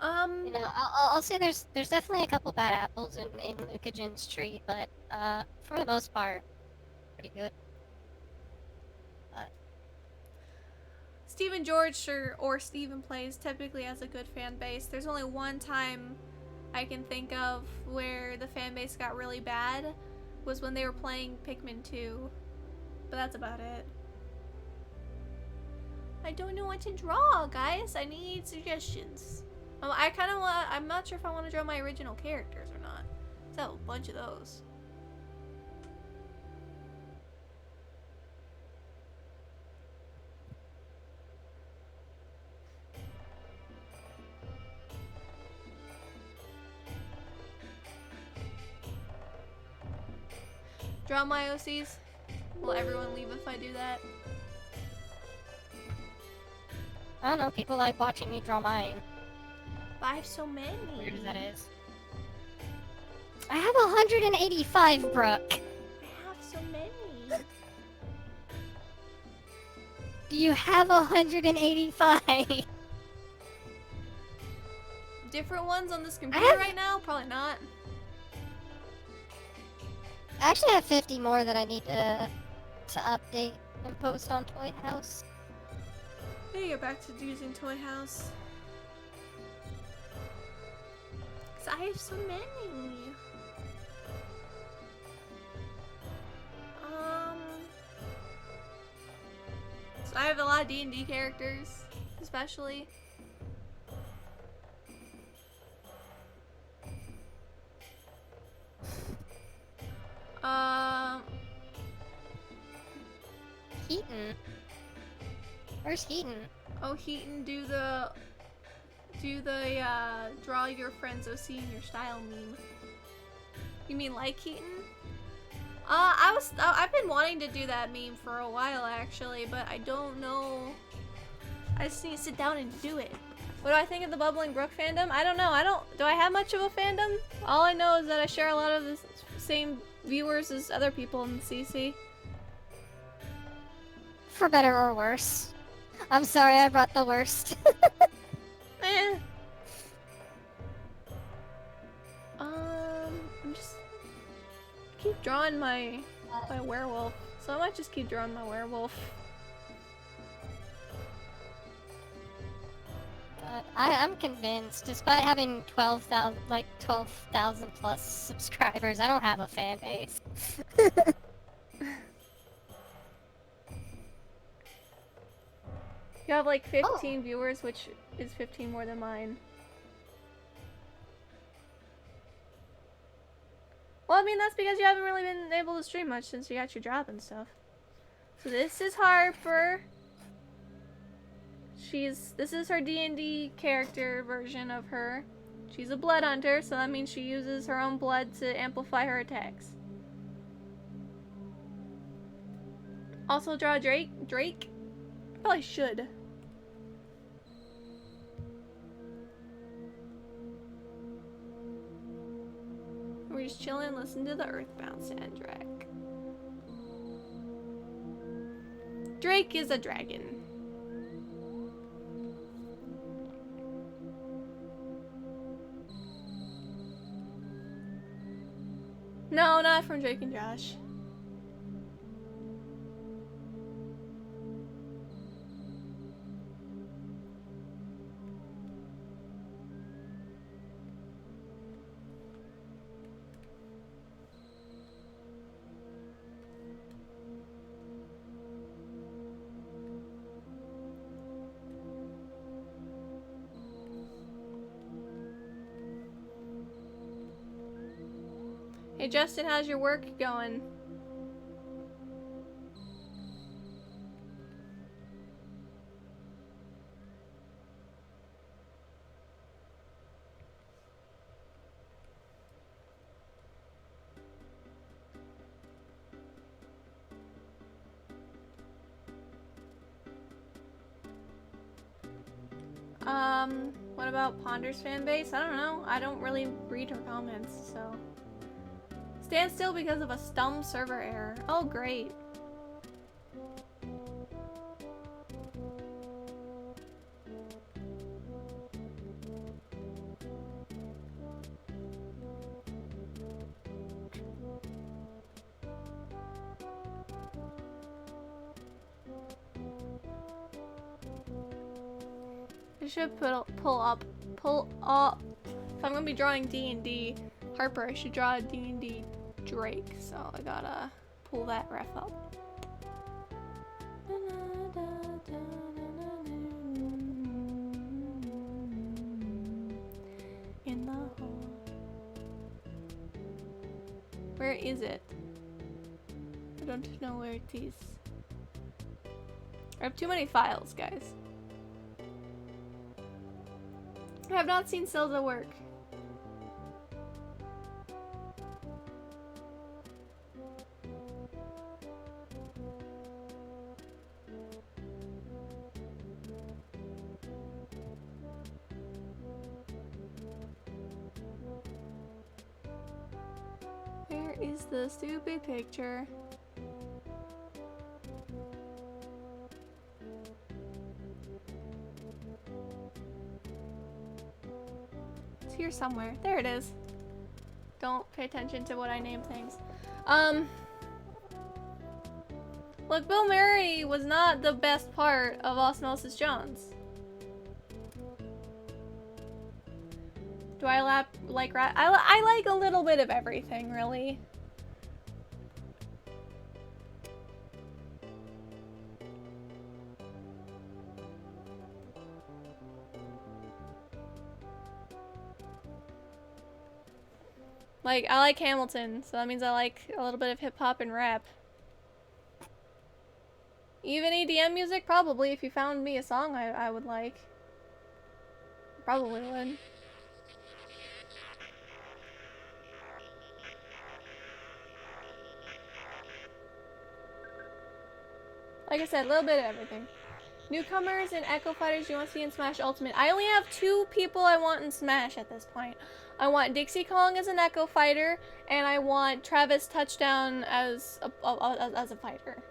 you know, I'll say there's definitely a couple bad apples in Luca Jen's tree, but for the most part, pretty good. Stephen George or Stephen Plays typically has a good fan base. There's only one time I can think of where the fan base got really bad, was when they were playing Pikmin 2. But that's about it. I don't know what to draw, guys. I need suggestions. I kind of want. I'm not sure if I want to draw my original characters or not. So I have a bunch of those. Draw my OCs. Will everyone leave if I do that? I don't know, people like watching me draw mine. But I have so many. Weird as that is. I have 185, Brooke. I have so many. Do you have 185? Different ones on this computer right now? Probably not. I actually have 50 more that I need to update and post on Toy House. I need to get back to using Toy House. Cause I have so many. So I have a lot of D&D characters, especially. Heaton. Where's Heaton? Oh, Heaton, do the draw your friend's OC in your style meme. You mean like Heaton? I've been wanting to do that meme for a while actually, but I don't know. I just need to sit down and do it. What do I think of the Bubbling Brook fandom? I don't know. Do I have much of a fandom? All I know is that I share a lot of the same viewers as other people in the CC. For better or worse. I'm sorry I brought the worst. Eh. I'm just keep drawing my werewolf, so I might just keep drawing my werewolf. I'm convinced, despite having 12,000 plus subscribers, I don't have a fan base. You have like 15 viewers, which is 15 more than mine. Well, I mean, that's because you haven't really been able to stream much since you got your job and stuff. So this is Harper. This is her D&D character version of her. She's a blood hunter, so that means she uses her own blood to amplify her attacks. Also draw Drake? Probably should. We're just chilling, listen to the Earthbound soundtrack. Drake is a dragon. No, not from Drake and Josh. Hey Justin, how's your work going? What about Ponder's fanbase? I don't know. I don't really read her comments, so. Stand still because of a stum server error. Oh, great. I should pull up. If I'm gonna be drawing D&D, Harper, I should draw a D&D Drake, so I gotta pull that ref up. In the hall. Where is it? I don't know where it is. I have too many files, guys. I have not seen Zelda work. Where is the stupid picture? It's here somewhere. There it is. Don't pay attention to what I name things. Look, Bill Murray was not the best part of Osmosis Jones. Do I like rat? I like a little bit of everything, really. Like, I like Hamilton, so that means I like a little bit of hip-hop and rap. Even EDM music, probably, if you found me a song I would like. Probably would. Like I said, a little bit of everything. Newcomers and Echo Fighters you want to see in Smash Ultimate. I only have 2 people I want in Smash at this point. I want Dixie Kong as an Echo Fighter, and I want Travis Touchdown as a fighter.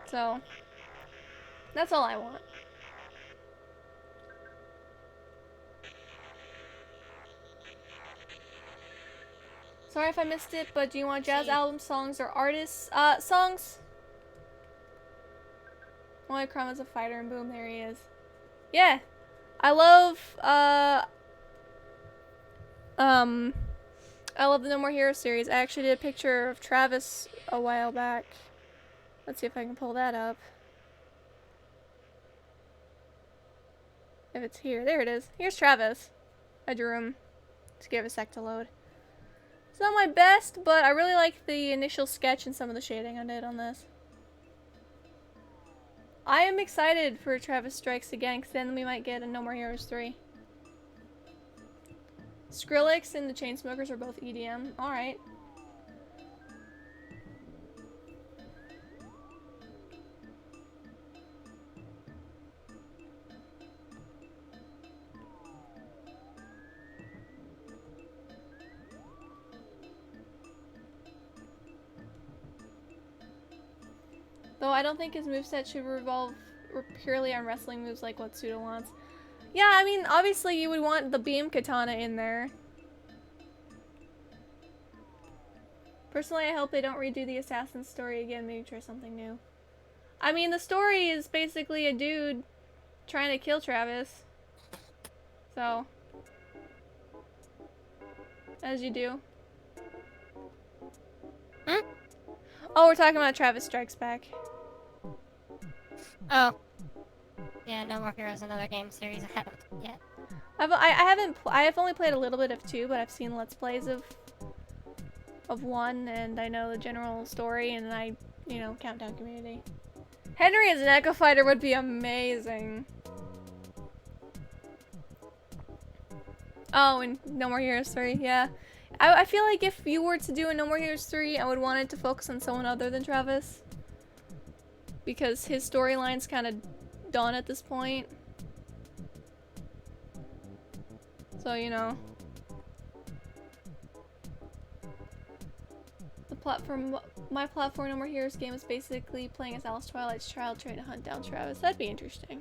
So, that's all I want. Sorry if I missed it, but do you want jazz album songs or artists? Songs. Only Crumb as a fighter, and boom, there he is. Yeah, I love the No More Heroes series. I actually did a picture of Travis a while back. Let's see if I can pull that up. If it's here, there it is. Here's Travis. I drew him. Just give it a sec to load. It's not my best, but I really like the initial sketch and some of the shading I did on this. I am excited for Travis Strikes Again, because then we might get a No More Heroes 3. Skrillex and the Chainsmokers are both EDM. Alright. Though I don't think his moveset should revolve purely on wrestling moves like what Suda wants. Yeah, I mean, obviously you would want the beam katana in there. Personally, I hope they don't redo the assassin story again, maybe try something new. I mean, the story is basically a dude trying to kill Travis. So, as you do. Hmm? Oh, we're talking about Travis Strikes Back. Oh. Yeah, No More Heroes, another game series I haven't yet. I have only played a little bit of 2, but I've seen Let's Plays of 1, and I know the general story, and I, you know, Countdown community. Henry as an Echo Fighter would be amazing. Oh, and No More Heroes 3, yeah. I feel like if you were to do a No More Heroes 3, I would want it to focus on someone other than Travis. Because his storyline's kind of done at this point. So, you know. My platform No More Heroes game is basically playing as Alice Twilight's child trying to hunt down Travis. That'd be interesting.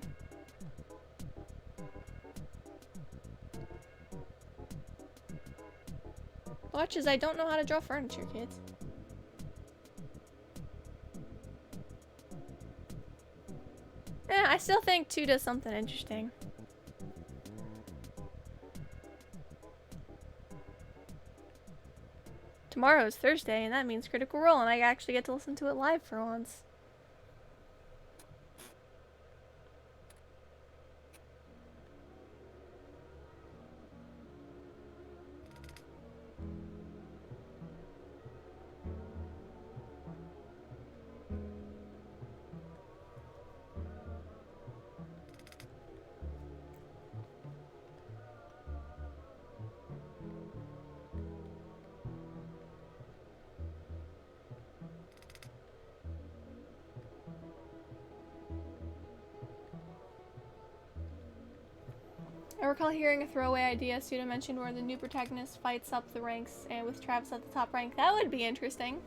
Watch as I don't know how to draw furniture, kids. I still think 2 does something interesting. Tomorrow is Thursday, and that means Critical Role, and I actually get to listen to it live for once. I recall hearing a throwaway idea Suda mentioned where the new protagonist fights up the ranks and with Travis at the top rank. That would be interesting.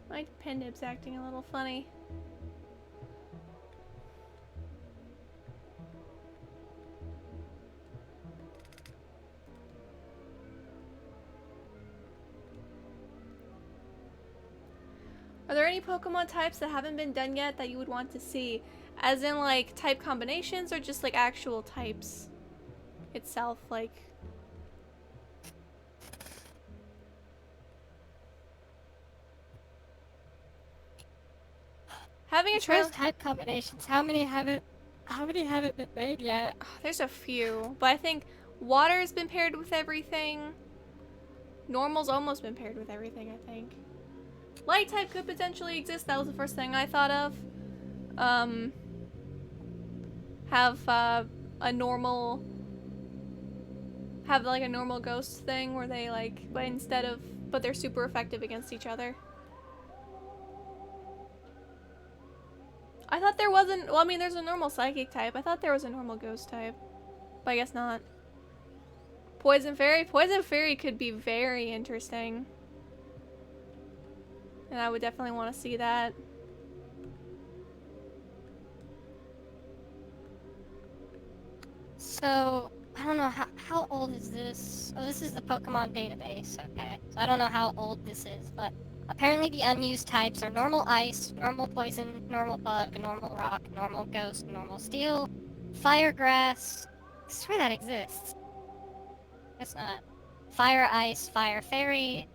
My pen nib's acting a little funny. Are there any Pokemon types that haven't been done yet that you would want to see? As in, like, type combinations or just, like, actual types itself? Like... Having a trail... type combinations, how many haven't been made yet? There's a few, but I think water's been paired with everything. Normal's almost been paired with everything, I think. Light type could potentially exist. That was the first thing I thought of. Have a normal... Have like a normal ghost thing where they like... But instead of... But they're super effective against each other. I thought there wasn't... Well, I mean, there's a normal psychic type. I thought there was a normal ghost type. But I guess not. Poison Fairy? Poison Fairy could be very interesting. And I would definitely want to see that. So, I don't know, how old is this? Oh, this is the Pokemon database, okay. So I don't know how old this is, but apparently the unused types are normal ice, normal poison, normal bug, normal rock, normal ghost, normal steel, fire grass. I swear that exists. Guess not. Fire ice, fire fairy,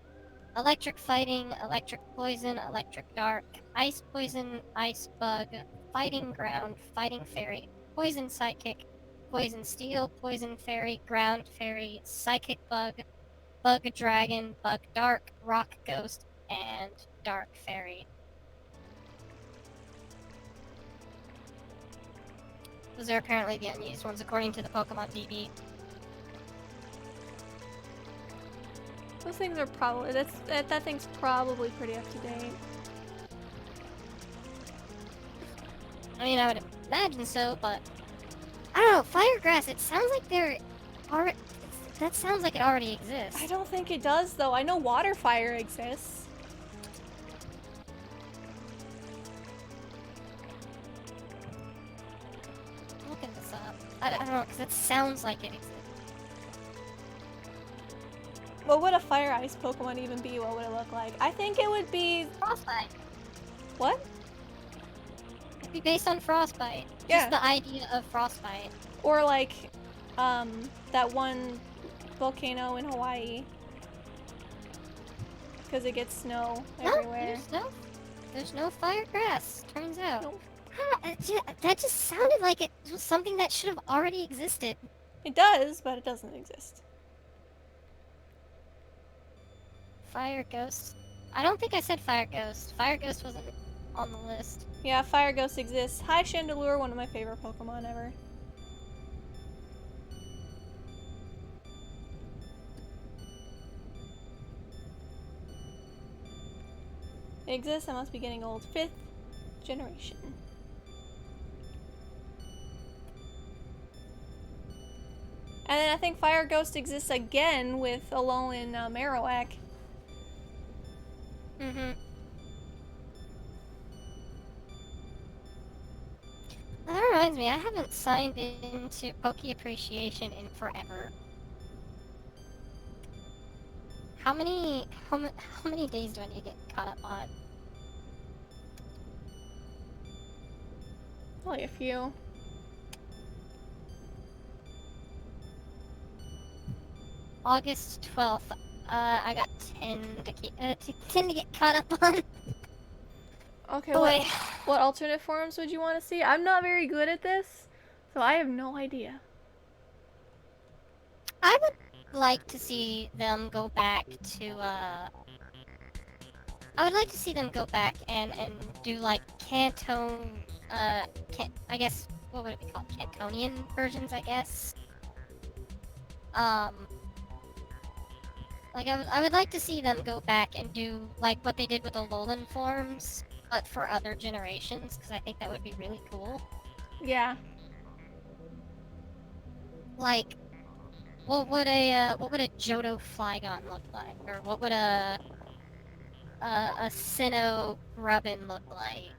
electric fighting, electric poison, electric dark, ice poison, ice bug, fighting ground, fighting fairy, poison psychic, poison steel, poison fairy, ground fairy, psychic bug, bug dragon, bug dark, rock ghost, and dark fairy. Those are apparently the unused ones according to the Pokemon DB. Those things are probably... That thing's probably pretty up to date. I mean, I would imagine so, but I don't know. Firegrass. It sounds like that sounds like it already exists. I don't think it does, though. I know water fire exists. I'm looking this up. I don't know, because it sounds like it exists. What would a fire ice Pokemon even be? What would it look like? I think it would be... Frostbite. What? It'd be based on Frostbite. Yeah. Just the idea of Frostbite. Or like, that one volcano in Hawaii. Because it gets snow everywhere. There's no fire grass, turns out. Nope. That just sounded like it was something that should have already existed. It does, but it doesn't exist. Fire Ghost. I don't think I said Fire Ghost. Fire Ghost wasn't on the list. Yeah, Fire Ghost exists. Hi Chandelure, one of my favorite Pokemon ever. It exists, I must be getting old. 5th generation. And then I think Fire Ghost exists again with Alolan Marowak. Mm-hmm. That reminds me, I haven't signed into Poke Appreciation in forever. How many days do I need to get caught up on? Only a few. August 12th. I got 10 to 10 to get caught up on. Okay, Boy. what alternate forms would you want to see? I'm not very good at this, so I have no idea. I would like to see them go back to, I would like to see them go back and do, like, I guess, what would it be called? Cantonian versions, I guess? Like, I would like to see them go back and do, like, what they did with the Alolan forms, but for other generations, because I think that would be really cool. Yeah. Like, what would a Johto Flygon look like? Or what would a Sinnoh Grubbin look like?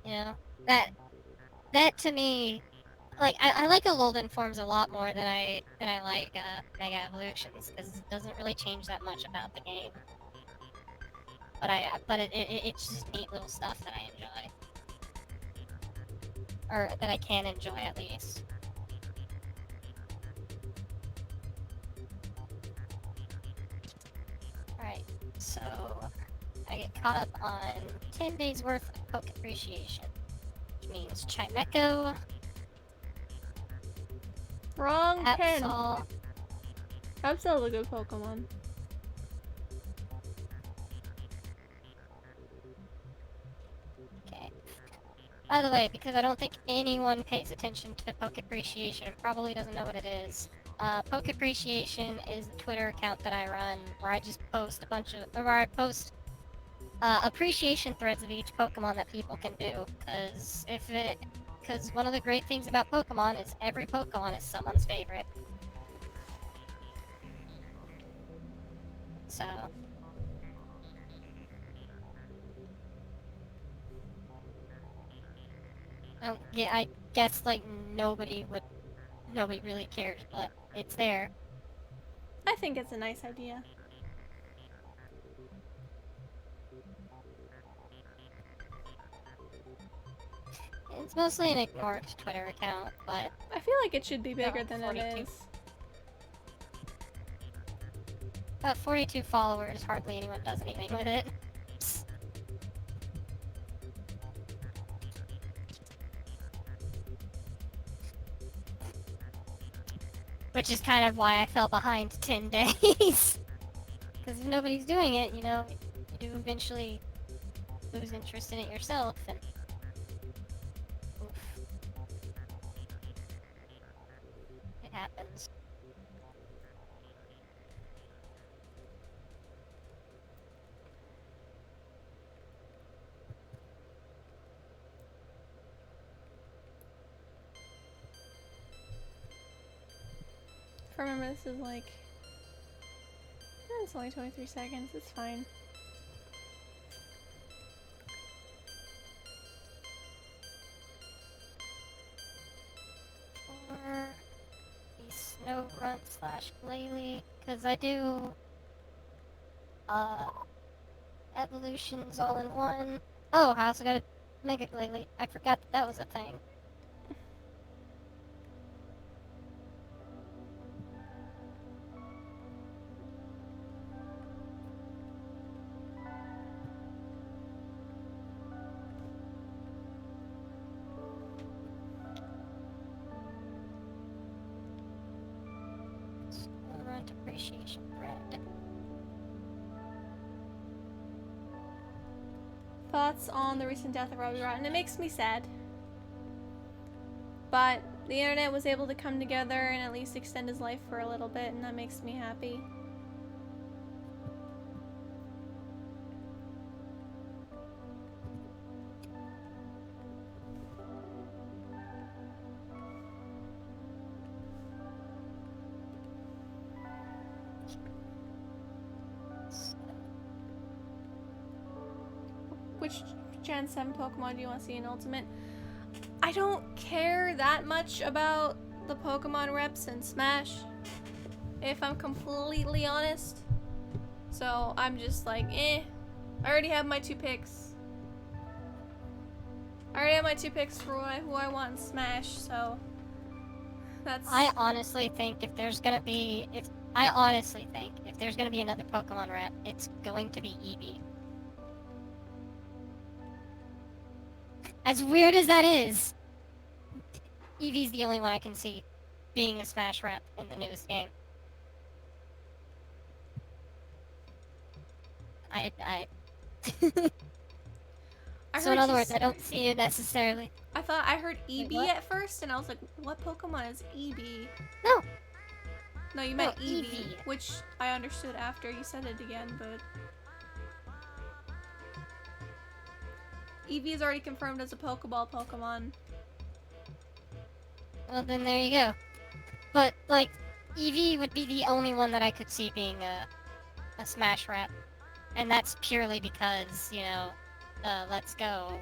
You know? That to me, like, I like Alolan forms a lot more than I like Mega Evolutions, because it doesn't really change that much about the game. But it's just neat little stuff that I enjoy. Or that I can enjoy, at least. Alright, so I get caught up on 10 days worth of Poke Appreciation, which means Chimecho, Wrong 10. Absol, Absol's a good Pokemon. okay. By the way, because I don't think anyone pays attention to Poke Appreciation, probably doesn't know what it is. Poke Appreciation is the Twitter account that I run, where I just post where I post appreciation threads of each Pokemon that people can do. Because one of the great things about Pokemon is every Pokemon is someone's favorite. So, yeah, I guess like nobody really cares, but it's there. I think it's a nice idea. It's mostly an ignored Twitter account, but I feel like it should be bigger about than it is. About 42 followers, hardly anyone does anything with it. Which is kind of why I fell behind 10 days. Because if nobody's doing it, you know, you do eventually lose interest in it yourself, and oof, it happens. If I remember, this is like... it's only 23 seconds, it's fine. Or the Snow Grunt / Glalie, because I do evolutions all in one. Oh, I also got a Mega Glalie. I forgot that was a thing. Snow Grunt Appreciation Thread. Thoughts on the recent death of Robbie Rotten? It makes me sad. But the internet was able to come together and at least extend his life for a little bit, and that makes me happy. Gen 7 Pokemon do you want to see in Ultimate? I don't care that much about the Pokemon reps in Smash, if I'm completely honest. So I'm just like, eh. I already have my 2 picks. I already have my 2 picks for who I want in Smash, so that's... I honestly think if there's gonna be another Pokemon rep, it's going to be Eevee. As weird as that is, Eevee's the only one I can see being a Smash rep in the newest game. So in other words, I don't see it necessarily. I heard EB Wait, at first, and I was like, what Pokemon is EB? No. No, you meant No, Eevee, Eevee. which I understood after you said it again, but... Eevee is already confirmed as a Pokeball Pokemon. Well, then there you go. But, like, Eevee would be the only one that I could see being a Smash rep. And that's purely because, you know, let's go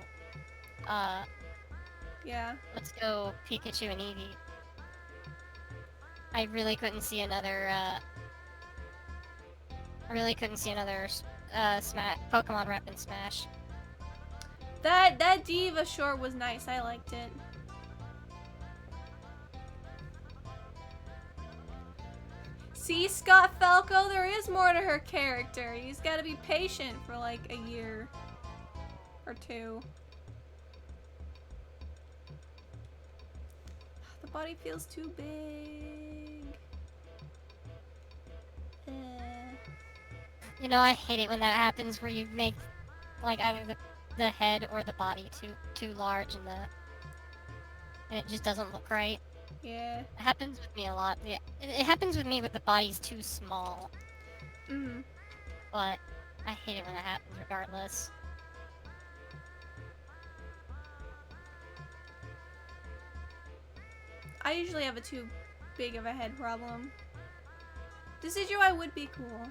Pikachu and Eevee. I really couldn't see another, Pokemon rep in Smash. That Diva short was nice, I liked it. See, Scott Falco, there is more to her character. He's gotta be patient for like a year or 2. The body feels too big. You know, I hate it when that happens, where you make, like, either the head or the body too large and it just doesn't look right. Yeah. It happens with me a lot. Yeah, it happens with me with the body's too small. Mm. But I hate it when that happens regardless. I usually have a too big of a head problem. Decidueye would be cool.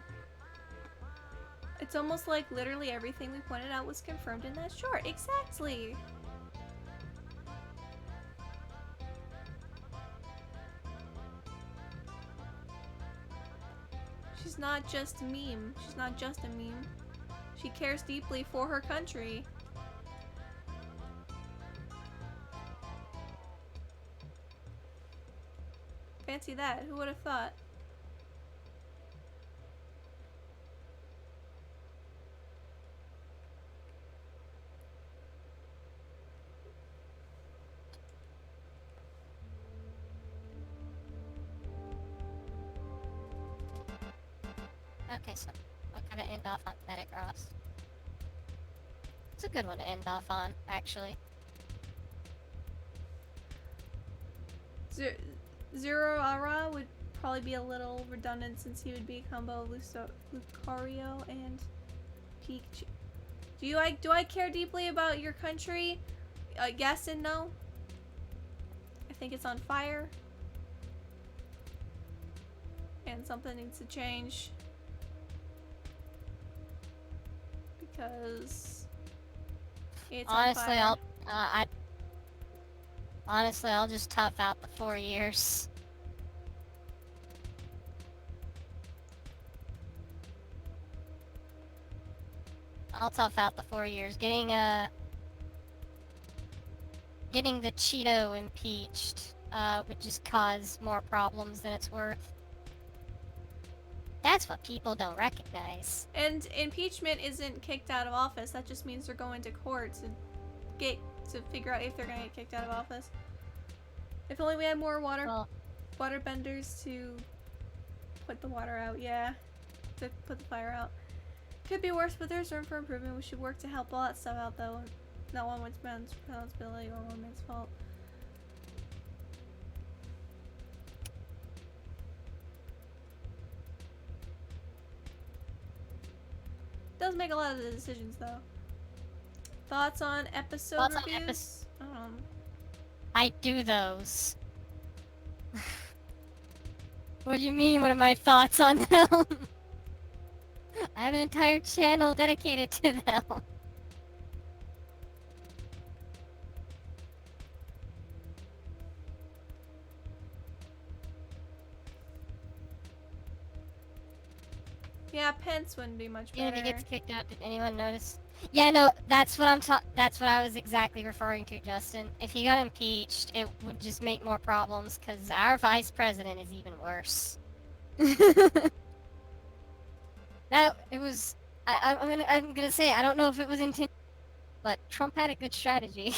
It's almost like literally everything we pointed out was confirmed in that short. Exactly! She's not just a meme. She's not just a meme. She cares deeply for her country. Fancy that. Who would have thought? Okay, so I'll kind of end off on Metagross. It's a good one to end off on, actually. Zeraora would probably be a little redundant since he would be a combo of Lucario and Pikachu. Do I care deeply about your country? Yes and no. I think it's on fire. And something needs to change. Because it's Honestly, on fire. I'll just tough out the 4 years. I'll tough out the 4 years. Getting the Cheeto impeached would just cause more problems than it's worth. That's what people don't recognize. And impeachment isn't kicked out of office. That just means they're going to court to figure out if they're gonna get kicked out of office. If only we had more waterbenders to put the water out. Yeah, to put the fire out. Could be worse, but there's room for improvement. We should work to help all that stuff out, though. Not one man's responsibility or one man's fault. Does make a lot of the decisions, though. Thoughts on episode reviews? I do those. What do you mean? What are my thoughts on them? I have an entire channel dedicated to them. Yeah, Pence wouldn't be much Even better. if he gets kicked out, did anyone notice? Yeah, no, that's what that's what I was exactly referring to, Justin. If he got impeached, it would just make more problems, because our vice president is even worse. That, it was... I'm gonna say, I don't know if it was intended, but Trump had a good strategy.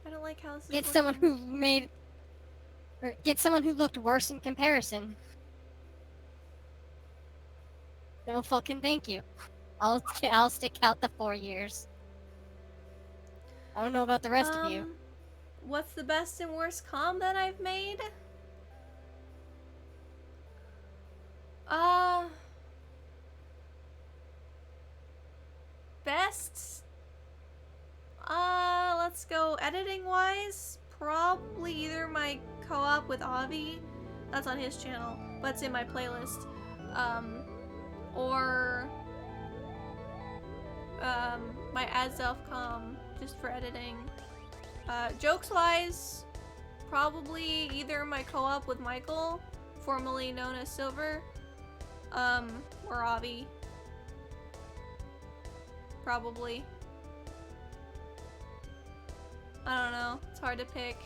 I don't like how this is Get looking. someone who made... Or get someone who looked worse in comparison. No fucking thank you. I'll stick out the 4 years. I don't know about the rest of you. What's the best and worst comm that I've made? Best? Let's go editing wise. Probably either my co-op with Avi, that's on his channel, but it's in my playlist. Or my Adself comm, just for editing. Jokes wise, probably either my co-op with Michael, formerly known as Silver, or Avi. Probably. I don't know. It's hard to pick.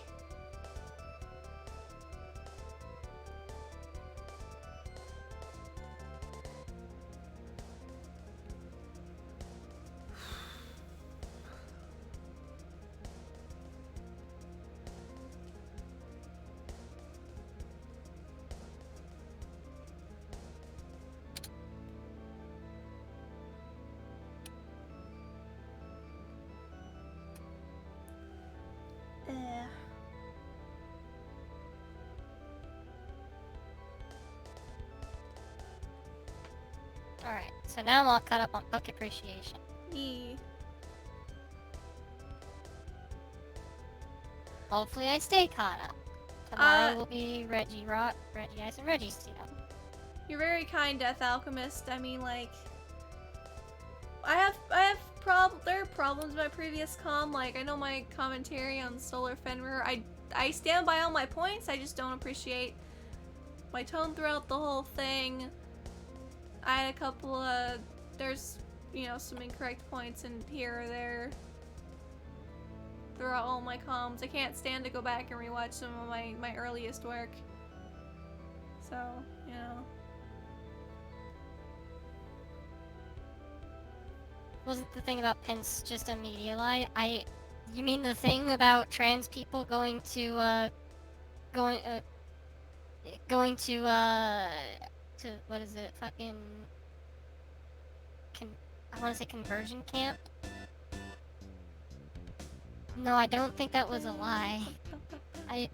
Alright, so now I'm all caught up on book appreciation. Yeah. Hopefully I stay caught up. Tomorrow will be Reggie Ice, and Reggie Steel. You're very kind, Death Alchemist. I mean, like, there are problems with my previous comm. Like, I know my commentary on Solar Fenrir. I stand by all my points. I just don't appreciate my tone throughout the whole thing. I had a couple of, there's, you know, some incorrect points in here or there throughout all my comms. I can't stand to go back and rewatch some of my earliest work. So, you know. Wasn't the thing about Pence just a media lie? You mean the thing about trans people going to what is it, fucking, I want to say conversion camp? No, I don't think that was a lie. I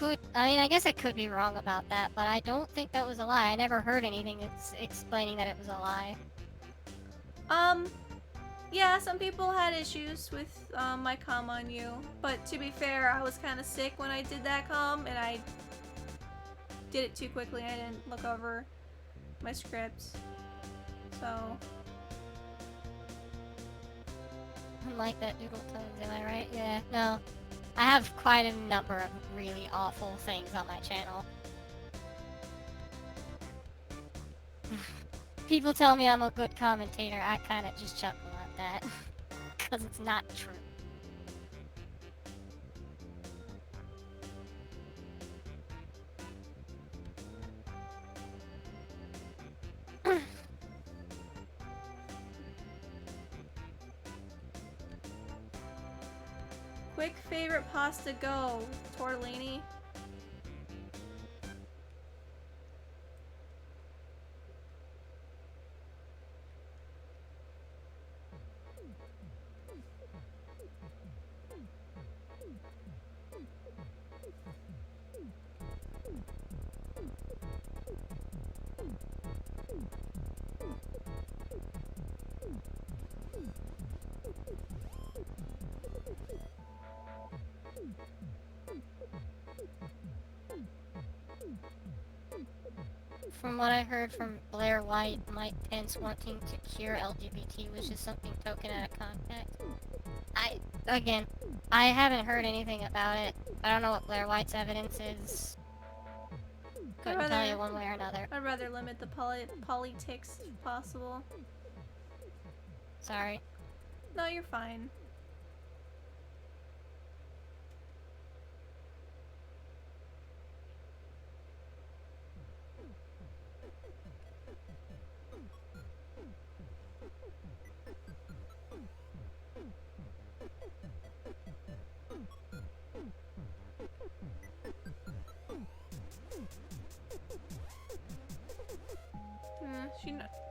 mean, I guess I could be wrong about that, but I don't think that was a lie. I never heard anything explaining that it was a lie. Yeah, some people had issues with my comm on you, but to be fair, I was kind of sick when I did that comm, and I did it too quickly. I didn't look over my scripts, so. Unlike that Doodle Tones, am I right? Yeah, no. I have quite a number of really awful things on my channel. People tell me I'm a good commentator, I kinda just chuckle at that. Because it's not true. Quick favorite pasta go, tortellini. From what I heard from Blair White, Mike Pence wanting to cure LGBT was just something taken out of context. I haven't heard anything about it. I don't know what Blair White's evidence is. Couldn't tell you one way or another. I'd rather limit the politics if possible. Sorry. No, you're fine.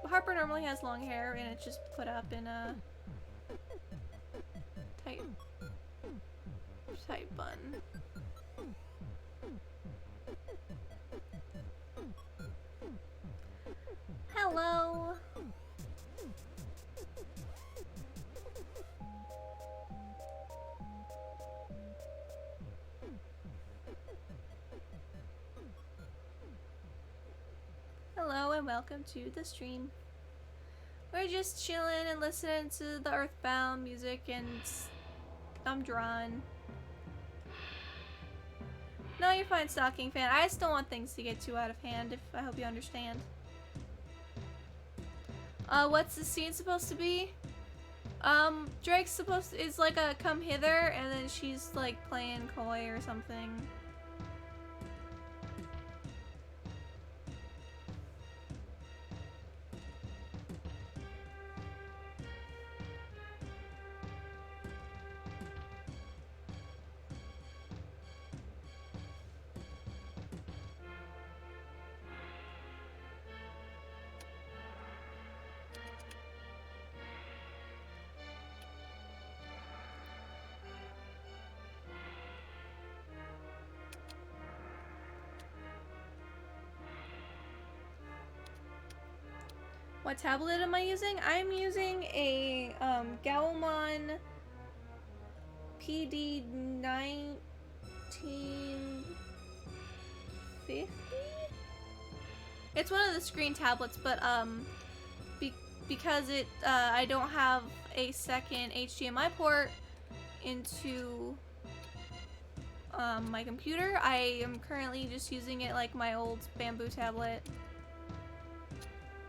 Harper normally has long hair, and it's just put up in a tight bun. Hello. Hello and welcome to the stream. We're just chilling and listening to the Earthbound music, and I'm drawn. No, you're fine, Stalking Fan. I just don't want things to get too out of hand, I hope you understand. What's the scene supposed to be? Drake's is like a come hither, and then she's like playing coy or something. What tablet am I using? I'm using a Gaomon PD 1950? It's one of the screen tablets, but because I don't have a second HDMI port into my computer, I am currently just using it like my old bamboo tablet.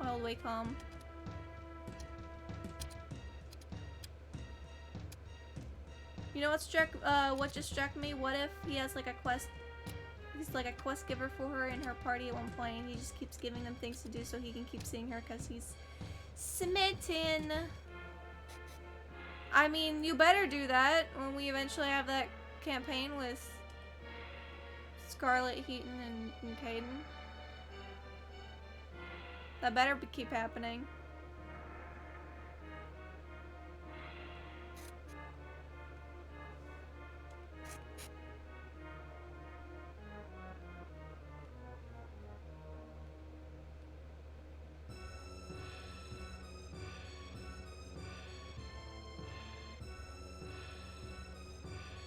My old Wacom. You know what just struck me? What if he has like a quest, he's like a quest giver for her in her party at one point, and he just keeps giving them things to do so he can keep seeing her because he's smitten. I mean, you better do that when we eventually have that campaign with Scarlet, Heaton, and Caden. That better keep happening.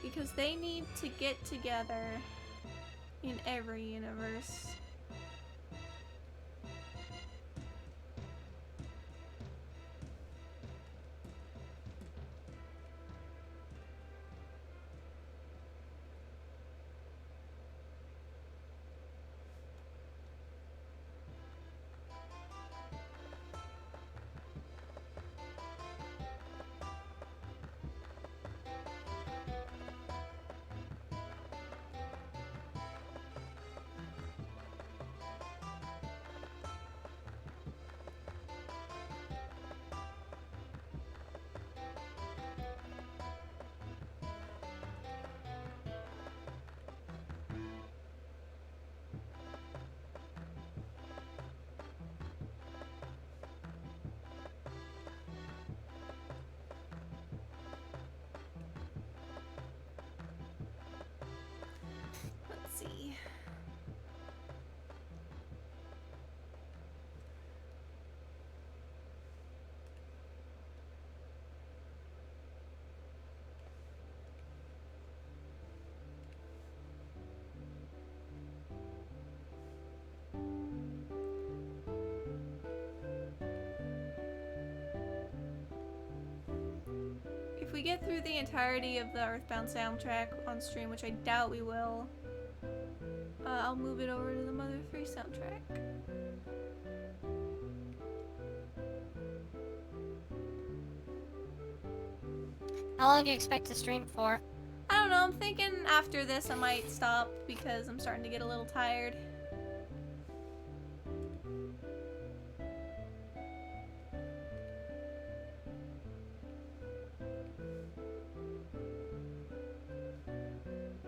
Because they need to get together in every universe. Let's see. If we get through the entirety of the Earthbound soundtrack on stream, which I doubt we will, I'll move it over to the Mother 3 soundtrack. How long do you expect to stream for? I don't know, I'm thinking after this I might stop because I'm starting to get a little tired.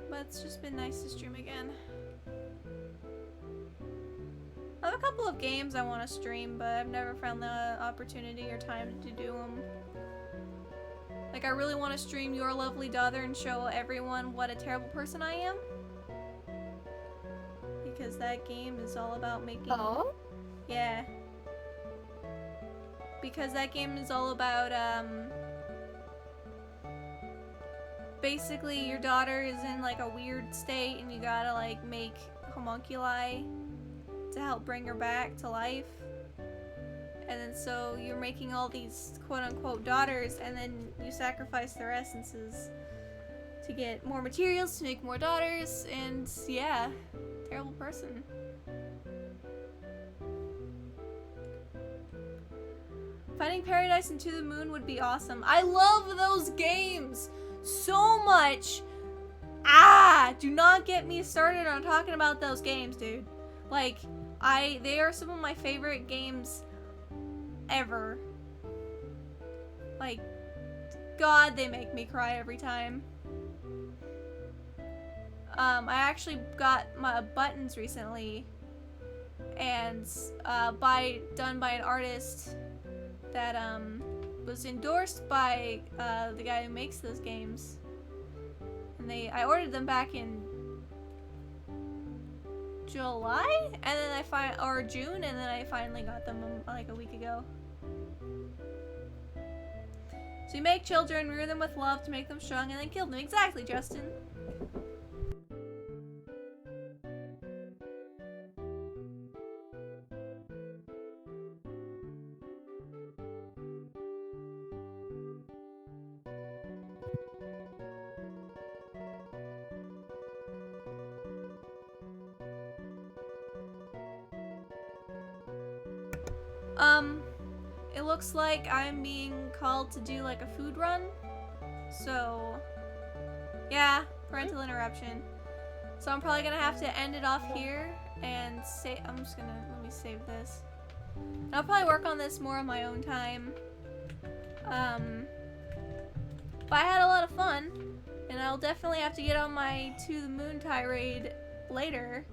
But it's just been nice to stream again. I have a couple of games I want to stream, but I've never found the opportunity or time to do them. Like, I really want to stream Your Lovely Daughter and show everyone what a terrible person I am. Because that game is all about making... Oh? Yeah. Because that game is all about, basically, your daughter is in, like, a weird state, and you gotta, like, make homunculi to help bring her back to life. And then so you're making all these quote-unquote daughters, and then you sacrifice their essences to get more materials, to make more daughters, and yeah, terrible person. Finding Paradise and To the Moon would be awesome. I love those games so much. Do not get me started on talking about those games, dude. Like, they are some of my favorite games ever. Like, God, they make me cry every time. I actually got my buttons recently, and done by an artist that was endorsed by the guy who makes those games. And I ordered them back in July, and then or June, and then I finally got them like a week ago. So you make children, rear them with love to make them strong, and then kill them. Exactly, Justin. It looks like I'm being called to do like a food run. So, yeah, parental interruption. So I'm probably gonna have to end it off here and say, let me save this. And I'll probably work on this more on my own time. But I had a lot of fun, and I'll definitely have to get on my To the Moon tirade later,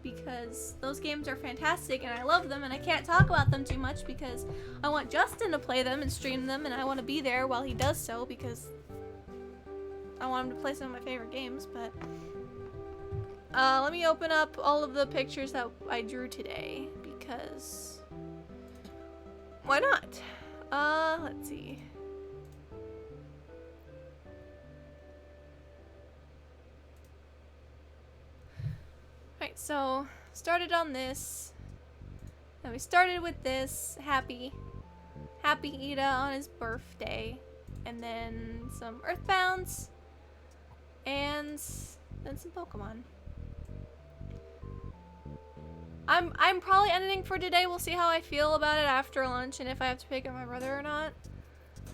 because those games are fantastic and I love them, and I can't talk about them too much because I want Justin to play them and stream them, and I want to be there while he does so because I want him to play some of my favorite games. But let me open up all of the pictures that I drew today because why not? Let's see. Alright, so started on this. Then we started with this happy Iida on his birthday, and then some Earthbounds, and then some Pokemon. I'm probably editing for today. We'll see how I feel about it after lunch and if I have to pick up my brother or not.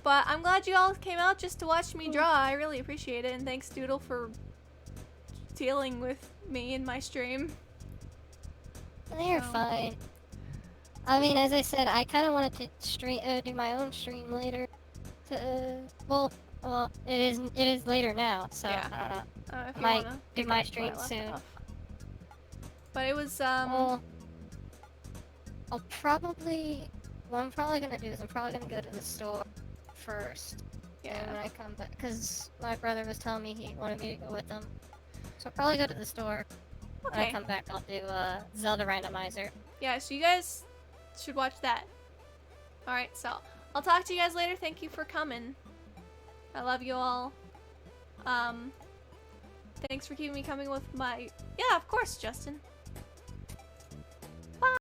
But I'm glad you all came out just to watch me draw. I really appreciate it, and thanks Doodle for dealing with me in my stream. They're fine. I mean, as I said, I kind of wanted to do my own stream later. Well, it is later now, so Yeah. I don't know. If I you might wanna do pick my up stream where I left soon. off. But it was Well, I'm probably gonna do is I'm probably gonna go to the store first. yeah. And when I come back, because my brother was telling me he wanted me to go with him. So I'll probably go to the store. When I Okay. come back, I'll do Zelda Randomizer. Yeah, so you guys should watch that. Alright, so I'll talk to you guys later. Thank you for coming. I love you all. Thanks for keeping me coming with my... Yeah, of course, Justin.